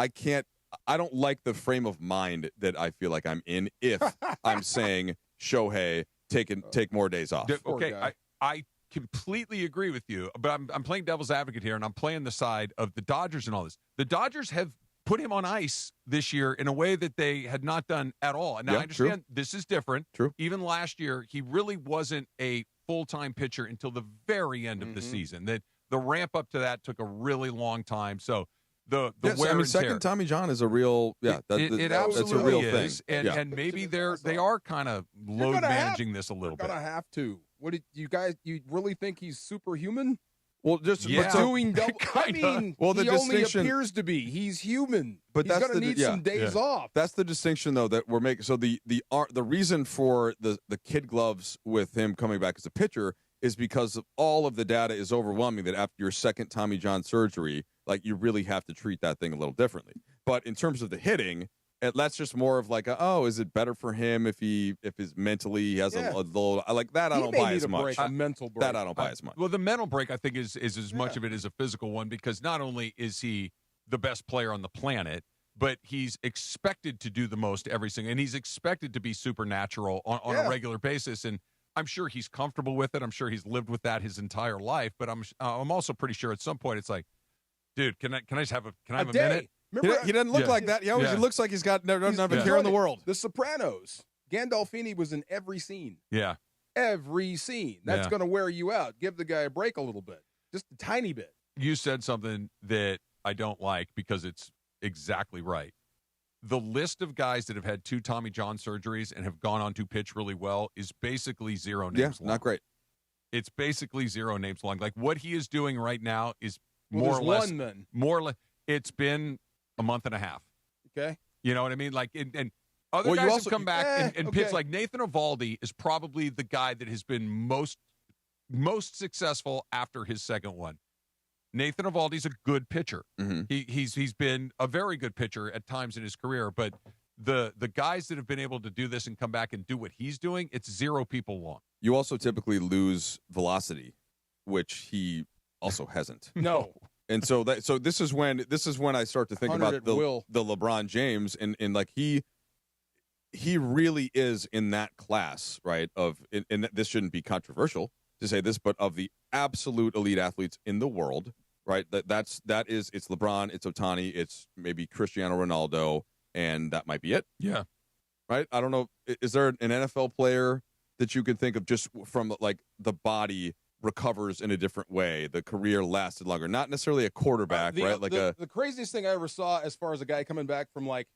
can't. I don't like the frame of mind that I feel like I'm in if I'm saying Shohei take more days off. Okay, I completely agree with you, but I'm playing devil's advocate here, and I'm playing the side of the Dodgers and all this. The Dodgers have put him on ice this year in a way that they had not done at all. And now I understand this is different. True. Even last year, he really wasn't a full-time pitcher until the very end of the season. That the ramp up to that took a really long time. So the wear and tear. Second Tommy John is a real it absolutely that's a real is. thing. And maybe they are kind of load managing this a little bit. Gonna have to. What did you guys? You really think he's superhuman? Well, just doing double. I mean, the he only distinction appears to be. He's human. But he's that's gonna need some days off. That's the distinction, though, that we're making. So the reason for the kid gloves with him coming back as a pitcher is because of all of the data is overwhelming that after your second Tommy John surgery, like you really have to treat that thing a little differently. But in terms of the hitting, that's just more of like, is it better for him if his mentally he has a little like that? I don't buy as much. A mental break. That I don't buy as much. Well, the mental break I think is as much of it as a physical one, because not only is he the best player on the planet, but he's expected to do the most every single, and he's expected to be supernatural on a regular basis. And I'm sure he's comfortable with it. I'm sure he's lived with that his entire life. But I'm also pretty sure at some point it's like, dude, can I just have a minute? Remember, he doesn't look like that. He looks like he's got doesn't have a care in the world. The Sopranos. Gandolfini was in every scene. Yeah. Every scene. That's going to wear you out. Give the guy a break a little bit. Just a tiny bit. You said something that I don't like because it's exactly right. The list of guys that have had 2 Tommy John surgeries and have gone on to pitch really well is basically 0 names long. Not great. It's basically 0 names long. Like what he is doing right now is more or less. It's been a month and a half. Okay. You know what I mean? Like, and other guys have come back and pitched. Like Nathan Eovaldi is probably the guy that has been most successful after his second one. Nathan Eovaldi's a good pitcher. Mm-hmm. He's been a very good pitcher at times in his career, but the guys that have been able to do this and come back and do what he's doing, it's 0 people long. You also typically lose velocity, which he also hasn't. No. And so this is when I start to think about the LeBron James and like he really is in that class, right? And this shouldn't be controversial to say this, but of the absolute elite athletes in the world, right? It's LeBron, it's Otani, it's maybe Cristiano Ronaldo, and that might be it. Yeah. Right? I don't know. Is there an NFL player that you can think of just from like the body recovers in a different way, the career lasted longer, not necessarily a quarterback, right? Like the craziest thing I ever saw as far as a guy coming back from like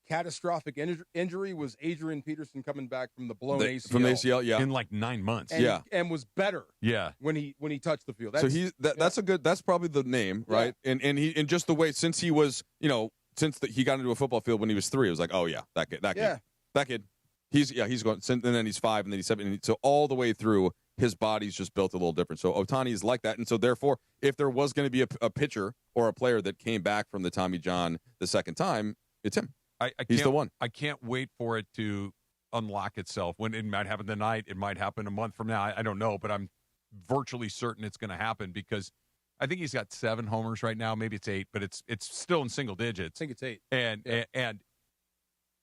catastrophic injury was Adrian Peterson coming back from the blown ACL. From the ACL, in like 9 months. And was better. Yeah. When he touched the field. That's probably the name, right? Yeah. And just the way since he was, since he got into a football field when he was 3, it was like, oh yeah, that kid. He's going, and then he's 5, and then he's 7, and so all the way through his body's just built a little different. So Otani is like that. And so therefore, if there was going to be a pitcher or a player that came back from the Tommy John the second time, it's him. He's the one. I can't wait for it to unlock itself. When it might happen tonight, it might happen a month from now. I don't know, but I'm virtually certain it's going to happen because I think he's got 7 homers right now. Maybe it's 8, but it's still in single digits. I think it's 8. And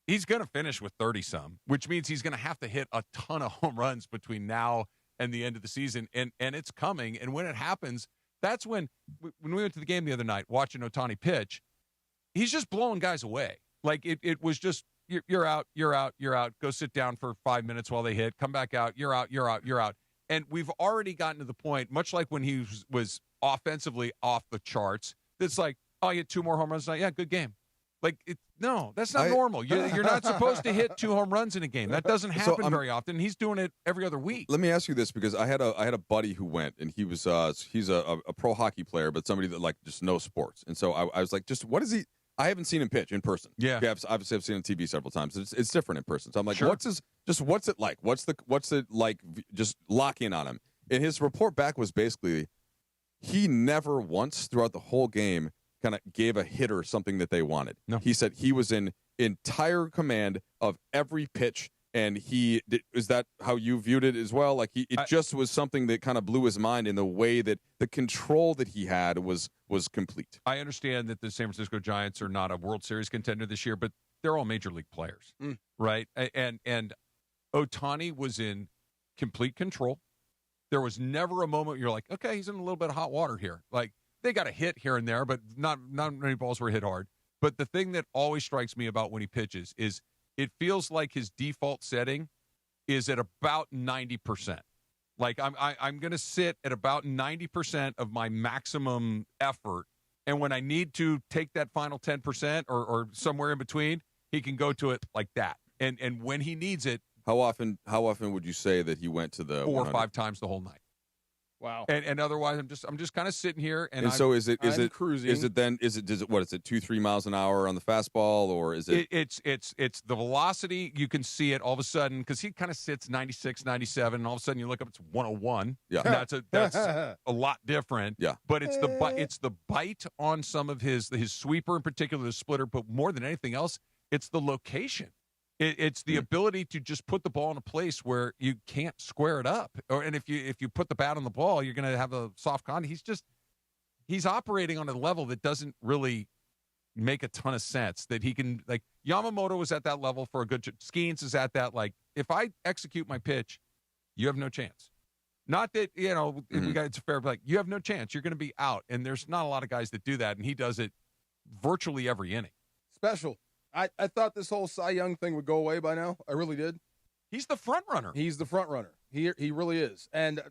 he's going to finish with 30-some, which means he's going to have to hit a ton of home runs between now and the end of the season, and it's coming. And when it happens, that's when we went to the game the other night watching Otani pitch, he's just blowing guys away. Like, it was just, you're out. Go sit down for 5 minutes while they hit. Come back out. You're out. And we've already gotten to the point, much like when he was offensively off the charts, it's like, oh, you hit 2 more home runs tonight. Yeah, good game. Like, no, that's not normal. You're not supposed to hit 2 home runs in a game. That doesn't happen very often. He's doing it every other week. Let me ask you this, because I had a buddy who went, and he was he's a pro hockey player, but somebody that, like, just knows sports. And so I was like, just what is he? I haven't seen him pitch in person. Yeah. Obviously I've seen him on TV several times. It's different in person. So I'm like, Sure. what's it like? What's it like? Just lock in on him. And his report back was basically, he never once throughout the whole game kind of gave a hitter something that they wanted. No. He said he was in entire command of every pitch. And is that how you viewed it as well? Like, it just was something that kind of blew his mind in the way that the control that he had was complete. I understand that the San Francisco Giants are not a World Series contender this year, but they're all major league players, right? And Otani was in complete control. There was never a moment you're like, okay, he's in a little bit of hot water here. Like, they got a hit here and there, but not many balls were hit hard. But the thing that always strikes me about when he pitches is it feels like his default setting is at about 90%. Like, I'm going to sit at about 90% of my maximum effort, and when I need to take that final 10% or somewhere in between, he can go to it like that. And when he needs it, how often would you say that he went to the 4 or 5 times the whole night? Wow. And otherwise, I'm just kind of sitting here, and so is it cruising? Is it 2-3 miles an hour on the fastball, or is it? It's the velocity. You can see it all of a sudden because he kind of sits 96, 97, and all of a sudden you look up, it's 101. Yeah, and that's a lot different. Yeah, but it's the bite on some of his sweeper in particular, the splitter, but more than anything else, it's the location. It's the ability to just put the ball in a place where you can't square it up. And if you put the bat on the ball, you're going to have a soft contact. He's operating on a level that doesn't really make a ton of sense. That he can, like, Yamamoto was at that level for a good. Skeens is at that. Like, if I execute my pitch, you have no chance. Not that it's a fair, but like, you have no chance. You're going to be out. And there's not a lot of guys that do that, and he does it virtually every inning. Special. I thought this whole Cy Young thing would go away by now. I really did. He's the front runner. He's the front runner. He really is. And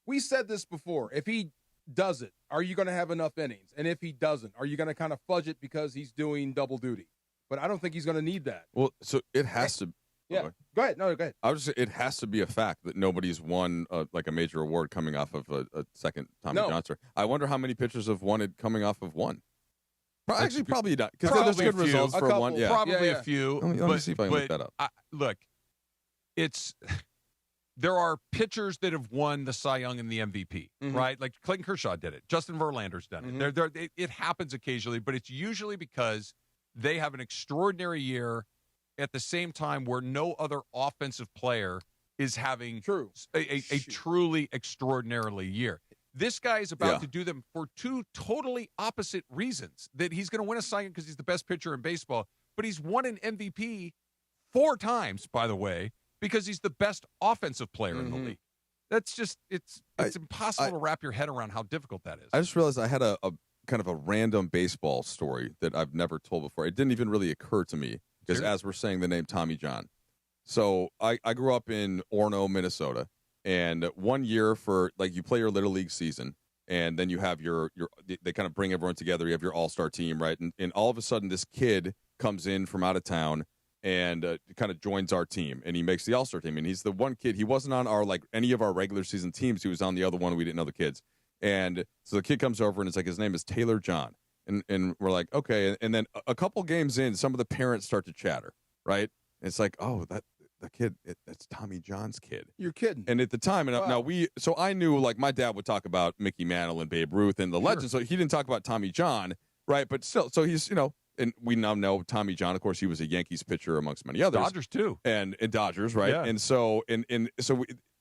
we said this before. If he does it, are you going to have enough innings? And if he doesn't, are you going to kind of fudge it because he's doing double duty? But I don't think he's going to need that. Well, so it has to. Yeah. Okay. Go ahead. No, go ahead. I was just say it has to be a fact that nobody's won like a major award coming off of a second Tommy John story. I wonder how many pitchers have won it coming off of one. Actually, probably not, because there's good results for one. Yeah, probably a few. Let me see if I can look that up. Look, there are pitchers that have won the Cy Young and the MVP, right? Like Clayton Kershaw did it. Justin Verlander's done it. It happens occasionally, but it's usually because they have an extraordinary year at the same time where no other offensive player is having a truly extraordinarily year. This guy is about to do them for 2 totally opposite reasons. That he's going to win a Cy Young because he's the best pitcher in baseball, but he's won an MVP 4 times, by the way, because he's the best offensive player in the league. That's just it's impossible to wrap your head around how difficult that is. I just realized I had a kind of a random baseball story that I've never told before. It didn't even really occur to me because as we're saying the name Tommy John. So I grew up in Orono, Minnesota. And one year for, like, you play your Little League season, and then you have they kind of bring everyone together. You have your all-star team, right? And all of a sudden, this kid comes in from out of town and kind of joins our team, and he makes the all-star team. And he's the one kid. He wasn't on any of our regular season teams. He was on the other one. We didn't know the kids. And so the kid comes over, and it's like, his name is Taylor John. And we're like, okay. And then a couple games in, some of the parents start to chatter, right? And it's like, oh, the kid, that's Tommy John's kid. You're kidding. And at the time, and now so I knew, like, my dad would talk about Mickey Mantle and Babe Ruth and the legends. So he didn't talk about Tommy John, right? But still, so he's, and we now know Tommy John, of course, he was a Yankees pitcher amongst many others. Dodgers too. And Dodgers, right? Yeah. And so,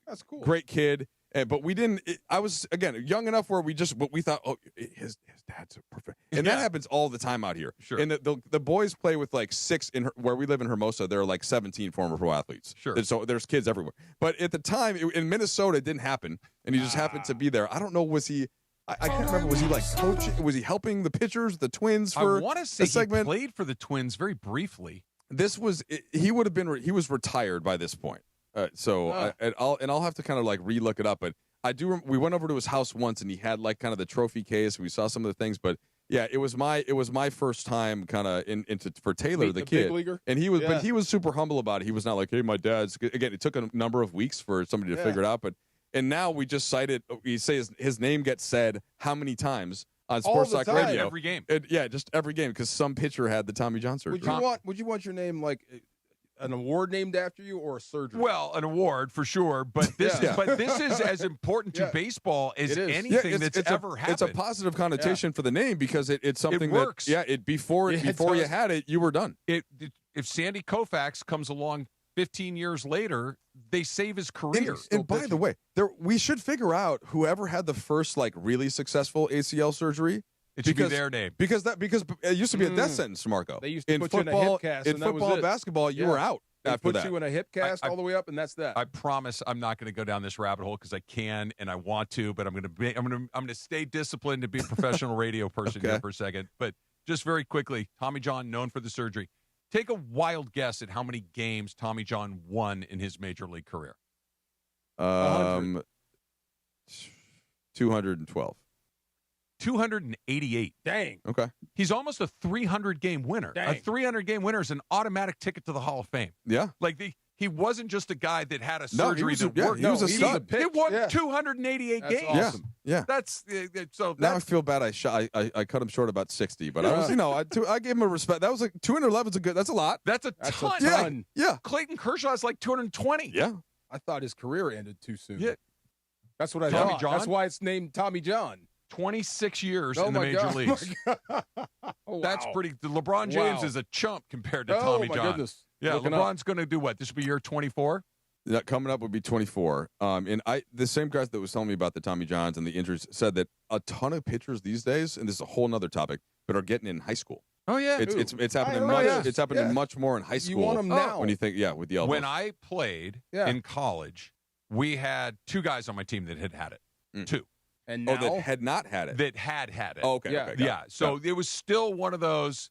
that's cool. Great kid. But we didn't. I was, again, young enough where we thought, oh, his dad's a perfect. And that happens all the time out here. Sure. And the boys play with like 6 where we live in Hermosa. There are like 17 former pro athletes. Sure. And so there's kids everywhere. But at the time in Minnesota, it didn't happen, and he just happened to be there. I don't know. Was he? I can't remember. Was he like coaching? Was he helping the pitchers, the Twins for I want to say a segment? he played for the Twins very briefly. This was he would have been. He was retired by this point. I'll have to kind of like re-look it up, but I do. We went over to his house once, and he had like kind of the trophy case. We saw some of the things, but yeah, it was my first time kind of into for Taylor, the kid, big leaguer? And he was, but he was super humble about it. He was not like, hey, my dad's. Again, it took a number of weeks for somebody to figure it out, and now we just cite it. We say his name gets said how many times on Sports Talk Radio every game. Just every game because some pitcher had the Tommy John surgery. Would you want your name like an award named after you or a surgery? Well, an award for sure, but this is as important to baseball as anything that's ever happened. It's a positive connotation for the name because it's something it works. Before you had it, you were done. If Sandy Koufax comes along 15 years later, they save his career. And by the way, we should figure out whoever had the first like really successful ACL surgery. It should be their name because it used to be a death sentence, Marco. They used to put football, you in a hip cast, in football and baskall, you were out. They after put that. you in a hip cast all the way up, and that's that. I promise I'm not going to go down this rabbit hole because I can and I want to, but I'm going to stay disciplined to be a professional radio person here for a second. But just very quickly, Tommy John, known for the surgery. Take a wild guess at how many games Tommy John won in his major league career. 212. 288. Dang. Okay. He's almost a 300-game winner. Dang. A 300-game winner is an automatic ticket to the Hall of Fame. Yeah. Like he wasn't just a guy that had a surgery that worked. He was a stud. He won 288 That's games. awesome. Yeah. Now I feel bad. I cut him short about 60, but I was I gave him a respect. That was like 211 is a good. That's a lot. That's a ton. Yeah. Clayton Kershaw is like 220. Yeah. I thought his career ended too soon. Yeah. That's what I Tommy thought. John? That's why it's named Tommy John. 26 years Oh in the my major God. leagues. Oh, That's wow. pretty. LeBron James Wow. is a chump compared to Oh, Tommy my John. goodness. Yeah, Looking LeBron's going to do what? This will be year 24. That coming up would be 24. And the same guys that was telling me about the Tommy Johns and the injuries said that a ton of pitchers these days, and this is a whole nother topic, but are getting in high school. Oh yeah, it's happening I much. know, yeah. It's happening Yeah. much more in high school. You want them now. When you think, with the elbows. When I played in college, we had 2 guys on my team that had it. 2. And now? that had not had it. That had it. Oh, okay. Yeah. Okay, got it. So it was still one of those.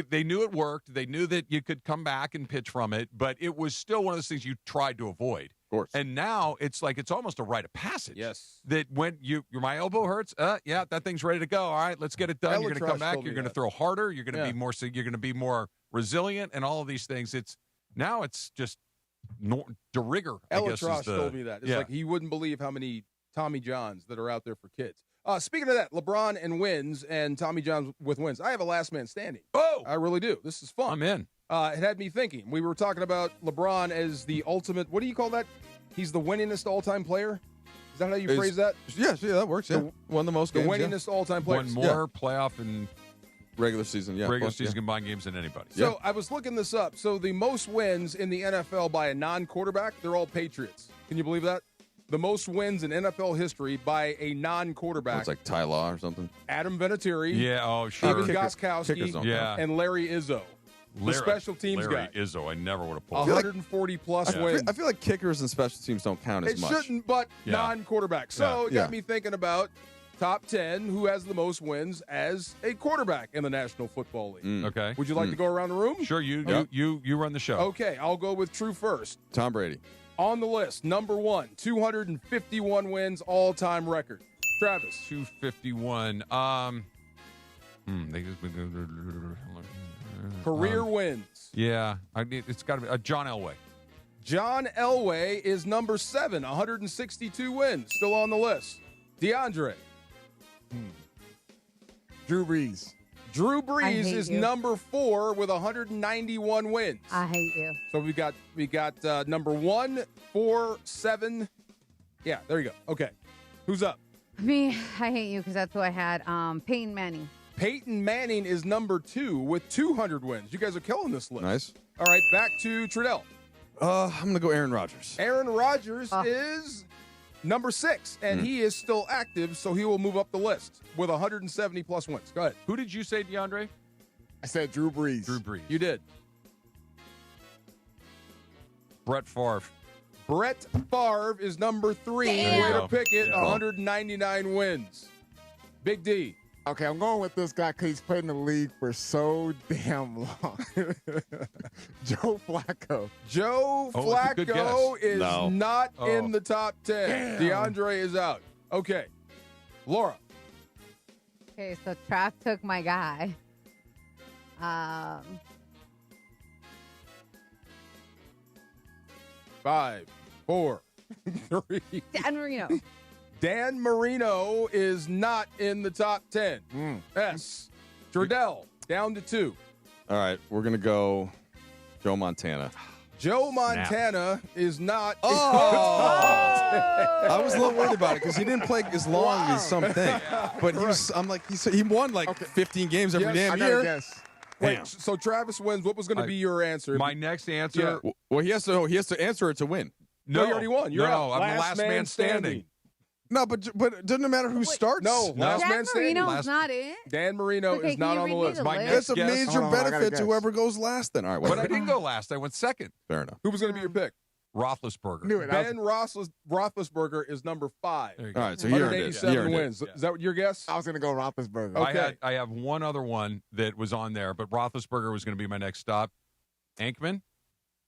They knew it worked. They knew that you could come back and pitch from it, but it was still one of those things you tried to avoid. Of course. And now it's like it's almost a rite of passage. Yes. That when my elbow hurts, that thing's ready to go. All right, let's get it done. You're going to come back. You're going to throw harder. You're going to be more. You're going to be more resilient, and all of these things. It's just de rigueur. I guess Elatrosh told me that. It's like he wouldn't believe how many Tommy Johns that are out there for kids. Speaking of that, LeBron and wins and Tommy John with wins. I have a last man standing. Oh, I really do. This is fun. I'm in. It had me thinking. We were talking about LeBron as the ultimate. What do you call that? He's the winningest all-time player. Is that how you phrase that? Yeah, that works. Yeah, won the most The games. winningest all-time player. One more playoff and regular season. Yeah, regular season combined games than anybody. So I was looking this up. So the most wins in the NFL by a non-quarterback, they're all Patriots. Can you believe that? The most wins in NFL history by a non-quarterback. It's like Ty Law or something. Adam Vinatieri. Yeah, sure. Steven Gostkowski. And Larry Izzo. The special teams Larry guy. Izzo, I never would have pulled. 140-plus wins. I feel like kickers and special teams don't count as It much. shouldn't, but non-quarterback. So it got me thinking about top 10 who has the most wins as a quarterback in the National Football League. Okay. Would you like to go around the room? Sure, you run the show. Okay, I'll go with true first. Tom Brady. On the list, number 1, 251 wins, all-time record. Travis. 251. Career wins. Yeah, it's got to be John Elway. John Elway is number 7, 162 wins, still on the list. DeAndre. Drew Brees. Drew Brees hate is you. number 4 with 191 wins. I hate you. So we got number 1, 4, 7. Yeah, there you go. Okay. Who's up? Me, I hate you because that's who I had. Peyton Manning. Peyton Manning is number 2 with 200 wins. You guys are killing this list. Nice. All right, back to Trudell. I'm going to go Aaron Rodgers. Aaron Rodgers is number 6, and he is still active, so he will move up the list with 170-plus wins. Go ahead. Who did you say, DeAndre? I said Drew Brees. Drew Brees. You did. Brett Favre. Brett Favre is number 3. Damn. Way to pick it. Yeah. 199 wins. Big D. Okay, I'm going with this guy because he's played in the league for so damn long. Joe Flacco. Joe Oh, that's a good Flacco guess. is No. not Oh. in the top 10. Damn. DeAndre is out. Okay. Laura. Okay, so Trav took my guy. 5, 4, 3. Dan Marino. Dan Marino is not in the top 10. S. Trudell, down to 2. All right, we're going to go Joe Montana. Joe Montana is not in I was a little worried about it because he didn't play as long as something. But he won like 15 games every damn I got a year. guess. Wait, Damn. so Travis wins. What was going to be your answer? My next answer. Yeah. Well, he has to answer it to win. No, you already won. You're out. I'm the last man standing. No, but doesn't it matter who starts? No, last Dan man standing. Marino's not in. Dan Marino Okay, is not can you on the read me list. the My list? next That's a guess. major Hold on, I gotta benefit to guess. whoever goes last then. All right, But I whatever. didn't go last. I went second. Fair enough. Who was going to be your pick? Roethlisberger. Knew it. Ben Roethlisberger is number 5. There you go. All right, so he earned it. 187 He earned it. wins. Is that your guess? I was going to go Roethlisberger. Okay. I have one other one that was on there, but Roethlisberger was going to be my next stop. Aikman?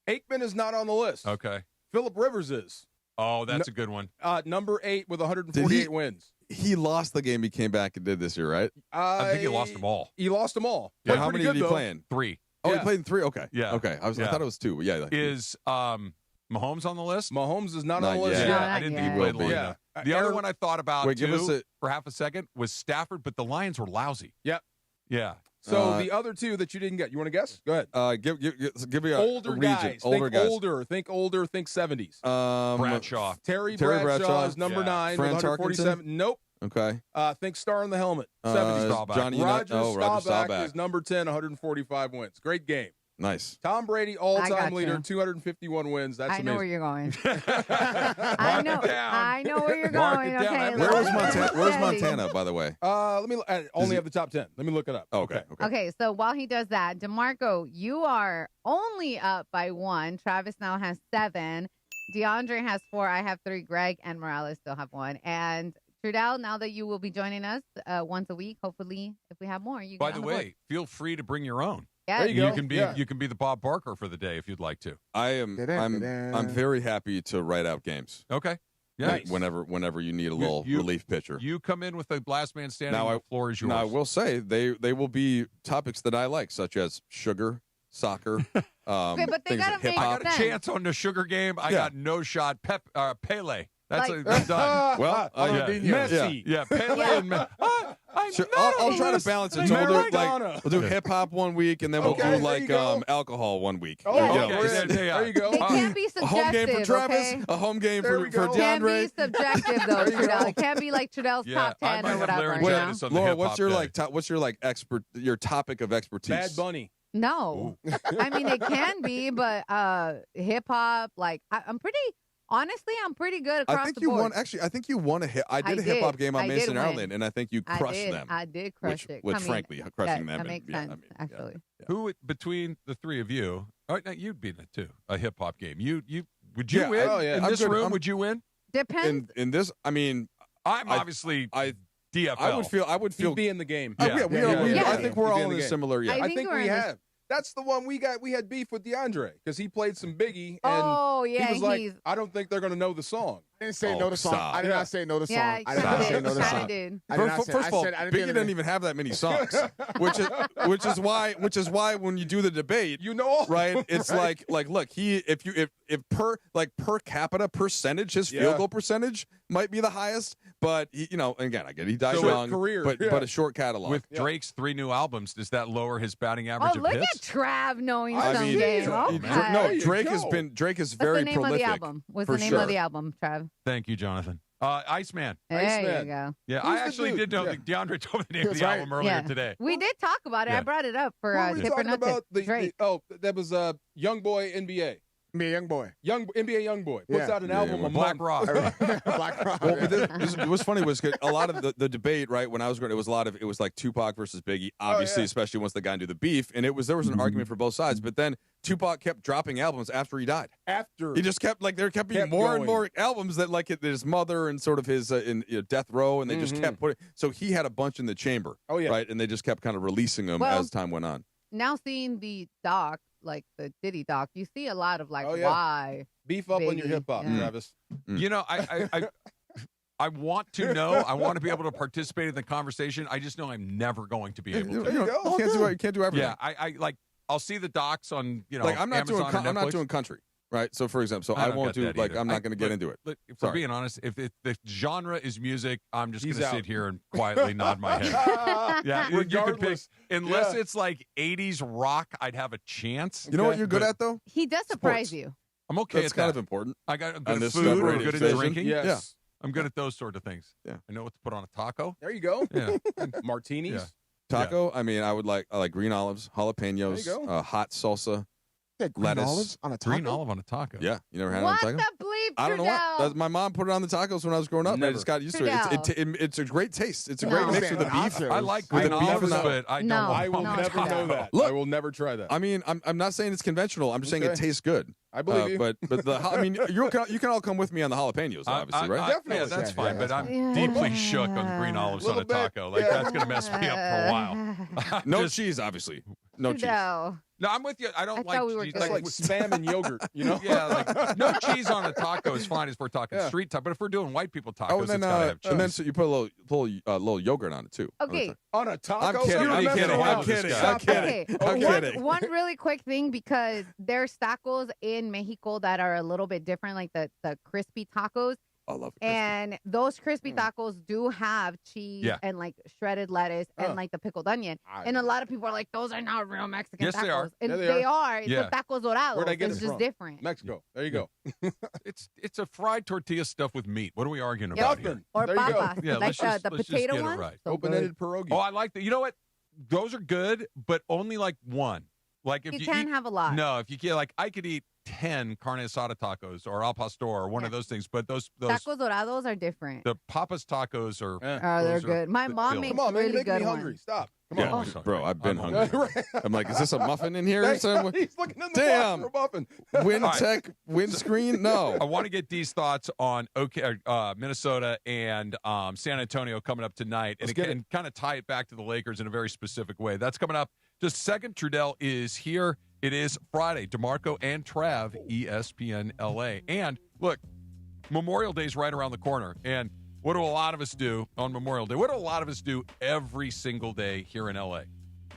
Aikman is not on the list. Okay. Phillip Rivers is. Oh, that's a good one. Number 8 with 148 wins. He lost the game he came back and did this year, right? I think he lost them all. He lost them all. Yeah, Played how pretty many did good, he though. play in? 3. Oh, Yeah. he played in 3? Okay. Yeah. Okay. I Yeah. thought it was 2. But yeah. Is Mahomes on the list? Mahomes is not Not on the list yet. yet. No, I not didn't think yet. he played Will be. long Yeah. enough. The other Aaron- one I thought about Wait, give us too, a- for half a second was Stafford, but the Lions were lousy. Yep. Yeah. So the other 2 that you didn't get, you want to guess? Go ahead. Give me a Older region. guys. Older think guys. older. Think older. Think 70s. Bradshaw. Terry Terry Bradshaw Bradshaw. is number Yeah. 9 Fran with 147. Nope. Okay. Think Star in the Helmet. 70s. Staubach. Johnny Roger Roger Staubach Staubach. is number 10, 145 wins. Great game. Nice. Tom Brady, I all-time got leader, you. 251 wins. That's I know where amazing. you're going. I know where you're Mark going. it down. Okay. Where was let's Montana? get Where's steady. Montana, by the way? Let me. I only he- have the top 10. Let me look it up. Oh, okay. Okay, so while he does that, DeMarco, you are only up by 1. Travis now has 7. DeAndre has 4. I have 3. Greg and Morales still have 1. And Trudell, now that you will be joining us once a week, hopefully, if we have more, you By get the on board. way, feel free to bring your own. Yes. There you go. can be Yeah. you can be the Bob Barker for the day if you'd like to. I'm very happy to write out games. Okay. Yeah. Nice. Whenever you need a little relief pitcher. You come in with the last man standing. Now, the floor is yours. Now I will say they will be topics that I like, such as sugar, soccer. Okay, but they things gotta like make hip I hop. got a chance on the sugar game. I Yeah. got no shot. Pele. That's Like- I'm done. Well, Messi. Yeah, Pele and Sure, I'll try to balance it. So we'll do hip hop one week, and then we'll Okay, do there like you go. alcohol one week. Oh, You know, okay. just- There you go. They can't be a subjective, home game for Travis, okay? a home game There for we go. Can't be DeAndre. subjective, though, Trudell. It can't be like Trudell's Yeah, top I 10 might or have whatever. Larry You know? Janice on the Laura, hip-hop what's your day. your topic of expertise? Bad Bunny. No. I mean, it can be, but hip-hop, like, I'm pretty good across I think the you board. won. Actually, I think you won a hit. I did a hip hop game on I did Mason win. Ireland, and I think you crushed them. I did crush it. Which I mean, frankly, crushing that them. makes sense, actually. Who between the three of you? Oh, no, you'd be in it too. A hip hop game. You would you Yeah, win in I'm this good. room? Would you win? Depends. In this, I mean, I'm obviously DFL. I would feel He'd be in the game. Oh, yeah, we are. I think we're He'd be all in in the a game. similar. Yeah, I I think think we're we in this- have. That's the one we got. We had beef with DeAndre because he played some Biggie, and Oh, yeah, he was like, he's- "I don't think they're going to know the song." I didn't say no to song. stop. I did not say no to song. Yeah, I did not say no to kinda song. did. I did not say- First I of all, said- I Biggie didn't didn't even have that many songs, which is why when you do the debate, You know, all right? It's like look, if per capita percentage, his Yeah. field goal percentage might be the highest, But again, I get he died So young, career, but a short catalog. With Drake's 3 new albums, does that lower his batting average of look hits? at Trav knowing I some mean, game. Okay. Drake is What's very the name prolific. of the album? What's for the name sure. of the album, Trav? Thank you, Jonathan. Iceman. There you go. Yeah, Who's I the actually dude? did know Yeah. that DeAndre told me the name of That's the right. album earlier Yeah. today. We did talk about it. Yeah. I brought it up for Who were we Tip or talking No Tip. about? Drake. That was Young Boy NBA. Me, young boy. Young NBA Young Boy puts out an album a Black month. Rock. Black Rock. Well, what's funny was a lot of the debate, right? When I was growing, it was like Tupac versus Biggie, obviously, especially once they got into the beef, and there was an argument for both sides. But then Tupac kept dropping albums after he died. He just kept being more and more albums that his mother and sort of his Death Row, and they just kept putting. So he had a bunch in the chamber. Oh yeah, right, and they just kept kind of releasing them Well, as time went on. Now seeing the doc, like the Diddy doc, you see a lot of Oh, yeah. why. Beef up on your Biggie, hip hop, yeah. Travis. You know, I want to know. I want to be able to participate in the conversation. I just know I'm never going to be able to. You can't do everything. Yeah, I like. I'll see the docs on like I'm not Amazon doing or I'm not Netflix. doing country, right? So for example, I I don't won't get do that like either. I'm not going to get into it. Look, if Sorry. we're being honest, if the genre is music, I'm just going He's to out. sit here and quietly nod my head. Yeah, you could pick Regardless. unless Yeah. it's like 80s rock, I'd have a chance. You know what you're good But at though? He does surprise Sports. you. I'm okay That's at kind that. of important. I got on good at this food. I'm radio good at station. drinking. Yes. Yeah. I'm good at those sort of things. Yeah. I know what to put on a taco. There you go. Yeah. Martinis. Yeah. Taco. I mean, I like green olives, jalapenos, There you go. hot salsa, Green lettuce. olives on a taco? Green olive on a taco. Yeah, you never had it What on a the taco? bleep, I don't know what. Trudell? My mom put it on the tacos when I was growing up. And I Never. just got used to it. It's a great taste. It's a great No. mix with the beef. I I like With green the beef olives, and the- but I don't No. want I will them on a never know taco. that. Look. I will never try that. I mean, I'm not saying it's conventional. I'm just saying it Okay. tastes good. I believe you. But I mean, you can all come with me on the jalapenos, obviously, right? Definitely. Yeah, that's fine. But I'm Yeah. deeply shook on green olives on a Little bit, taco. Like yeah. that's going to mess me up for a while. No Just- cheese, obviously. No cheese. No. No, I'm with you. I don't I like thought we were cheese. good. That's like spam and yogurt, you know? Yeah, like no cheese on a taco is fine if we're talking Yeah. street taco. But if we're doing white people tacos, Oh, and then it's gotta have cheese. and then so you put a little yogurt on it too. Okay. On a taco? I'm kidding. You don't I'm even kidding. get a I'm handle this kidding. guy. I'm kidding. Okay. I'm kidding. One really quick thing, because there's tacos in Mexico that are a little bit different, like the crispy tacos. I love it. And those crispy tacos do have cheese Yeah. and like shredded lettuce and Huh. like the pickled onion. And a lot of people are like, those are not real Mexican Yes, tacos. they are. And Yeah, they they are. It's Yeah. the tacos dorados. Where'd I get it's it just from? different. Mexico. There you go. It's a fried tortilla stuffed with meat. What are we arguing Yeah. about here? Nothing. Or There you go. papas. Yeah, like let's just- the let's just potato get it ones. right. So Open-ended pierogi. Oh, I like that. You know what? Those are good, but only like one. Like if You you can't eat, have a lot. No, if you get like I could eat 10 carne asada tacos or al pastor or one of those things, but those Tacos dorados are different. the papas tacos are Oh, they're those are good. My mom filled. makes Come on, man. really You're making good me ones. hungry. Stop. Come Yeah, on. sorry. bro, I've been I'm hungry. I'm like, is this a muffin in here? He's looking in the Damn. box for a muffin. WinTech windscreen? No. I want to get Dee's thoughts on Minnesota and San Antonio coming up tonight, and, and kind of tie it back to the Lakers in a very specific way. That's coming up. Just a second, Trudell is here. It is Friday. DeMarco and Trav, ESPN LA. And look, Memorial Day is right around the corner. And what do a lot of us do on Memorial Day? What do a lot of us do every single day here in LA?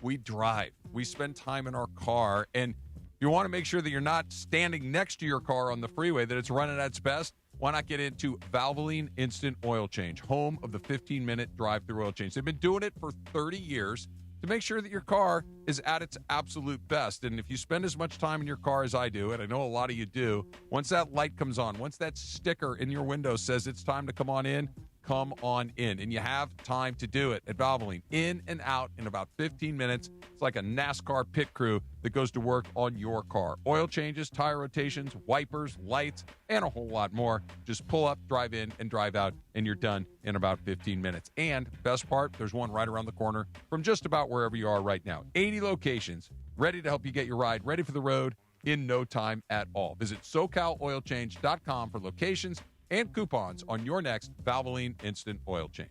We drive. We spend time in our car. And you want to make sure that you're not standing next to your car on the freeway, that it's running at its best. Why not get into Valvoline Instant Oil Change, home of the 15-minute drive-through oil change? They've been doing it for 30 years to make sure that your car is at its absolute best. And if you spend as much time in your car as I do, and I know a lot of you do, once that light comes on, once that sticker in your window says it's time to come on in, and you have time to do it at Valvoline. In and out in about 15 minutes. It's like a NASCAR pit crew that goes to work on your car. Oil changes, tire rotations, wipers, lights, and a whole lot more. Just pull up, drive in, and drive out, and you're done in about 15 minutes. And best part, there's one right around the corner from just about wherever you are right now. 80 locations ready to help you get your ride ready for the road in no time at all. Visit SoCalOilChange.com for locations and coupons on your next Valvoline Instant Oil Change.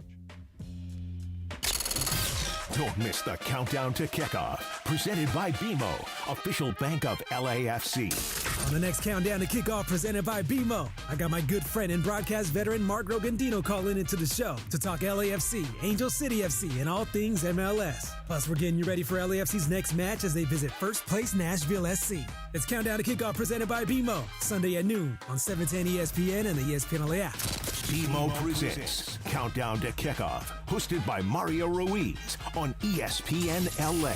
Don't miss the countdown to kickoff. Presented by BMO, official bank of LAFC. On the next countdown to kickoff presented by BMO, I got my good friend and broadcast veteran Mark Rogandino calling into the show to talk LAFC, Angel City FC, and all things MLS. Plus, we're getting you ready for LAFC's next match as they visit first place Nashville SC. It's countdown to kickoff presented by BMO, Sunday at noon on 710 ESPN and the ESPN LA app. BMO presents Countdown to Kickoff, hosted by Mario Ruiz on ESPN LA.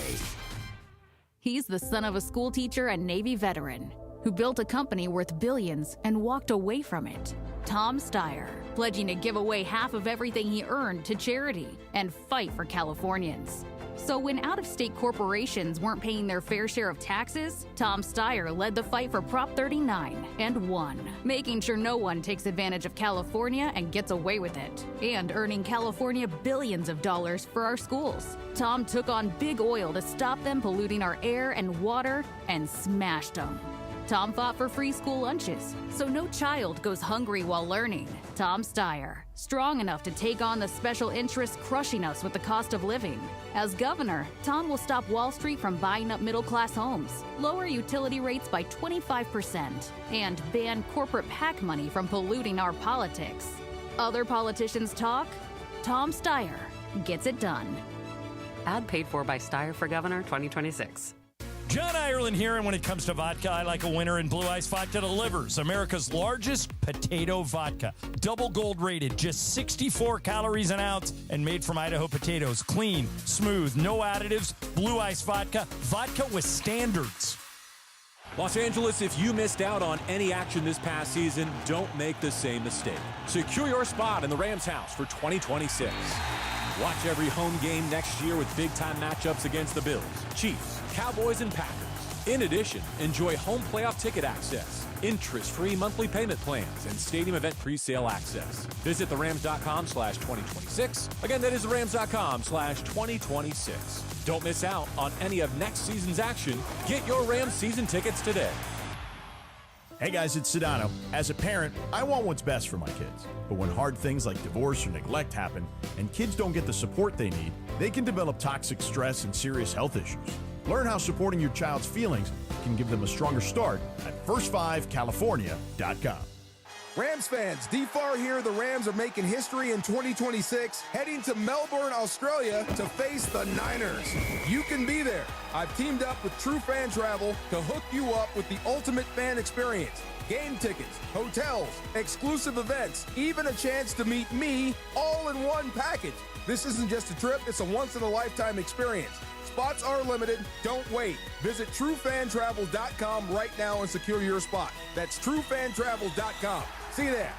He's the son of a school teacher and Navy veteran who built a company worth billions and walked away from it. Tom Steyer, pledging to give away half of everything he earned to charity and fight for Californians. So when out-of-state corporations weren't paying their fair share of taxes, Tom Steyer led the fight for Prop 39 and won, making sure no one takes advantage of California and gets away with it, and earning California billions of dollars for our schools. Tom took on big oil to stop them polluting our air and water and smashed them. Tom fought for free school lunches, so no child goes hungry while learning. Tom Steyer, strong enough to take on the special interests crushing us with the cost of living. As governor, Tom will stop Wall Street from buying up middle-class homes, lower utility rates by 25%, and ban corporate PAC money from polluting our politics. Other politicians talk, Tom Steyer gets it done. Ad paid for by Steyer for Governor 2026. John Ireland here, and when it comes to vodka, I like a winner, and Blue Ice Vodka delivers. America's largest potato vodka. Double gold rated, just 64 calories an ounce, and made from Idaho potatoes. Clean, smooth, no additives. Blue Ice Vodka. Vodka with standards. Los Angeles, if you missed out on any action this past season, don't make the same mistake. Secure your spot in the Rams house for 2026. Watch every home game next year with big-time matchups against the Bills, Chiefs, Cowboys, and Packers. In addition, enjoy home playoff ticket access, interest-free monthly payment plans, and stadium event pre-sale access. Visit therams.com/2026. Again, that is therams.com/2026. Don't miss out on any of next season's action. Get your Rams season tickets today. Hey guys, it's Sedano. As a parent, I want what's best for my kids. But when hard things like divorce or neglect happen, and kids don't get the support they need, they can develop toxic stress and serious health issues. Learn how supporting your child's feelings can give them a stronger start at first5california.com. Rams fans, D-Far here. The Rams are making history in 2026, heading to Melbourne, Australia to face the Niners. You can be there. I've teamed up with True Fan Travel to hook you up with the ultimate fan experience. Game tickets, hotels, exclusive events, even a chance to meet me all in one package. This isn't just a trip, it's a once-in-a-lifetime experience. Spots are limited. Don't wait. Visit TrueFanTravel.com right now and secure your spot. That's TrueFanTravel.com. See you there.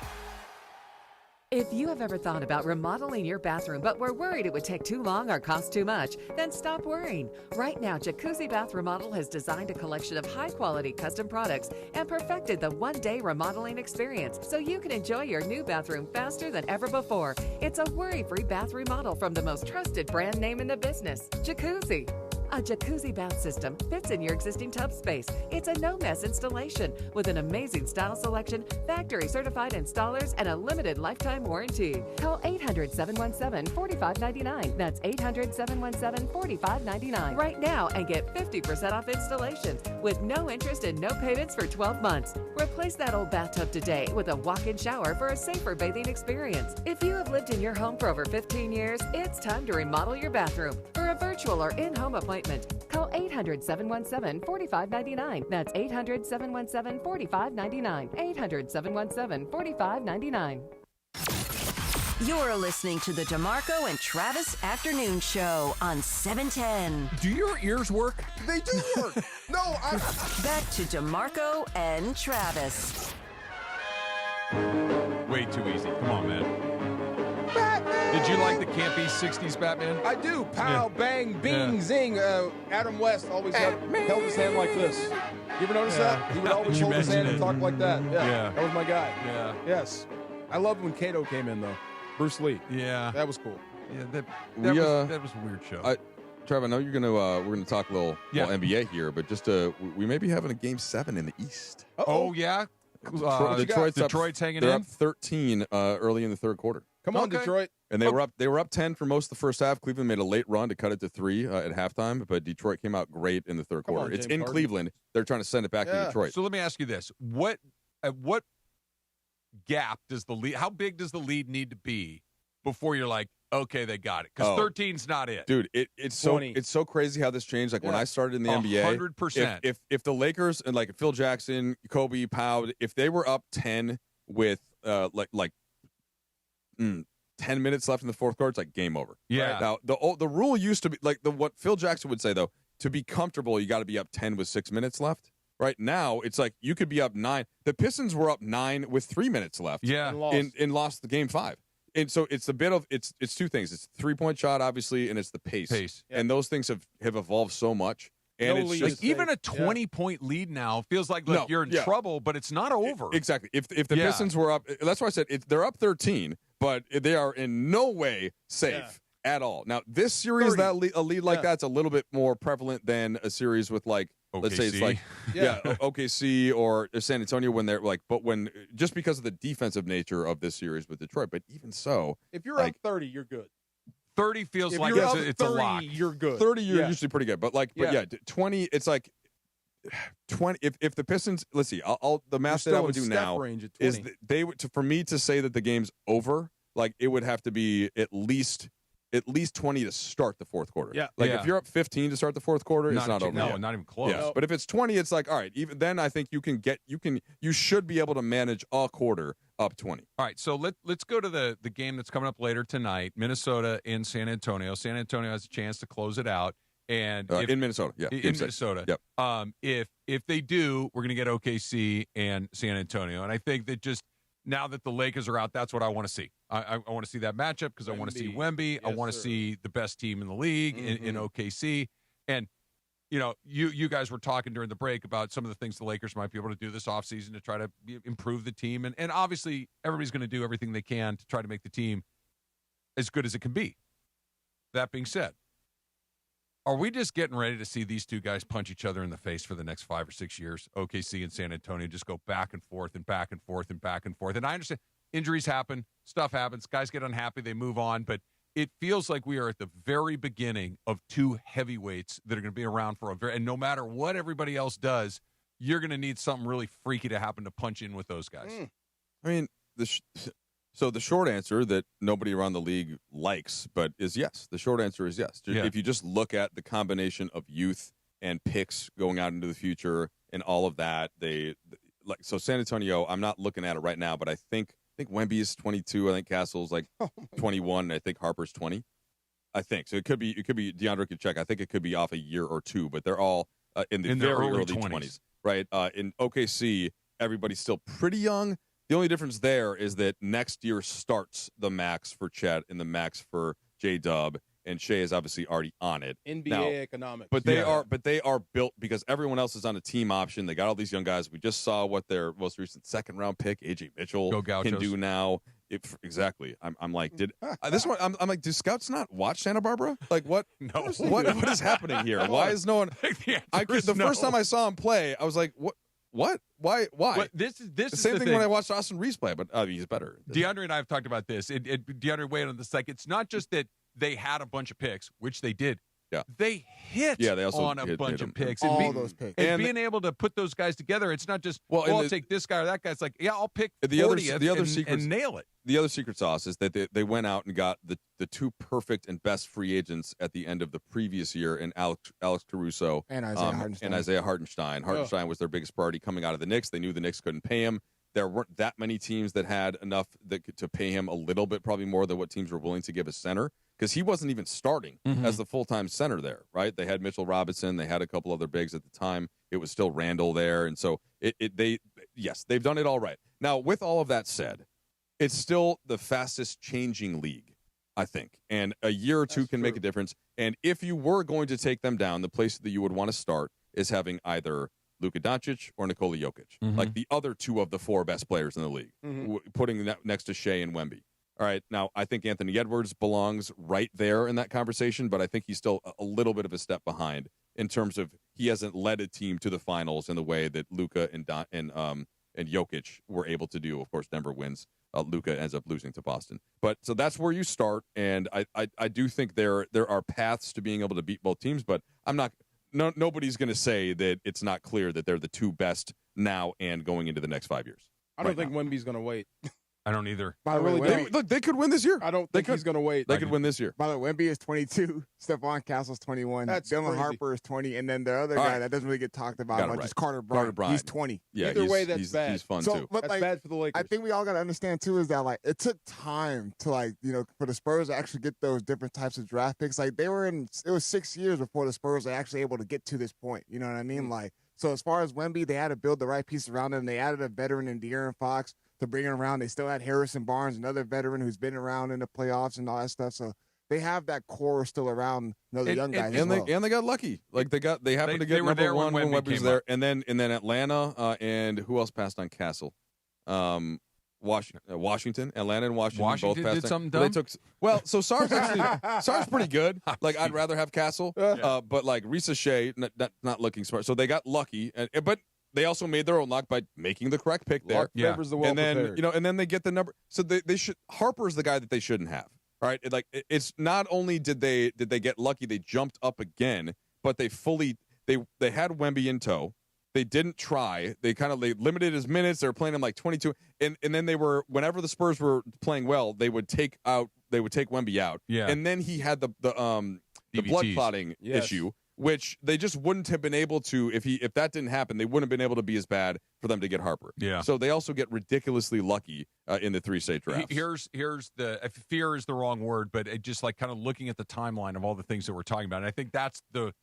If you have ever thought about remodeling your bathroom but were worried it would take too long or cost too much, then stop worrying. Right now, Jacuzzi Bath Remodel has designed a collection of high-quality custom products and perfected the one-day remodeling experience so you can enjoy your new bathroom faster than ever before. It's a worry-free bath remodel from the most trusted brand name in the business, Jacuzzi. A jacuzzi bath system fits in your existing tub space. It's a no-mess installation with an amazing style selection, factory-certified installers, and a limited lifetime warranty. Call 800-717-4599. That's 800-717-4599 right now and get 50% off installations with no interest and no payments for 12 months. Replace that old bathtub today with a walk-in shower for a safer bathing experience. If you have lived in your home for over 15 years, it's time to remodel your bathroom. For a virtual or in-home appointment, call 800-717-4599. That's 800-717-4599. 800-717-4599. You're listening to the DeMarco and Travis Afternoon Show on 710. Do your ears work? They do work. No, Back to DeMarco and Travis. Way too easy. Come on, man. Did you like the campy 60s Batman? I do. Pow, bang, bing, zing. Adam West always held his hand like this. You ever notice that? He would always hold his hand and talk like that. Yeah. That was my guy. Yeah. Yes. I loved when Kato came in, though. Bruce Lee. Yeah. That was cool. Yeah, that was a weird show. Trevor, I know you're gonna we're gonna talk a little NBA here, but just we may be having a game 7 in the East. Oh yeah. Detroit's hanging they're in. up 13 early in the third quarter. Come on, Detroit. And they were up 10 for most of the first half. Cleveland made a late run to cut it to 3 at halftime, but Detroit came out great in the third quarter. It's in Cleveland. They're trying to send it back to Detroit. So let me ask you this: what gap does the lead? How big does the lead need to be before you're like, okay, they got it? Because 13's not it, dude. It's so crazy how this changed. Like when I started in the NBA, 100%. If the Lakers and like Phil Jackson, Kobe, Powell, if they were up 10 with like 10 minutes left in the fourth quarter, it's like game over. Yeah. Right? Now, the rule used to be, like what Phil Jackson would say, though, to be comfortable, you got to be up 10 with 6 minutes left. Right now, it's like you could be up 9. The Pistons were up 9 with 3 minutes left. Yeah. And lost the game 5. And so it's a bit of it's two things. It's the 3-point shot, obviously, and it's the pace. Yeah. And those things have evolved so much. And No lead, like even a 20-point lead now feels like you're in trouble, but it's not over. Exactly. If the Pistons were up, that's why I said they're up 13, but they are in no way safe at all. Now, this series, a lead like that's a little bit more prevalent than a series with like, let's say it's like, OKC or San Antonio when they're like, but when just because of the defensive nature of this series with Detroit. But even so, if you're up 30, you're good. 30 feels if like you're it's 30, a lock. You're good. 30, you're usually pretty good. But 20, it's like 20. If the Pistons, let's see, the math that I would do now is for me to say that the game's over, like it would have to be at least 20 to start the fourth quarter. Yeah. If you're up 15 to start the fourth quarter, it's not over. No, yet. not even close. Yeah. But if it's 20, it's like, all right, even then I think you should be able to manage a quarter up 20. All right, so let's go to the game that's coming up later tonight, Minnesota and San Antonio. San Antonio has a chance to close it out. And in Minnesota, in Minnesota. Yep. If they do, we're going to get OKC and San Antonio. And I think that just now that the Lakers are out, that's what I want to see. I want to see that matchup because I want to see Wemby. Yes, I want to see the best team in the league in OKC. And, you guys were talking during the break about some of the things the Lakers might be able to do this offseason to try to improve the team. And obviously, everybody's going to do everything they can to try to make the team as good as it can be. That being said, are we just getting ready to see these two guys punch each other in the face for the next 5 or 6 years? OKC and San Antonio just go back and forth and back and forth and back and forth. And I understand injuries happen, stuff happens, guys get unhappy, they move on. But it feels like we are at the very beginning of two heavyweights that are going to be around for and no matter what everybody else does, you're going to need something really freaky to happen to punch in with those guys. I mean, so the short answer that nobody around the league likes, but is yes. The short answer is yes. If you just look at the combination of youth and picks going out into the future and all of that, so San Antonio, I'm not looking at it right now, but I think Wemby is 22. I think Castle's 21. I think Harper's 20. I think so. It could be DeAndre could check. I think it could be off a year or two, but they're all in the very early 20s, right? In OKC, everybody's still pretty young. The only difference there is that next year starts the max for Chet and the max for J-Dub, and Shea is obviously already on it. NBA economics. But they are built because everyone else is on a team option. They got all these young guys. We just saw what their most recent second-round pick, A.J. Mitchell, can do now. Exactly. I'm like, this one? I'm like, do scouts not watch Santa Barbara? Like, what? No. What is happening here? Why is no one? First time I saw him play, I was like, what? What? Why? Well, this is the same thing when I watched Austin Reeves play, but he's better. DeAndre and I have talked about this. DeAndre weighed on this. Like, it's not just that they had a bunch of picks, which they did. Yeah. They hit they also on a bunch of picks. All those picks. And being able to put those guys together, it's not just, I'll take this guy or that guy. It's like, I'll pick the 40th and nail it. The other secret sauce is that they went out and got the two perfect and best free agents at the end of the previous year in Alex Caruso and Isaiah Hartenstein. Hartenstein was their biggest priority coming out of the Knicks. They knew the Knicks couldn't pay him. There weren't that many teams that had enough to pay him a little bit, probably more than what teams were willing to give a center, because he wasn't even starting as the full-time center there, right? They had Mitchell Robinson. They had a couple other bigs at the time. It was still Randall there. And so they've done it all right. Now, with all of that said, it's still the fastest changing league, I think. And a year or two can make a difference. And if you were going to take them down, the place that you would want to start is having either Luka Doncic or Nikola Jokic, like the other two of the four best players in the league, putting that next to Shea and Wemby. All right, now I think Anthony Edwards belongs right there in that conversation, but I think he's still a little bit of a step behind in terms of he hasn't led a team to the finals in the way that Luka and Jokic were able to do. Of course, Denver wins. Luka ends up losing to Boston. But so that's where you start, and I do think there are paths to being able to beat both teams, but nobody's going to say that it's not clear that they're the two best now and going into the next 5 years. I don't think Wemby's going to wait. I don't either. By the way, they could win this year. I don't think he's going to wait. They could win this year. By the way, Wemby is 22. Stephon Castle's 21. That's Dylan crazy. Harper is 20. And then the other guy that doesn't really get talked about much is Carter Bryant. He's 20. Yeah, Either way, that's bad. He's fun, So, too. but, That's bad for the Lakers. I think we all got to understand, too, is that, like, it took time to, for the Spurs to actually get those different types of draft picks. Like, it was 6 years before the Spurs were actually able to get to this point. You know what I mean? Like, so as far as Wemby, they had to build the right piece around him. They added a veteran in De'Aaron Fox to bring him around. They still had Harrison Barnes, another veteran who's been around in the playoffs and all that stuff. So they have that core still around, the young guys as well. And they got lucky. Like they happened to get number one when Wemby's there. And then Atlanta and who else passed on Castle? Washington, Atlanta, and Washington both passed. Did something dumb? So Sar's pretty good. Like I'd rather have Castle, but like Risa Shea not looking smart. So they got lucky, but they also made their own luck by making the correct pick there. Luck favors the well prepared. And then they get the number. So they should. Harper's the guy that they shouldn't have. Right? It's not only did they get lucky, they jumped up again, but they had Wemby in tow. They didn't try. They limited his minutes. They were playing him like 22, and then they were, whenever the Spurs were playing well, they would take Wemby out. Yeah. And then he had the blood clotting issue, which they just wouldn't have been able to if that didn't happen. They wouldn't have been able to be as bad for them to get Harper. Yeah. So they also get ridiculously lucky in the 3 state drafts. Here's the fear is the wrong word, but it just like kind of looking at the timeline of all the things that we're talking about. And I think that's the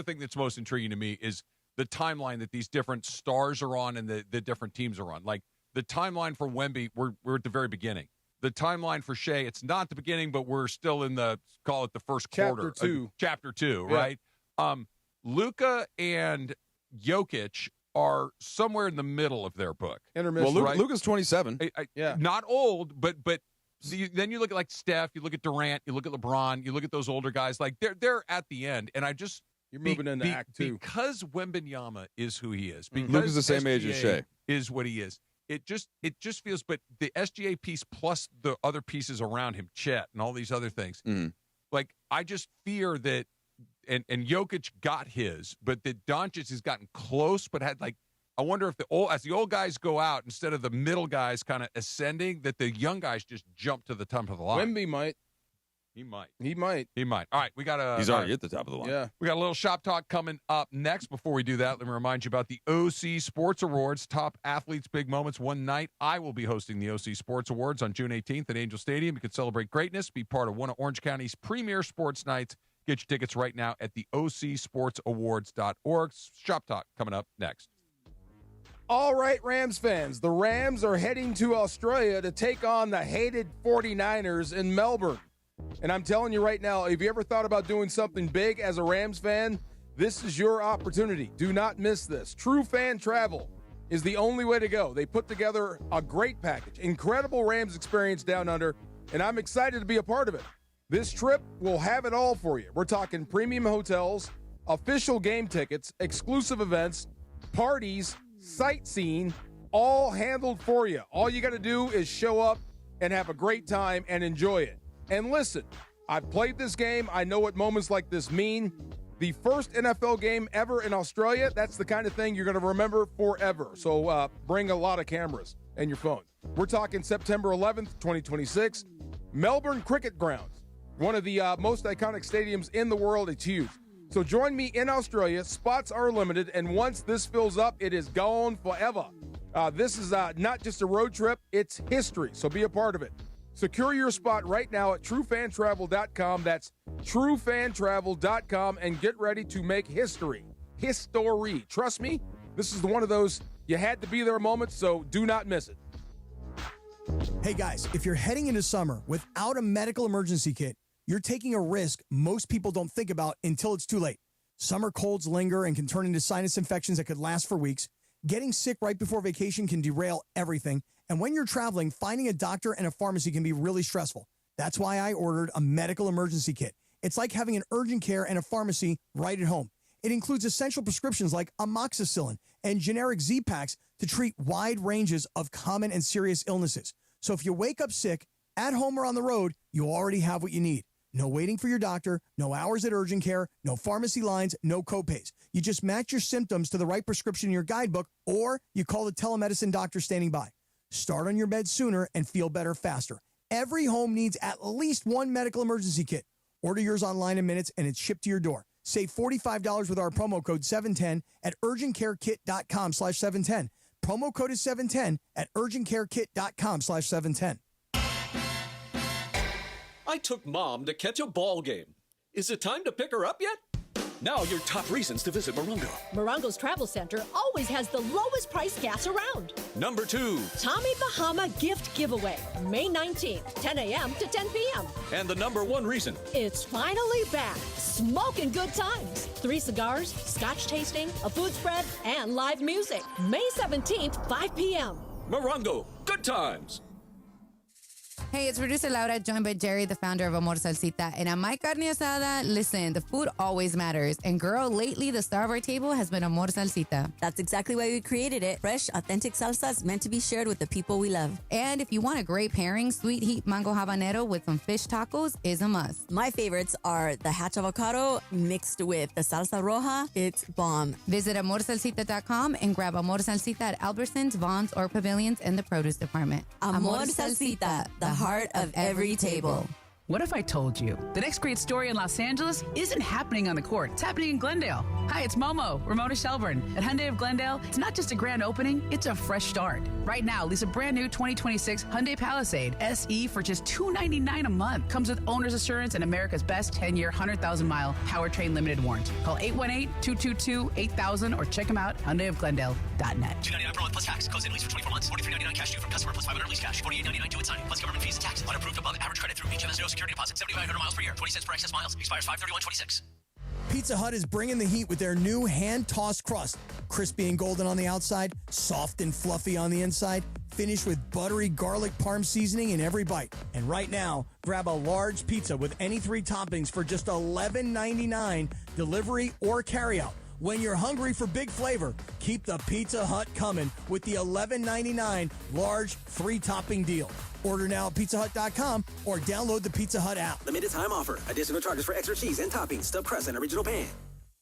thing that's most intriguing to me is the timeline that these different stars are on and the different teams are on. Like the timeline for Wemby, we're at the very beginning. The timeline for Shea, it's not the beginning, but we're still in call it the first quarter. Chapter 2, yeah. Right? Luka and Jokic are somewhere in the middle of their book. Intermission. Well, right? Luka's 27. Not old, but then you look at like Steph, you look at Durant, you look at LeBron, you look at those older guys. Like they're at the end, and you're moving into Act 2 because Wembenyama is who he is. Because Luka's the same age as Shea. Is what he is. It just feels, but the SGA piece plus the other pieces around him, Chet and all these other things. Like I just fear that, and Jokic got his, but that Doncic has gotten close, but had like. I wonder if as the old guys go out, instead of the middle guys kind of ascending, that the young guys just jump to the top of the line. Wemby might. He might. He might. All right, we got He's already at the top of the line. Yeah. We got a little shop talk coming up next. Before we do that, let me remind you about the OC Sports Awards, top athletes, big moments, one night. I will be hosting the OC Sports Awards on June 18th at Angel Stadium. You can celebrate greatness, be part of one of Orange County's premier sports nights. Get your tickets right now at the OCSportsAwards.org. Shop talk coming up next. All right, Rams fans. The Rams are heading to Australia to take on the hated 49ers in Melbourne. And I'm telling you right now, if you ever thought about doing something big as a Rams fan, this is your opportunity. Do not miss this. True Fan Travel is the only way to go. They put together a great package, incredible Rams experience down under, and I'm excited to be a part of it. This trip will have it all for you. We're talking premium hotels, official game tickets, exclusive events, parties, sightseeing, all handled for you. All you got to do is show up and have a great time and enjoy it. And listen, I've played this game. I know what moments like this mean. The first NFL game ever in Australia, that's the kind of thing you're going to remember forever. So bring a lot of cameras and your phone. We're talking September 11th, 2026. Melbourne Cricket Grounds, one of the most iconic stadiums in the world. It's huge. So join me in Australia. Spots are limited, and once this fills up, it is gone forever. This is not just a road trip, it's history, so be a part of it. Secure your spot right now at truefantravel.com. That's truefantravel.com, and get ready to make history. History. Trust me, this is one of those you had to be there moments, so do not miss it. Hey guys, if you're heading into summer without a medical emergency kit, you're taking a risk most people don't think about until it's too late. Summer colds linger and can turn into sinus infections that could last for weeks. Getting sick right before vacation can derail everything. And when you're traveling, finding a doctor and a pharmacy can be really stressful. That's why I ordered a medical emergency kit. It's like having an urgent care and a pharmacy right at home. It includes essential prescriptions like amoxicillin and generic Z-Packs to treat wide ranges of common and serious illnesses. So if you wake up sick, at home or on the road, you already have what you need. No waiting for your doctor, no hours at urgent care, no pharmacy lines, no copays. You just match your symptoms to the right prescription in your guidebook, or you call the telemedicine doctor standing by. Start on your bed sooner and feel better faster. Every home needs at least one medical emergency kit. Order yours online in minutes and it's shipped to your door. Save $45 with our promo code 710 at urgentcarekit.com/710. Promo code is 710 at urgentcarekit.com/710. I took Mom to catch a ball game. Is it time to pick her up yet? Now your top reasons to visit Morongo. Morongo's Travel Center always has the lowest price gas around. Number 2. Tommy Bahama Gift Giveaway, May 19th, 10 a.m. to 10 p.m. And the number 1 reason. It's finally back. Smoking good times. 3 cigars, scotch tasting, a food spread, and live music. May 17th, 5 p.m. Morongo, good times. Hey, it's producer Laura, joined by Jerry, the founder of Amor Salsita. And on my carne asada, listen, the food always matters. And girl, lately, the star of our table has been Amor Salsita. That's exactly why we created it. Fresh, authentic salsas meant to be shared with the people we love. And if you want a great pairing, sweet heat mango habanero with some fish tacos is a must. My favorites are the hatch avocado mixed with the salsa roja. It's bomb. Visit amorsalsita.com and grab Amor Salsita at Albertsons, Vaughn's, or Pavilions in the produce department. Amor Salsita, the heart of every table. What if I told you the next great story in Los Angeles isn't happening on the court? It's happening in Glendale. Hi, it's Momo, Ramona Shelburne. At Hyundai of Glendale, it's not just a grand opening, it's a fresh start. Right now, lease a brand new 2026 Hyundai Palisade SE for just $299 a month. Comes with owner's assurance and America's best 10-year, 100,000-mile powertrain limited warranty. Call 818-222-8000 or check them out, HyundaiofGlendale.net. $299 per month plus tax. Close in lease for 24 months. $43.99 cash due from customer plus $500 lease cash. $48.99 due at signing plus government fees and tax. Unapproved above average credit through HMS. No security deposit. 7,500 miles per year. 20 cents per excess miles. Expires 5/31/26. Pizza Hut is bringing the heat with their new hand-tossed crust. Crispy and golden on the outside, soft and fluffy on the inside, finished with buttery garlic parm seasoning in every bite. And right now, grab a large pizza with any 3 toppings for just $11.99, delivery or carryout. When you're hungry for big flavor, keep the Pizza Hut coming with the $11.99 large 3-topping deal. Order now at pizzahut.com or download the Pizza Hut app. Limited time offer. Additional charges for extra cheese and toppings, stuffed crust, and original pan.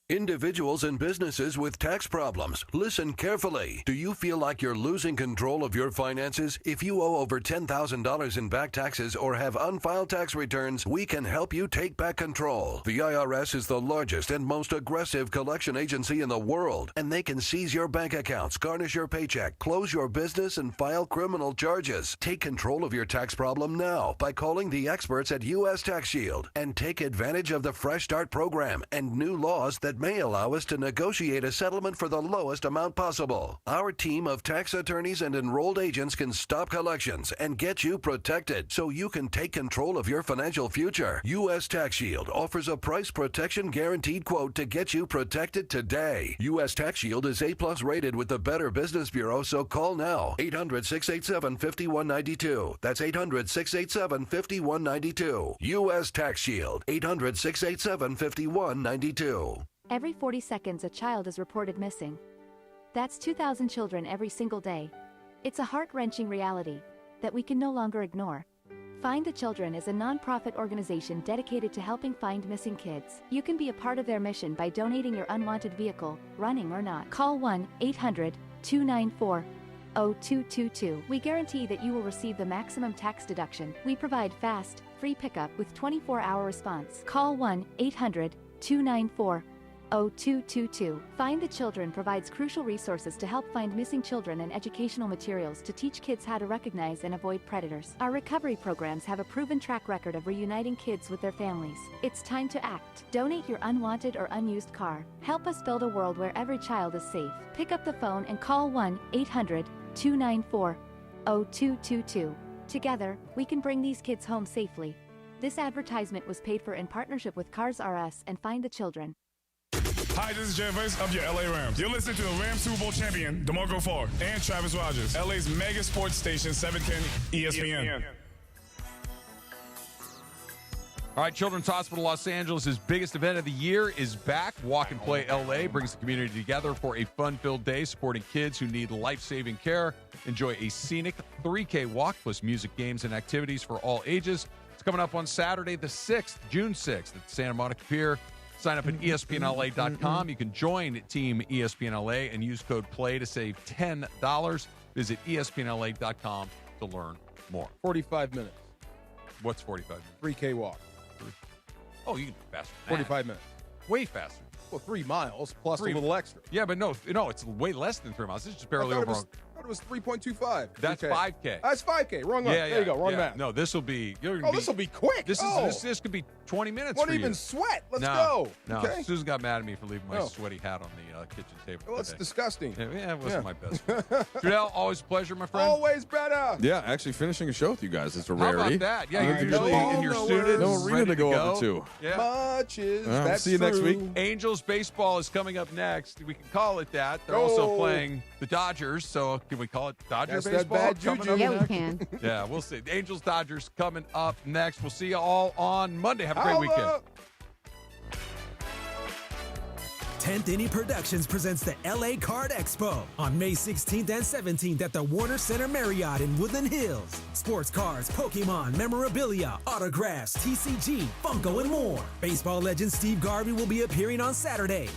Individuals and businesses with tax problems, listen carefully. Do you feel like you're losing control of your finances? If you owe over $10,000 in back taxes or have unfiled tax returns, we can help you take back control. The IRS is the largest and most aggressive collection agency in the world, and they can seize your bank accounts, garnish your paycheck, close your business, and file criminal charges. Take control of your tax problem now by calling the experts at U.S. Tax Shield and take advantage of the Fresh Start program and new laws that may allow us to negotiate a settlement for the lowest amount possible. Our team of tax attorneys and enrolled agents can stop collections and get you protected so you can take control of your financial future. U.S. Tax Shield offers a price protection guaranteed quote to get you protected today. U.S. Tax Shield is A+ rated with the Better Business Bureau, so call now. 800-687-5192. That's 800-687-5192. U.S. Tax Shield. 800-687-5192. Every 40 seconds, a child is reported missing. That's 2,000 children every single day. It's a heart-wrenching reality that we can no longer ignore. Find the Children is a non-profit organization dedicated to helping find missing kids. You can be a part of their mission by donating your unwanted vehicle, running or not. Call 1-800-294-0222. We guarantee that you will receive the maximum tax deduction. We provide fast, free pickup with 24-hour response. Call 1-800-294-0222. Find the Children provides crucial resources to help find missing children and educational materials to teach kids how to recognize and avoid predators. Our recovery programs have a proven track record of reuniting kids with their families. It's time to act. Donate your unwanted or unused car. Help us build a world where every child is safe. Pick up the phone and call 1-800-294-0222. Together, we can bring these kids home safely. This advertisement was paid for in partnership with Cars R Us and Find the Children. Hi, this is Gervais of your LA Rams. You're listening to the Rams Super Bowl champion, DeMarco Farr, and Travis Rodgers, LA's mega sports station, 710 ESPN. All right, Children's Hospital Los Angeles' biggest event of the year is back. Walk and Play LA brings the community together for a fun-filled day supporting kids who need life-saving care. Enjoy a scenic 3K walk plus music, games, and activities for all ages. It's coming up on Saturday the 6th, June 6th at Santa Monica Pier. Sign up at ESPNLA.com. You can join Team ESPNLA and use code PLAY to save $10. Visit ESPNLA.com to learn more. 45 minutes. What's 45 minutes? 3K walk. Oh, you can do faster than that. 45 minutes. Way faster. Well, 3 miles plus a little extra. Yeah, but no, it's way less than 3 miles. It's just barely over. I thought it was 3.25. That's 5K. That's 5K. Wrong line. There you go. Wrong math. No, this will be. This will be quick. This could be 20 minutes. Won't for even you. sweat. Let's no, go. No, okay? Susan got mad at me for leaving my sweaty hat on the kitchen table. Well, it's disgusting. Yeah, it wasn't my best. Trudell, always a pleasure, my friend. Always better. Yeah, actually finishing a show with you guys is a How rarity. about that? Yeah, you're usually in your suited. No arena to go over to. Yeah. Much is that's see you next week. Angels baseball is coming up next. We can call it that. They're also playing the Dodgers, so can we call it Dodger baseball? Bad juju. Yeah, we can. Yeah, we'll see. The Angels Dodgers coming up next. We'll see you all on Monday. Have a great weekend. 10th Inning Productions presents the LA Card Expo on May 16th and 17th at the Warner Center Marriott in Woodland Hills. Sports cards, Pokemon, memorabilia, autographs, TCG, Funko, and more. Baseball legend Steve Garvey will be appearing on Saturday